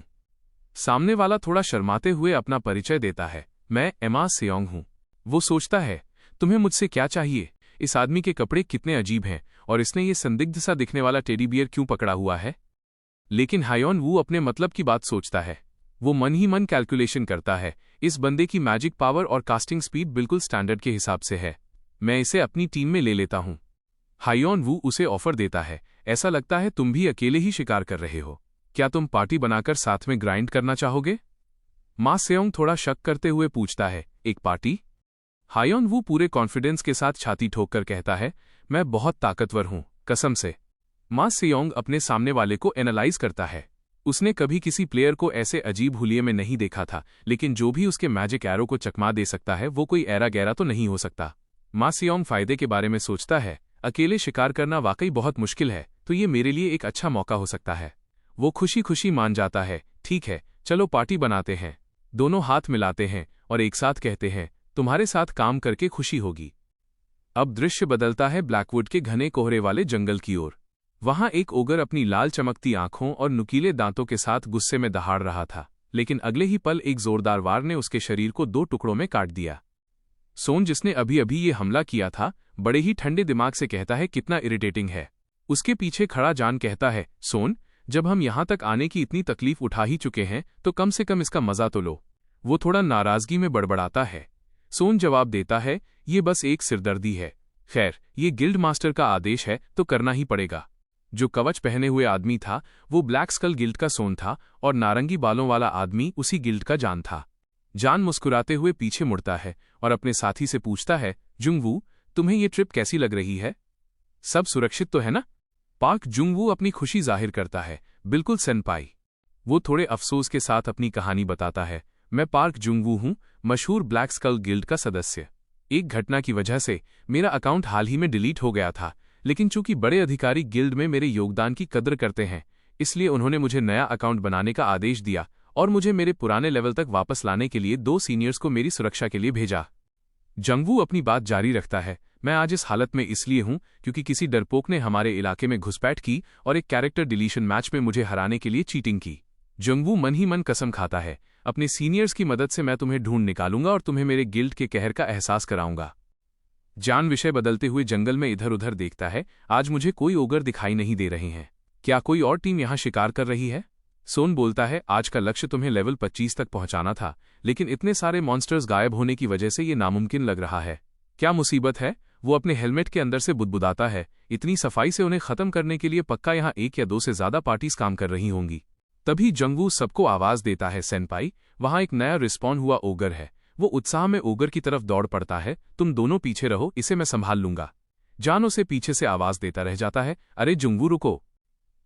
सामने वाला थोड़ा शर्माते हुए अपना परिचय देता है, मैं एमा सेओंग हूं। वो सोचता है, तुम्हें मुझसे क्या चाहिए? इस आदमी के कपड़े कितने अजीब हैं और इसने ये संदिग्ध सा दिखने वाला टेडी बियर क्यों पकड़ा हुआ है? लेकिन हायोन वू अपने मतलब की बात सोचता है। वो मन ही मन कैलकुलेशन करता है, इस बंदे की मैजिक पावर और कास्टिंग स्पीड बिल्कुल स्टैंडर्ड के हिसाब से है, मैं इसे अपनी टीम में ले लेता हूं। हायोन वू उसे ऑफर देता है, ऐसा लगता है तुम भी अकेले ही शिकार कर रहे हो, क्या तुम पार्टी बनाकर साथ में ग्राइंड करना चाहोगे? मा सेओंग थोड़ा शक करते हुए पूछता है, एक पार्टी? हायोन वू पूरे कॉन्फिडेंस के साथ छाती ठोककर कहता है, मैं बहुत ताकतवर हूं, कसम से। मा सेओंग अपने सामने वाले को एनालाइज करता है। उसने कभी किसी प्लेयर को ऐसे अजीब हुलिये में नहीं देखा था, लेकिन जो भी उसके मैजिक एरो को चकमा दे सकता है वो कोई ऐरा गैरा तो नहीं हो सकता। मा सेओंग फायदे के बारे में सोचता है, अकेले शिकार करना वाकई बहुत मुश्किल है, तो ये मेरे लिए एक अच्छा मौका हो सकता है। वो खुशी खुशी मान जाता है, ठीक है, चलो पार्टी बनाते हैं। दोनों हाथ मिलाते हैं और एक साथ कहते हैं, तुम्हारे साथ काम करके खुशी होगी। अब दृश्य बदलता है ब्लैकवुड के घने कोहरे वाले जंगल की ओर। वहां एक ओगर अपनी लाल चमकती आंखों और नुकीले दांतों के साथ गुस्से में दहाड़ रहा था, लेकिन अगले ही पल एक जोरदार वार ने उसके शरीर को 2 टुकड़ों में काट दिया। सोन, जिसने अभी अभी ये हमला किया था, बड़े ही ठंडे दिमाग से कहता है, कितना इरिटेटिंग है। उसके पीछे खड़ा जान कहता है, सोन, जब हम यहां तक आने की इतनी तकलीफ उठा ही चुके हैं तो कम से कम इसका मजा तो लो। वो थोड़ा नाराजगी में बड़बड़ाता है। सोन जवाब देता है, ये बस एक सिरदर्दी है, खैर ये गिल्ड मास्टर का आदेश है तो करना ही पड़ेगा। जो कवच पहने हुए आदमी था वो ब्लैक स्कल गिल्ड का सोन था और नारंगी बालों वाला आदमी उसी गिल्ड का जान था। जान मुस्कुराते हुए पीछे मुड़ता है और अपने साथी से पूछता है, जुंगवू, तुम्हें ये ट्रिप कैसी लग रही है? सब सुरक्षित तो है ना? पार्क जुंगवू अपनी खुशी जाहिर करता है, बिल्कुल सेनपाई। वो थोड़े अफसोस के साथ अपनी कहानी बताता है, मैं पार्क जुंगवू हूं, मशहूर ब्लैक स्कल गिल्ड का सदस्य। एक घटना की वजह से मेरा अकाउंट हाल ही में डिलीट हो गया था, लेकिन चूंकि बड़े अधिकारी गिल्ड में मेरे योगदान की कद्र करते हैं, इसलिए उन्होंने मुझे नया अकाउंट बनाने का आदेश दिया और मुझे मेरे पुराने लेवल तक वापस लाने के लिए 2 सीनियर्स को मेरी सुरक्षा के लिए भेजा। जंगवू अपनी बात जारी रखता है, मैं आज इस हालत में इसलिए हूं क्योंकि किसी डरपोक ने हमारे इलाके में घुसपैठ की और एक कैरेक्टर डिलीशन मैच में मुझे हराने के लिए चीटिंग की। जंगवू मन ही मन कसम खाता है, अपने सीनियर्स की मदद से मैं तुम्हें ढूंढ निकालूंगा और तुम्हें मेरे गिल्ड के कहर का एहसास कराऊंगा। जान विषय बदलते हुए जंगल में इधर उधर देखता है, आज मुझे कोई ओगर दिखाई नहीं दे रहे हैं, क्या कोई और टीम यहां शिकार कर रही है? सोन बोलता है, आज का लक्ष्य तुम्हें लेवल 25 तक पहुंचाना था, लेकिन इतने सारे मॉन्स्टर्स गायब होने की वजह से ये नामुमकिन लग रहा है। क्या मुसीबत है? वो अपने हेलमेट के अंदर से बुदबुदाता है। इतनी सफाई से उन्हें खत्म करने के लिए पक्का यहाँ 1 या 2 से ज्यादा पार्टीज काम कर रही होंगी। तभी जंगवू सबको आवाज देता है, सेनपाई, वहां एक नया रिस्पॉन हुआ ओगर है। वो उत्साह में ओगर की तरफ दौड़ पड़ता है। तुम दोनों पीछे रहो, इसे मैं संभाल लूंगा। जान उसे पीछे से आवाज देता रह जाता है, अरे जंगवू रुको।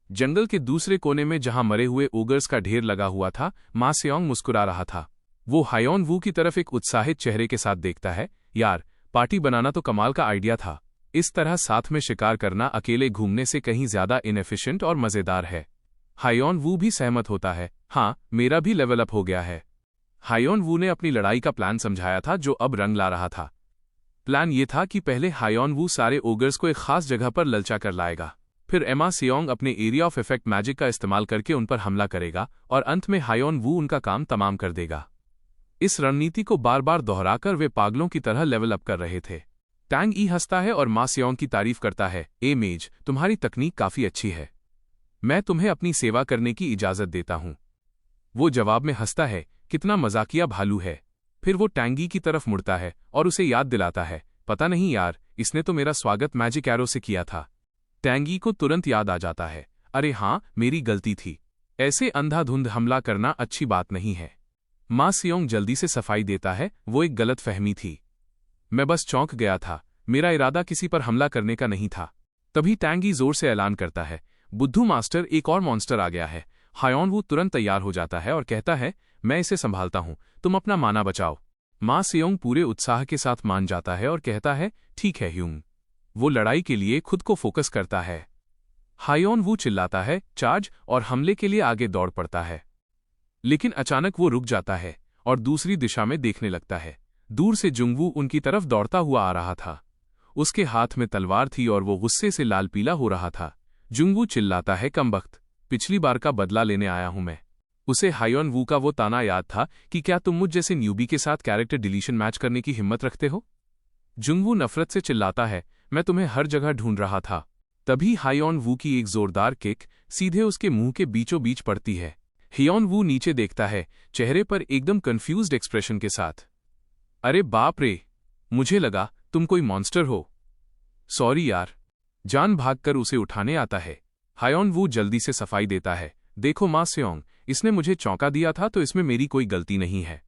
जंगल के दूसरे कोने में जहां मरे हुए ओगर्स का ढेर लगा हुआ था, मा सेओंग मुस्कुरा रहा था। वो हायोन वू की तरफ एक उत्साहित चेहरे के साथ देखता है। यार, पार्टी बनाना तो कमाल का आइडिया था। इस तरह साथ में शिकार करना अकेले घूमने से कहीं ज्यादा इनएफिशिएंट और मजेदार है। हायोन वू भी सहमत होता है, हाँ, मेरा भी लेवल अप हो गया है। हायोन वू ने अपनी लड़ाई का प्लान समझाया था, जो अब रंग ला रहा था। प्लान ये था कि पहले हायोन वू सारे ओगर्स को एक खास जगह पर ललचा कर लाएगा। फिर एमा सेओंग अपने एरिया ऑफ इफेक्ट मैजिक का इस्तेमाल करके उन पर हमला करेगा और अंत में हायोन वू उनका काम तमाम कर देगा। इस रणनीति को बार बार दोहराकर वे पागलों की तरह लेवल अप कर रहे थे। टैंग ई हंसता है और मा सेओंग की तारीफ करता है, ए मेज, तुम्हारी तकनीक काफी अच्छी है। मैं तुम्हें अपनी सेवा करने की इजाजत देता हूं। वो जवाब में हंसता है, कितना मजाकिया भालू है। फिर वो टैंगी की तरफ मुड़ता है और उसे याद दिलाता है, पता नहीं यार, इसने तो मेरा स्वागत मैजिक एरो से किया था। टैंगी को तुरंत याद आ जाता है, अरे हाँ, मेरी गलती थी। ऐसे अंधाधुंध हमला करना अच्छी बात नहीं है। मा सेओंग जल्दी से सफाई देता है, वो एक गलत फहमी थी। मैं बस चौंक गया था, मेरा इरादा किसी पर हमला करने का नहीं था। तभी टैंगी जोर से ऐलान करता है, बुद्धू मास्टर, एक और मॉन्स्टर आ गया है। हायोन वू तुरंत तैयार हो जाता है और कहता है, मैं इसे संभालता हूं, तुम अपना माना बचाओ। मा सेओंग पूरे उत्साह के साथ मान जाता है और कहता है, ठीक है ह्यूंग। वो लड़ाई के लिए खुद को फोकस करता है। हायोन वू चिल्लाता है, चार्ज, और हमले के लिए आगे दौड़ पड़ता है। लेकिन अचानक वो रुक जाता है और दूसरी दिशा में देखने लगता है। दूर से जुंगवू उनकी तरफ दौड़ता हुआ आ रहा था। उसके हाथ में तलवार थी और वो गुस्से से लाल पीला हो रहा था। जुंगवू चिल्लाता है, कमबख्त, पिछली बार का बदला लेने आया हूं मैं। उसे हायोन वू का वो ताना याद था कि क्या तुम मुझ जैसे न्यूबी के साथ कैरेक्टर डिलीशन मैच करने की हिम्मत रखते हो। जुंगवू नफरत से चिल्लाता है, मैं तुम्हें हर जगह ढूंढ रहा था। तभी हायोन वू की एक जोरदार किक सीधे उसके मुंह के बीचों बीच पड़ती है। हियोन वू नीचे देखता है, चेहरे पर एकदम कंफ्यूज्ड एक्सप्रेशन के साथ। अरे बाप रे, मुझे लगा तुम कोई मॉन्स्टर हो। सॉरी यार। जान भागकर उसे उठाने आता है। हायोन वू जल्दी से सफाई देता है, देखो मा सेओंग, इसने मुझे चौंका दिया था तो इसमें मेरी कोई गलती नहीं है।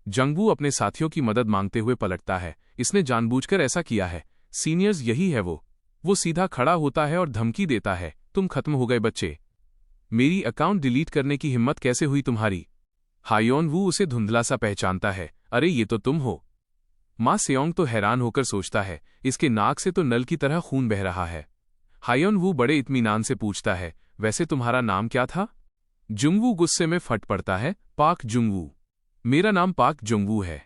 जंगवू अपने साथियों की मदद मांगते हुए पलटता है, इसने जानबूझकर ऐसा किया है। सीनियर्स, यही है वो सीधा खड़ा होता है और धमकी देता है, तुम खत्म हो गए बच्चे। मेरी अकाउंट डिलीट करने की हिम्मत कैसे हुई तुम्हारी। हायोन वू उसे धुंधला सा पहचानता है, अरे ये तो तुम हो। मा सेओंग तो हैरान होकर सोचता है, इसके नाक से तो नल की तरह खून बह रहा है। हायोन वू बड़े इत्मीनान से पूछता है, वैसे तुम्हारा नाम क्या था। जुंगवू गुस्से में फट पड़ता है, पाक जुंगवू। मेरा नाम पाक जुंगवू है।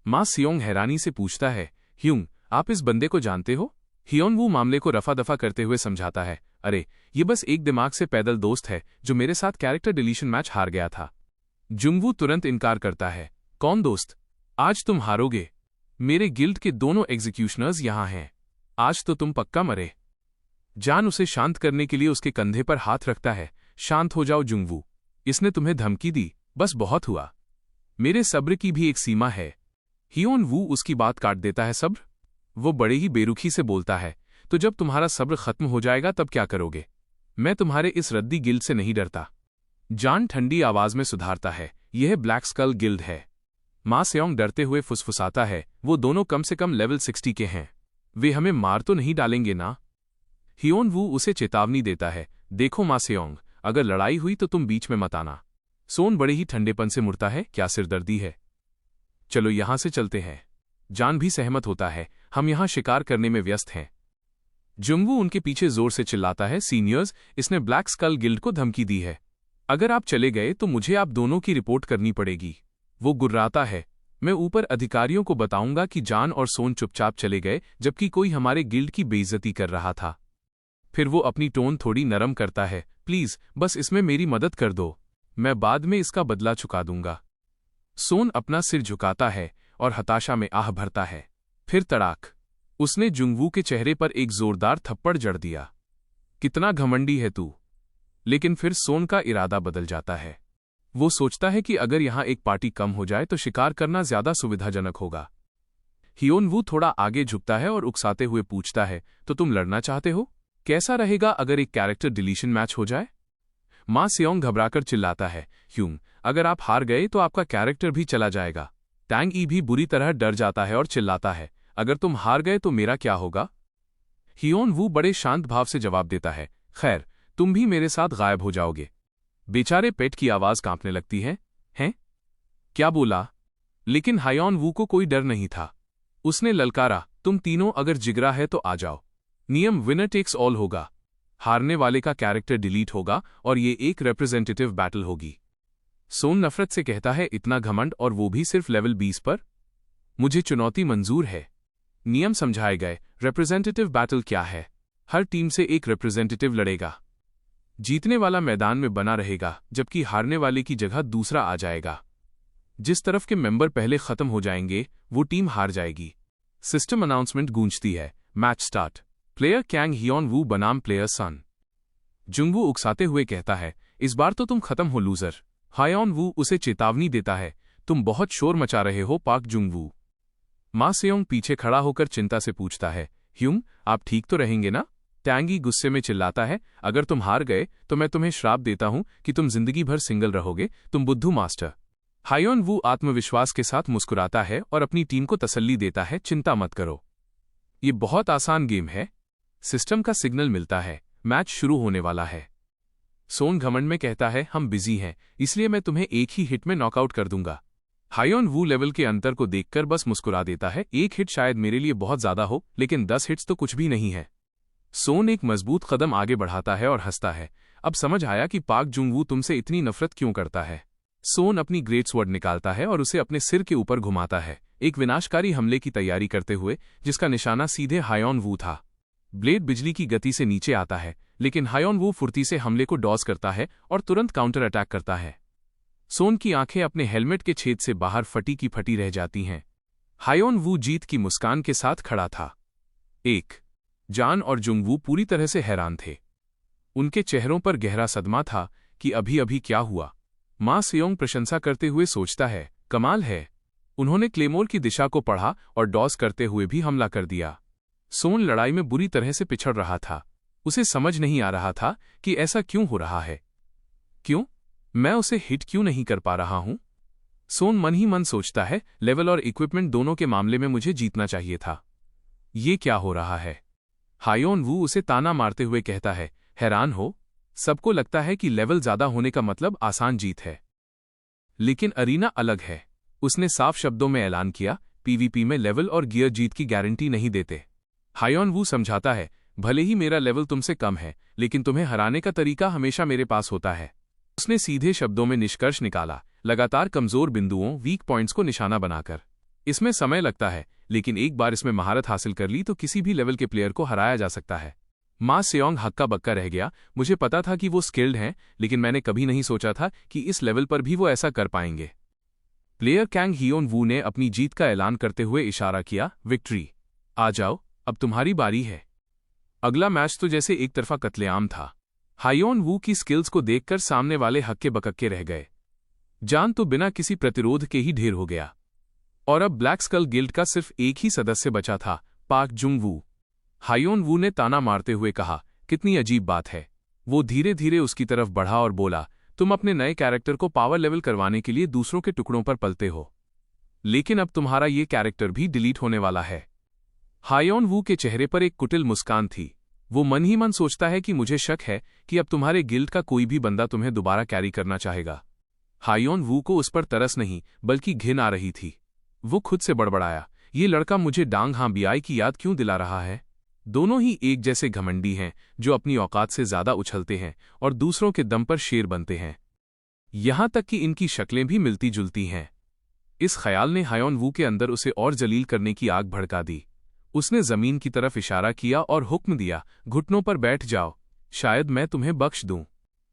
मा सेओंग हैरानी से पूछता है, ह्यूंग, आप इस बंदे को जानते हो। हियोन वू मामले को रफा दफा करते हुए समझाता है, अरे ये बस एक दिमाग से पैदल दोस्त है जो मेरे साथ कैरेक्टर डिलीशन मैच हार गया था। जुंगवू तुरंत इनकार करता है, कौन दोस्त? आज तुम हारोगे। मेरे गिल्ड के दोनों एग्जीक्यूशनर्स यहां हैं। आज तो तुम पक्का मरे। जान उसे शांत करने के लिए उसके कंधे पर हाथ रखता है, शांत हो जाओ जुंगवू, इसने तुम्हें धमकी दी, बस बहुत हुआ। मेरे सब्र की भी एक सीमा है। हियोन वू उसकी बात काट देता है, सब्र? वो बड़े ही बेरुखी से बोलता है, तो जब तुम्हारा सब्र खत्म हो जाएगा तब क्या करोगे। मैं तुम्हारे इस रद्दी गिल्ड से नहीं डरता। जान ठंडी आवाज में सुधारता है, यह ब्लैक स्कल गिल्ड है। मा सेओंग डरते हुए फुसफुसाता है, वो दोनों कम से कम लेवल 60 के हैं। वे हमें मार तो नहीं डालेंगे ना। हियोन वू उसे चेतावनी देता है, देखो मा सेओंग, अगर लड़ाई हुई तो तुम बीच में मत आना। सोन बड़े ही ठंडेपन से मुड़ता है, क्या सिरदर्दी है। चलो यहां से चलते हैं। जान भी सहमत होता है, हम यहां शिकार करने में व्यस्त हैं। जुंगवू उनके पीछे जोर से चिल्लाता है, सीनियर्स, इसने ब्लैक स्कल गिल्ड को धमकी दी है। अगर आप चले गए तो मुझे आप दोनों की रिपोर्ट करनी पड़ेगी। वो गुर्राता है, मैं ऊपर अधिकारियों को बताऊंगा कि जान और सोन चुपचाप चले गए जबकि कोई हमारे गिल्ड की बेइज्जती कर रहा था। फिर वो अपनी टोन थोड़ी नरम करता है, प्लीज बस इसमें मेरी मदद कर दो, मैं बाद में इसका बदला चुका दूंगा। सोन अपना सिर झुकाता है और हताशा में आह भरता है। फिर तड़ाक, उसने जुंगवू के चेहरे पर एक जोरदार थप्पड़ जड़ दिया। कितना घमंडी है तू। लेकिन फिर सोन का इरादा बदल जाता है। वो सोचता है कि अगर यहाँ एक पार्टी कम हो जाए तो शिकार करना ज्यादा सुविधाजनक होगा। हियोन वू थोड़ा आगे झुकता है और उकसाते हुए पूछता है, तो तुम लड़ना चाहते हो? कैसा रहेगा अगर एक कैरेक्टर डिलीशन मैच हो जाए? मा सेओंग घबराकर चिल्लाता है, ह्यूंग, अगर आप हार गए तो आपका कैरेक्टर भी चला जाएगा। टैंग ई भी बुरी तरह डर जाता है और चिल्लाता है, अगर तुम हार गए तो मेरा क्या होगा? हियोन वू बड़े शांत भाव से जवाब देता है, खैर, तुम भी मेरे साथ गायब हो जाओगे। बेचारे पेट की आवाज कांपने लगती है। हैं? क्या बोला? लेकिन हायोन वू को कोई डर नहीं था। उसने ललकारा, तुम तीनों अगर जिगरा है तो आ जाओ। नियम विनर टेक्स ऑल होगा। हारने वाले का कैरेक्टर डिलीट होगा और ये एक रिप्रेजेंटेटिव बैटल होगी। सोन नफरत से कहता है, इतना घमंड और वो भी सिर्फ लेवल 20 पर? मुझे चुनौती मंजूर है। नियम समझाए गए। रिप्रेजेंटेटिव बैटल क्या है? हर टीम से एक रिप्रेजेंटेटिव लड़ेगा। जीतने वाला मैदान में बना रहेगा जबकि हारने वाले की जगह दूसरा आ जाएगा। जिस तरफ के मेंबर पहले खत्म हो जाएंगे वो टीम हार जाएगी। सिस्टम अनाउंसमेंट गूंजती है। Match start. Player Kang Hyeon वू बनाम प्लेयर सन। जुंगवू उकसाते हुए कहता है, इस बार तो तुम खत्म हो लूजर। हायोन वू उसे चेतावनी देता है, तुम बहुत शोर मचा रहे हो पाक जुंगवू। मा सेओंग पीछे खड़ा होकर चिंता से पूछता है, ह्यूंग, आप ठीक तो रहेंगे ना? टैंगी गुस्से में चिल्लाता है, अगर तुम हार गए तो मैं तुम्हें श्राप देता हूं कि तुम जिंदगी भर सिंगल रहोगे, तुम बुद्धू मास्टर। हायोन वू आत्मविश्वास के साथ मुस्कुराता है और अपनी टीम को तसल्ली देता है, चिंता मत करो, ये बहुत आसान गेम है। सिस्टम का सिग्नल मिलता है, मैच शुरू होने वाला है। सोन घमंड में कहता है, हम बिजी हैं, इसलिए मैं तुम्हें एक ही हिट में नॉकआउट कर दूंगा। हायोन वू लेवल के अंतर को देखकर बस मुस्कुरा देता है, एक हिट शायद मेरे लिए बहुत ज्यादा हो, लेकिन 10 हिट्स तो कुछ भी नहीं है। सोन एक मजबूत कदम आगे बढ़ाता है और हंसता है, अब समझ आया कि पाक जुंगवू तुमसे इतनी नफरत क्यों करता है। सोन अपनी ग्रेट स्वॉर्ड निकालता है और उसे अपने सिर के ऊपर घुमाता है, एक विनाशकारी हमले की तैयारी करते हुए जिसका निशाना सीधे हायोन वू था। ब्लेड बिजली की गति से नीचे आता है, लेकिन हायोन वू फुर्ती से हमले को डॉज करता है और तुरंत काउंटर अटैक करता है। सोन की आंखें अपने हेलमेट के छेद से बाहर फटी की फटी रह जाती हैं। हायोन वू जीत की मुस्कान के साथ खड़ा था। जान और जुंगवू पूरी तरह से हैरान थे। उनके चेहरों पर गहरा सदमा था कि अभी अभी क्या हुआ। मा सेओंग प्रशंसा करते हुए सोचता है, कमाल है, उन्होंने क्लेमोर की दिशा को पढ़ा और डॉस करते हुए भी हमला कर दिया। सोन लड़ाई में बुरी तरह से पिछड़ रहा था। उसे समझ नहीं आ रहा था कि ऐसा क्यों हो रहा है। क्यों मैं उसे हिट क्यों नहीं कर पा रहा हूं? सोन मन ही मन सोचता है, लेवल और इक्विपमेंट दोनों के मामले में मुझे जीतना चाहिए था। ये क्या हो रहा है? हायोन वू उसे ताना मारते हुए कहता है, हैरान हो? सबको लगता है कि लेवल ज्यादा होने का मतलब आसान जीत है, लेकिन अरीना अलग है। उसने साफ शब्दों में ऐलान किया, पीवीपी में लेवल और गियर जीत की गारंटी नहीं देते। हायोन वू समझाता है, भले ही मेरा लेवल तुमसे कम है, लेकिन तुम्हें हराने का तरीका हमेशा मेरे पास होता है। उसने सीधे शब्दों में निष्कर्ष निकाला, लगातार कमजोर बिंदुओं वीक पॉइंट्स को निशाना बनाकर। इसमें समय लगता है, लेकिन एक बार इसमें महारत हासिल कर ली तो किसी भी लेवल के प्लेयर को हराया जा सकता है। मा सेओंग हक्का बक्का रह गया, मुझे पता था कि वो स्किल्ड हैं, लेकिन मैंने कभी नहीं सोचा था कि इस लेवल पर भी वो ऐसा कर पाएंगे। प्लेयर कैंग हियोन वू ने अपनी जीत का ऐलान करते हुए इशारा किया, विक्ट्री, आ जाओ, अब तुम्हारी बारी है। अगला मैच तो जैसे एक तरफा कत्लेआम था। हायोन वू की स्किल्स को देखकर सामने वाले हक्के बकक्के रह गए। जान तो बिना किसी प्रतिरोध के ही ढेर हो गया। और अब ब्लैक स्कल गिल्ड का सिर्फ एक ही सदस्य बचा था, पाक जुंगवू। हायोन वू ने ताना मारते हुए कहा, कितनी अजीब बात है। वो धीरे धीरे उसकी तरफ बढ़ा और बोला, तुम अपने नए कैरेक्टर को पावर लेवल करवाने के लिए दूसरों के टुकड़ों पर पलते हो, लेकिन अब तुम्हारा ये कैरेक्टर भी डिलीट होने वाला है। हायोन वू के चेहरे पर एक कुटिल मुस्कान थी। वो मन ही मन सोचता है कि मुझे शक है कि अब तुम्हारे गिल्ड का कोई भी बंदा तुम्हें दोबारा कैरी करना चाहेगा। हायोन वू को उस पर तरस नहीं बल्कि घिन आ रही थी। वो खुद से बड़बड़ाया, ये लड़का मुझे डांग हां बियाई की याद क्यों दिला रहा है। दोनों ही एक जैसे घमंडी हैं जो अपनी औकात से ज्यादा उछलते हैं और दूसरों के दम पर शेर बनते हैं। यहां तक कि इनकी शक्लें भी मिलती जुलती हैं। इस ख्याल ने हायोन वू के अंदर उसे और जलील करने की आग भड़का दी। उसने जमीन की तरफ इशारा किया और हुक्म दिया, घुटनों पर बैठ जाओ, शायद मैं तुम्हें बख्श दूं।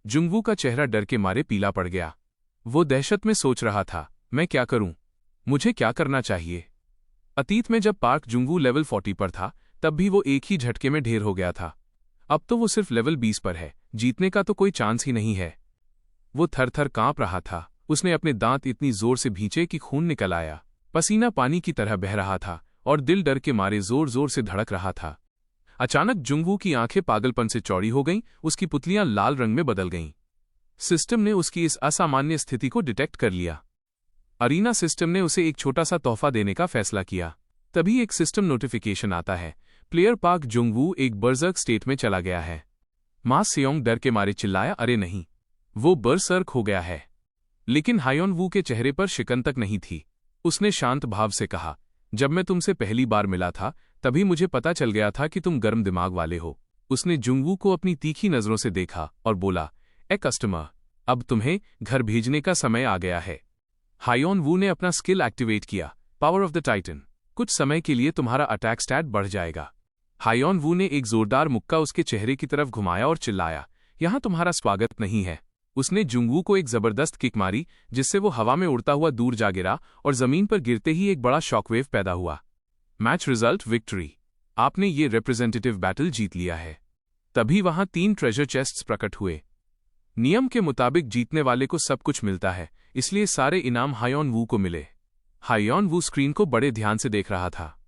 जुंगवू का चेहरा डर के मारे पीला पड़ गया। वो दहशत में सोच रहा था, मैं क्या करूं, मुझे क्या करना चाहिए। अतीत में जब पार्क जुंगवू लेवल 40 पर था तब भी वो एक ही झटके में ढेर हो गया था। अब तो वो सिर्फ लेवल 20 पर है, जीतने का तो कोई चांस ही नहीं है। वो थर-थर कांप रहा था। उसने अपने दांत इतनी जोर से भींचे कि खून निकल आया। पसीना पानी की तरह बह रहा था और दिल डर के मारे जोर-जोर से धड़क रहा था। अचानक जुंगवू की आंखें पागलपन से चौड़ी हो गईं, उसकी पुतलियां लाल रंग में बदल गईं। सिस्टम ने उसकी इस असामान्य स्थिति को डिटेक्ट कर लिया। अरीना सिस्टम ने उसे एक छोटा सा तोहफा देने का फैसला किया। तभी एक सिस्टम नोटिफिकेशन आता है, प्लेयर पार्क जुंगवू एक बर्जर्क स्टेट में चला गया है। मा सेयोंग डर के मारे चिल्लाया, अरे नहीं, वो बर्सर्क हो गया है। लेकिन हायोन वू के चेहरे पर शिकन तक नहीं थी। उसने शांत भाव से कहा, जब मैं तुमसे पहली बार मिला था तभी मुझे पता चल गया था कि तुम गर्म दिमाग वाले हो। उसने जुंगवू को अपनी तीखी नजरों से देखा और बोला, ए कस्टमर, अब तुम्हें घर भेजने का समय आ गया है। हायोन वू ने अपना स्किल एक्टिवेट किया, पावर ऑफ द टाइटन। कुछ समय के लिए तुम्हारा अटैक स्टैट बढ़ जाएगा। हायोन वू ने एक जोरदार मुक्का उसके चेहरे की तरफ घुमाया और चिल्लाया, यहां तुम्हारा स्वागत नहीं है। उसने जुंगवू को एक जबरदस्त किक मारी, जिससे वो हवा में उड़ता हुआ दूर जा गिरा और जमीन पर गिरते ही एक बड़ा शॉकवेव पैदा हुआ। Match result victory. आपने ये रिप्रेजेंटेटिव बैटल जीत लिया है। तभी वहां 3 ट्रेजर चेस्ट्स प्रकट हुए। नियम के मुताबिक जीतने वाले को सब कुछ मिलता है, इसलिए सारे इनाम हायोन वू को मिले। हायोन वू स्क्रीन को बड़े ध्यान से देख रहा था।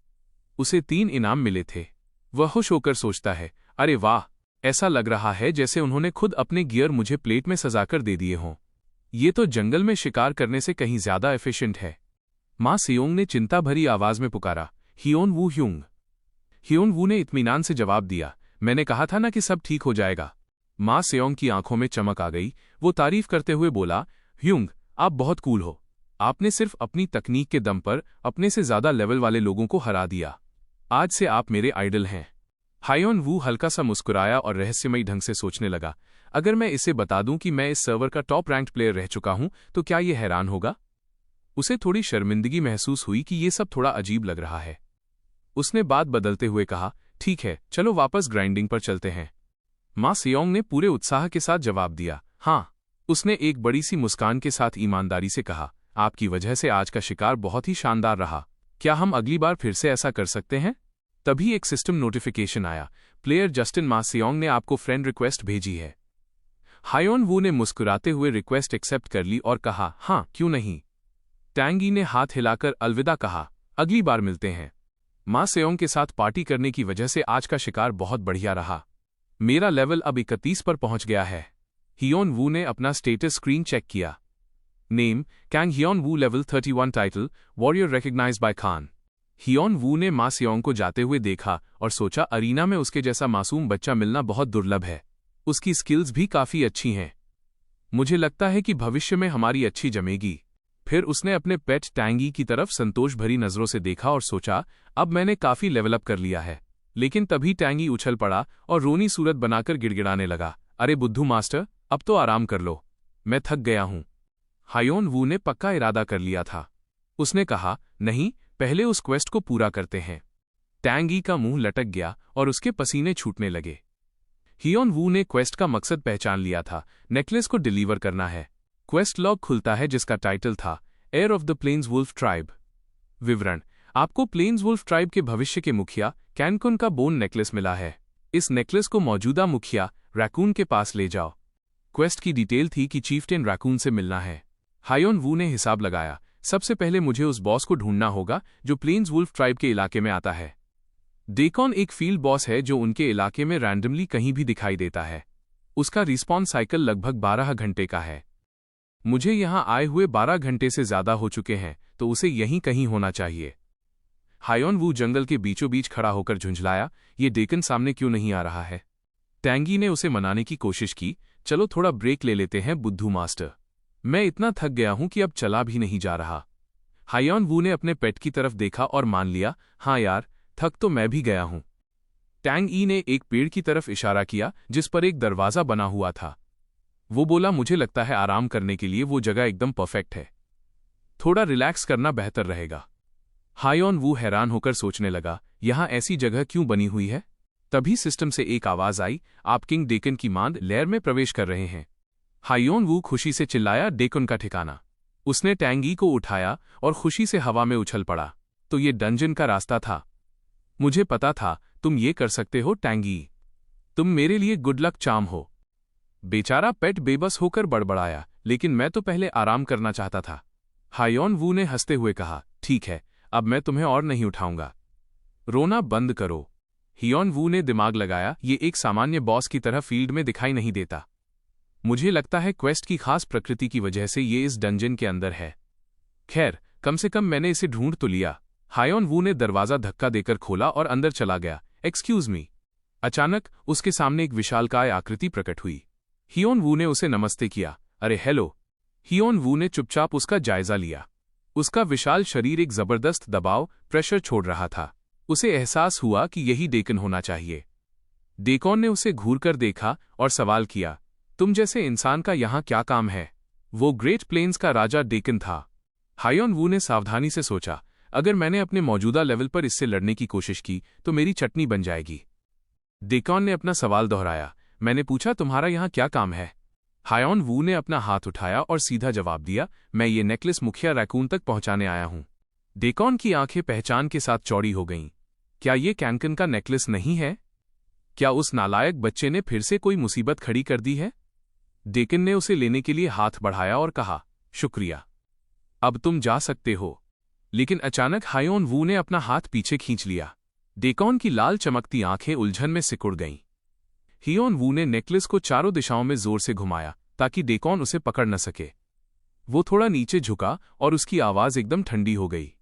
उसे 3 इनाम मिले थे। वह खुश होकर सोचता है, अरे वाह, ऐसा लग रहा है जैसे उन्होंने खुद अपने गियर मुझे प्लेट में सजाकर दे दिए हों। ये तो जंगल में शिकार करने से कहीं ज्यादा एफिशिएंट है। मां सियोंग ने चिंता भरी आवाज में पुकारा, हियोन वू ह्यूंग। हियोन वू ने इत्मीनान से जवाब दिया, मैंने कहा था ना कि सब ठीक हो जाएगा। मां सियोंग की आंखों में चमक आ गई। वो तारीफ करते हुए बोला, ह्यूंग, आप बहुत कूल हो। आपने सिर्फ अपनी तकनीक के दम पर अपने से ज्यादा लेवल वाले लोगों को हरा दिया। आज से आप मेरे आइडल हैं। हायोन वू हल्का सा मुस्कुराया और रहस्यमयी ढंग से सोचने लगा, अगर मैं इसे बता दूं कि मैं इस सर्वर का टॉप रैंक्ड प्लेयर रह चुका हूं तो क्या ये हैरान होगा? उसे थोड़ी शर्मिंदगी महसूस हुई कि ये सब थोड़ा अजीब लग रहा है। उसने बात बदलते हुए कहा, ठीक है, चलो वापस ग्राइंडिंग पर चलते हैं। मां सियोंग ने पूरे उत्साह के साथ जवाब दिया, हाँ। उसने एक बड़ी सी मुस्कान के साथ ईमानदारी से कहा, आपकी वजह से आज का शिकार बहुत ही शानदार रहा। क्या हम अगली बार फिर से ऐसा कर सकते हैं? तभी एक सिस्टम नोटिफिकेशन आया, प्लेयर जस्टिन मा सियोंग ने आपको फ्रेंड रिक्वेस्ट भेजी है। हायोन वू ने मुस्कुराते हुए रिक्वेस्ट एक्सेप्ट कर ली और कहा, हाँ, क्यों नहीं। टैंगी ने हाथ हिलाकर अलविदा कहा, अगली बार मिलते हैं। मा सियोंग के साथ पार्टी करने की वजह से आज का शिकार बहुत बढ़िया रहा। मेरा लेवल अब 31 पर पहुंच गया है। हियोन वू ने अपना स्टेटस स्क्रीन चेक किया। Name, Kang Hyeon Woo, level 31, title, warrior recognized by Khan. Hyeon Woo ने मा सियोंग को जाते हुए देखा और सोचा, अरीना में उसके जैसा मासूम बच्चा मिलना बहुत दुर्लभ है। उसकी स्किल्स भी काफी अच्छी हैं। मुझे लगता है कि भविष्य में हमारी अच्छी जमेगी। फिर उसने अपने पेट टैंगी की तरफ संतोष भरी नजरों से देखा और सोचा, अब मैंने काफी लेवल अप कर लिया है। लेकिन तभी टैंगी उछल पड़ा और रोनी सूरत बनाकर गिड़गिड़ाने लगा, अरे बुद्धू मास्टर, अब तो आराम कर लो, मैं थक गया हूं। हायोन वू ने पक्का इरादा कर लिया था। उसने कहा, नहीं, पहले उस क्वेस्ट को पूरा करते हैं। टैंगी का मुंह लटक गया और उसके पसीने छूटने लगे। हियोन वू ने क्वेस्ट का मकसद पहचान लिया था, नेकलेस को डिलीवर करना है। क्वेस्ट लॉग खुलता है जिसका टाइटल था, heir of the plains wolf tribe. विवरण, आपको प्लेन्स वुल्फ ट्राइब के भविष्य के मुखिया कैनकुन का बोन नेकलेस मिला है। इस नेकलेस को मौजूदा मुखिया रैकून के पास ले जाओ। क्वेस्ट की डिटेल थी कि चीफटेन रैकून से मिलना है। हायोन वू ने हिसाब लगाया, सबसे पहले मुझे उस बॉस को ढूंढना होगा जो प्लेन्स वुल्फ ट्राइब के इलाके में आता है। डेकॉन एक फील्ड बॉस है जो उनके इलाके में रैंडमली कहीं भी दिखाई देता है। उसका रिस्पॉन्स साइकिल लगभग 12 घंटे का है। मुझे यहां आए हुए 12 घंटे से ज्यादा हो चुके हैं, तो उसे यहीं कहीं होना चाहिए। हायोन वू जंगल के बीचों बीच खड़ा होकर झुंझलाया, ये डेकन सामने क्यों नहीं आ रहा है? टैंगी ने उसे मनाने की कोशिश की, चलो थोड़ा ब्रेक ले लेते हैं बुद्धू मास्टर, मैं इतना थक गया हूं कि अब चला भी नहीं जा रहा। हायोन वू ने अपने पेट की तरफ देखा और मान लिया, हाँ यार, थक तो मैं भी गया हूं। टैंग ई ने एक पेड़ की तरफ इशारा किया जिस पर एक दरवाजा बना हुआ था। वो बोला, मुझे लगता है आराम करने के लिए वो जगह एकदम परफेक्ट है। थोड़ा रिलैक्स करना बेहतर रहेगा। हायोन वू हैरान होकर सोचने लगा, यहां ऐसी जगह क्यों बनी हुई है? तभी सिस्टम से एक आवाज आई, आप किंग डेकन की मांद लेयर में प्रवेश कर रहे हैं। हायोन वू खुशी से चिल्लाया, डेकन का ठिकाना। उसने टैंगी को उठाया और खुशी से हवा में उछल पड़ा। तो ये डंजन का रास्ता था। मुझे पता था तुम ये कर सकते हो टैंगी। तुम मेरे लिए गुड लक चार्म हो। बेचारा पेट बेबस होकर बड़बड़ाया, लेकिन मैं तो पहले आराम करना चाहता था। हायोन वू ने हंसते हुए कहा, ठीक है, अब मैं तुम्हें और नहीं उठाऊंगा। रोना बंद करो। हियोन वू ने दिमाग लगाया, ये एक सामान्य बॉस की तरह फील्ड में दिखाई नहीं देता। मुझे लगता है क्वेस्ट की खास प्रकृति की वजह से ये इस डंजन के अंदर है। खैर, कम से कम मैंने इसे ढूंढ तो लिया। हायोन वू ने दरवाजा धक्का देकर खोला और अंदर चला गया। Excuse me. अचानक उसके सामने एक विशालकाय आकृति प्रकट हुई। हियोन वू ने उसे नमस्ते किया। अरे हेलो। हियोन वू ने चुपचाप उसका जायजा लिया। उसका विशाल शरीर एक जबरदस्त दबाव, प्रेशर छोड़ रहा था। उसे एहसास हुआ कि यही डेकन होना चाहिए। डेकॉन ने उसे घूरकर देखा और सवाल किया, तुम जैसे इंसान का यहां क्या काम है? वो ग्रेट प्लेन्स का राजा डेकन था। हायोन वू ने सावधानी से सोचा, अगर मैंने अपने मौजूदा लेवल पर इससे लड़ने की कोशिश की तो मेरी चटनी बन जाएगी। डेकॉन ने अपना सवाल दोहराया, मैंने पूछा तुम्हारा यहां क्या काम है? हायोन वू ने अपना हाथ उठाया और सीधा जवाब दिया, मैं ये नेकलेस मुखिया रैकून तक पहुंचाने आया हूं। डेकॉन की आंखें पहचान के साथ चौड़ी हो गईं। क्या ये कैंकन का नेकलेस नहीं है? क्या उस नालायक बच्चे ने फिर से कोई मुसीबत खड़ी कर दी है? डेकन ने उसे लेने के लिए हाथ बढ़ाया और कहा, शुक्रिया, अब तुम जा सकते हो। लेकिन अचानक हायोन वू ने अपना हाथ पीछे खींच लिया। डेकॉन की लाल चमकती आंखें उलझन में सिकुड़ गईं। हियोन वू ने नेकलेस को चारों दिशाओं में जोर से घुमाया ताकि डेकॉन उसे पकड़ न सके। वो थोड़ा नीचे झुका और उसकी आवाज एकदम ठंडी हो गई।